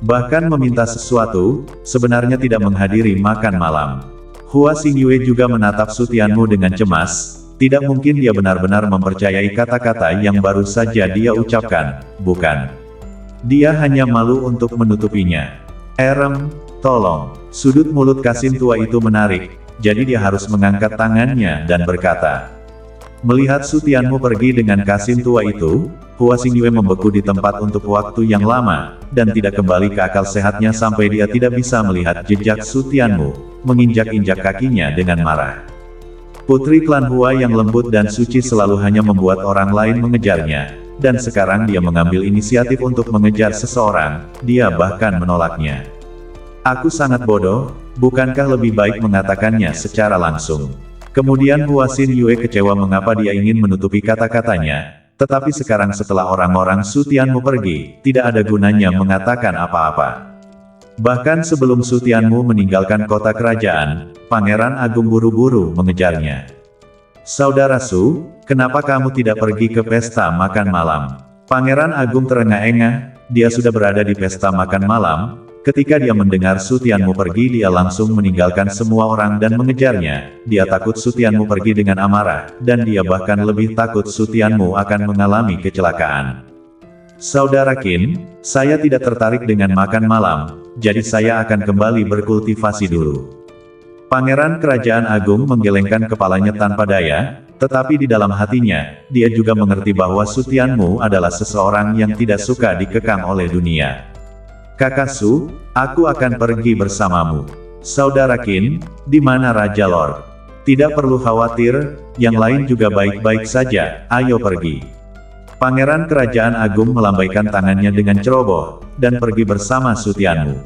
Bahkan meminta sesuatu, sebenarnya tidak menghadiri makan malam. Hua Xinyu juga menatap Su Tianmu dengan cemas, tidak mungkin dia benar-benar mempercayai kata-kata yang baru saja dia ucapkan, bukan? Dia hanya malu untuk menutupinya. Tolong. Sudut mulut Kasim tua itu menarik, jadi dia harus mengangkat tangannya dan berkata, "Melihat Su Tianmu pergi dengan Kasim tua itu, Hua Xingyue membeku di tempat untuk waktu yang lama, dan tidak kembali ke akal sehatnya sampai dia tidak bisa melihat jejak Su Tianmu, menginjak-injak kakinya dengan marah. Putri klan Hua yang lembut dan suci selalu hanya membuat orang lain mengejarnya, dan sekarang dia mengambil inisiatif untuk mengejar seseorang, dia bahkan menolaknya. Aku sangat bodoh, bukankah lebih baik mengatakannya secara langsung?" Kemudian Hua Xingyue kecewa mengapa dia ingin menutupi kata-katanya, tetapi sekarang setelah orang-orang Su Tianmu pergi, tidak ada gunanya mengatakan apa-apa. Bahkan sebelum Su Tianmu meninggalkan kota kerajaan, Pangeran Agung buru-buru mengejarnya. "Saudara Su, kenapa kamu tidak pergi ke pesta makan malam?" Pangeran Agung terengah-engah, dia sudah berada di pesta makan malam. Ketika dia mendengar Su Tianmu pergi, dia langsung meninggalkan semua orang dan mengejarnya. Dia takut Su Tianmu pergi dengan amarah, dan dia bahkan lebih takut Su Tianmu akan mengalami kecelakaan. "Saudara Qin, saya tidak tertarik dengan makan malam, jadi saya akan kembali berkultivasi dulu." Pangeran Kerajaan Agung menggelengkan kepalanya tanpa daya, tetapi di dalam hatinya, dia juga mengerti bahwa Su Tianmu adalah seseorang yang tidak suka dikekang oleh dunia. "Kakak Su, aku akan pergi bersamamu." "Saudara Qin, di mana Raja Lord?" "Tidak perlu khawatir, yang lain juga baik-baik saja, ayo pergi." Pangeran Kerajaan Agung melambaikan tangannya dengan ceroboh, dan pergi bersama Su Tianmu.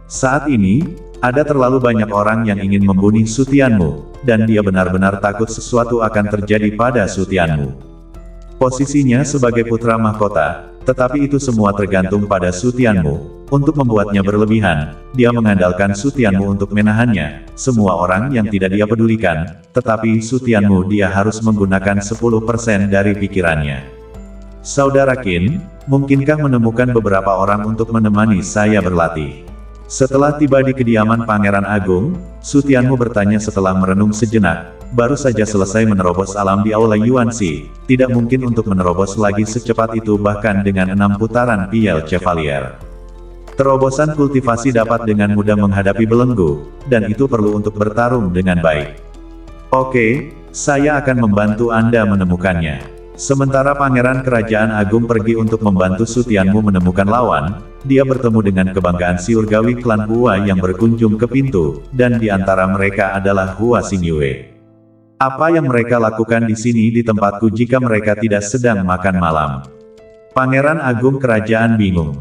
Saat ini, ada terlalu banyak orang yang ingin membunuh Su Tianmu, dan dia benar-benar takut sesuatu akan terjadi pada Su Tianmu. Posisinya sebagai putra mahkota, tetapi itu semua tergantung pada Su Tianmu. Untuk membuatnya berlebihan, dia mengandalkan Su Tianmu untuk menahannya. Semua orang yang tidak dia pedulikan, tetapi Su Tianmu dia harus menggunakan 10% dari pikirannya. "Saudara Qin, mungkinkah menemukan beberapa orang untuk menemani saya berlatih?" Setelah tiba di kediaman Pangeran Agung, Su Tianmu bertanya setelah merenung sejenak. "Baru saja selesai menerobos alam di Aula Yuanxi, tidak mungkin untuk menerobos lagi secepat itu bahkan dengan 6 putaran Piel Chevalier. Terobosan kultivasi dapat dengan mudah menghadapi belenggu, dan itu perlu untuk bertarung dengan baik." "Oke, saya akan membantu Anda menemukannya." Sementara Pangeran Kerajaan Agung pergi untuk membantu Su Tianmu menemukan lawan, dia bertemu dengan kebanggaan Siurgawi klan Hua yang berkunjung ke pintu, dan di antara mereka adalah Hua Xingyue. "Apa yang mereka lakukan di sini di tempatku jika mereka tidak sedang makan malam?" Pangeran Agung Kerajaan bingung.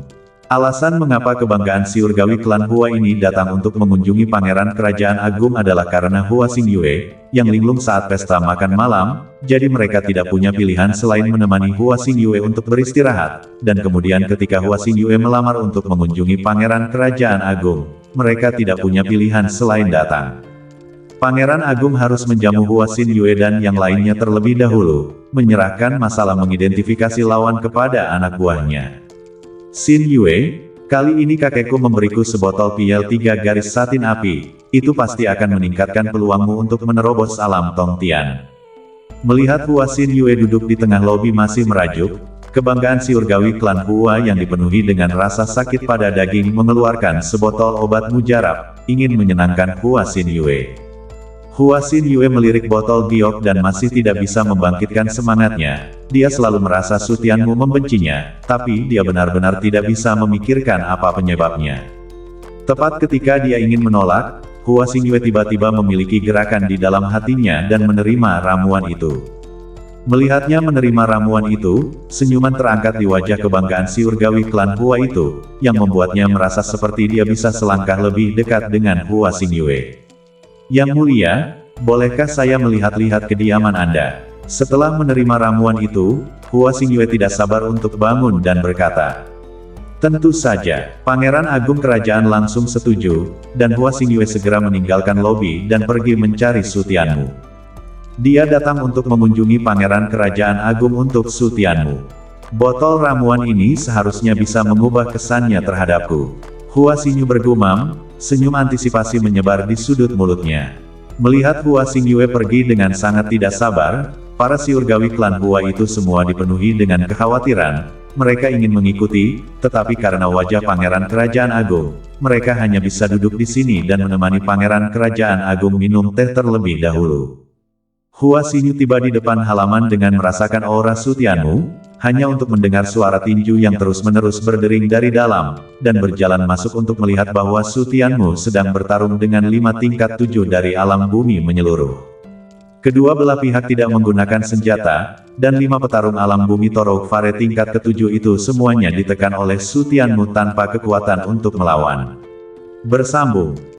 Alasan mengapa kebanggaan Siurgawi klan Hua ini datang untuk mengunjungi Pangeran Kerajaan Agung adalah karena Hua Xingyue, yang linglung saat pesta makan malam, jadi mereka tidak punya pilihan selain menemani Hua Xingyue untuk beristirahat, dan kemudian ketika Hua Xingyue melamar untuk mengunjungi Pangeran Kerajaan Agung, mereka tidak punya pilihan selain datang. Pangeran Agung harus menjamu Hua Xingyue dan yang lainnya terlebih dahulu, menyerahkan masalah mengidentifikasi lawan kepada anak buahnya. "Xingyue, kali ini kakekku memberiku sebotol Piel 3 garis satin api, itu pasti akan meningkatkan peluangmu untuk menerobos alam Tongtian." Melihat Hua Xingyue duduk di tengah lobi masih merajuk, kebanggaan Siurgawi klan Hua yang dipenuhi dengan rasa sakit pada daging mengeluarkan sebotol obat mujarab, ingin menyenangkan Hua Xingyue. Hua Xingyue melirik botol giok dan masih tidak bisa membangkitkan semangatnya. Dia selalu merasa Su Tianmu membencinya, tapi dia benar-benar tidak bisa memikirkan apa penyebabnya. Tepat ketika dia ingin menolak, Hua Xingyue tiba-tiba memiliki gerakan di dalam hatinya dan menerima ramuan itu. Melihatnya menerima ramuan itu, senyuman terangkat di wajah kebanggaan Siurgawi klan Hua itu, yang membuatnya merasa seperti dia bisa selangkah lebih dekat dengan Hua Xingyue. "Yang mulia, bolehkah saya melihat-lihat kediaman Anda?" Setelah menerima ramuan itu, Hua Xingyue tidak sabar untuk bangun dan berkata, "Tentu saja." Pangeran Agung Kerajaan langsung setuju, dan Hua Xingyue segera meninggalkan lobi dan pergi mencari Su Tianmu. Dia datang untuk mengunjungi Pangeran Kerajaan Agung untuk Su Tianmu. "Botol ramuan ini seharusnya bisa mengubah kesannya terhadapku." Hua Xingyue bergumam, senyum antisipasi menyebar di sudut mulutnya. Melihat Hua Xingyue pergi dengan sangat tidak sabar, para Siurgawi klan Hua itu semua dipenuhi dengan kekhawatiran. Mereka ingin mengikuti, tetapi karena wajah Pangeran Kerajaan Agung, mereka hanya bisa duduk di sini dan menemani Pangeran Kerajaan Agung minum teh terlebih dahulu. Hua Xinyu tiba di depan halaman dengan merasakan aura Su Tianmu, hanya untuk mendengar suara tinju yang terus-menerus berdering dari dalam, dan berjalan masuk untuk melihat bahwa Su Tianmu sedang bertarung dengan 5 tingkat 7 dari alam bumi menyeluruh. Kedua belah pihak tidak menggunakan senjata, dan 5 petarung alam bumi Torok Fare tingkat ke-7 itu semuanya ditekan oleh Su Tianmu tanpa kekuatan untuk melawan. Bersambung.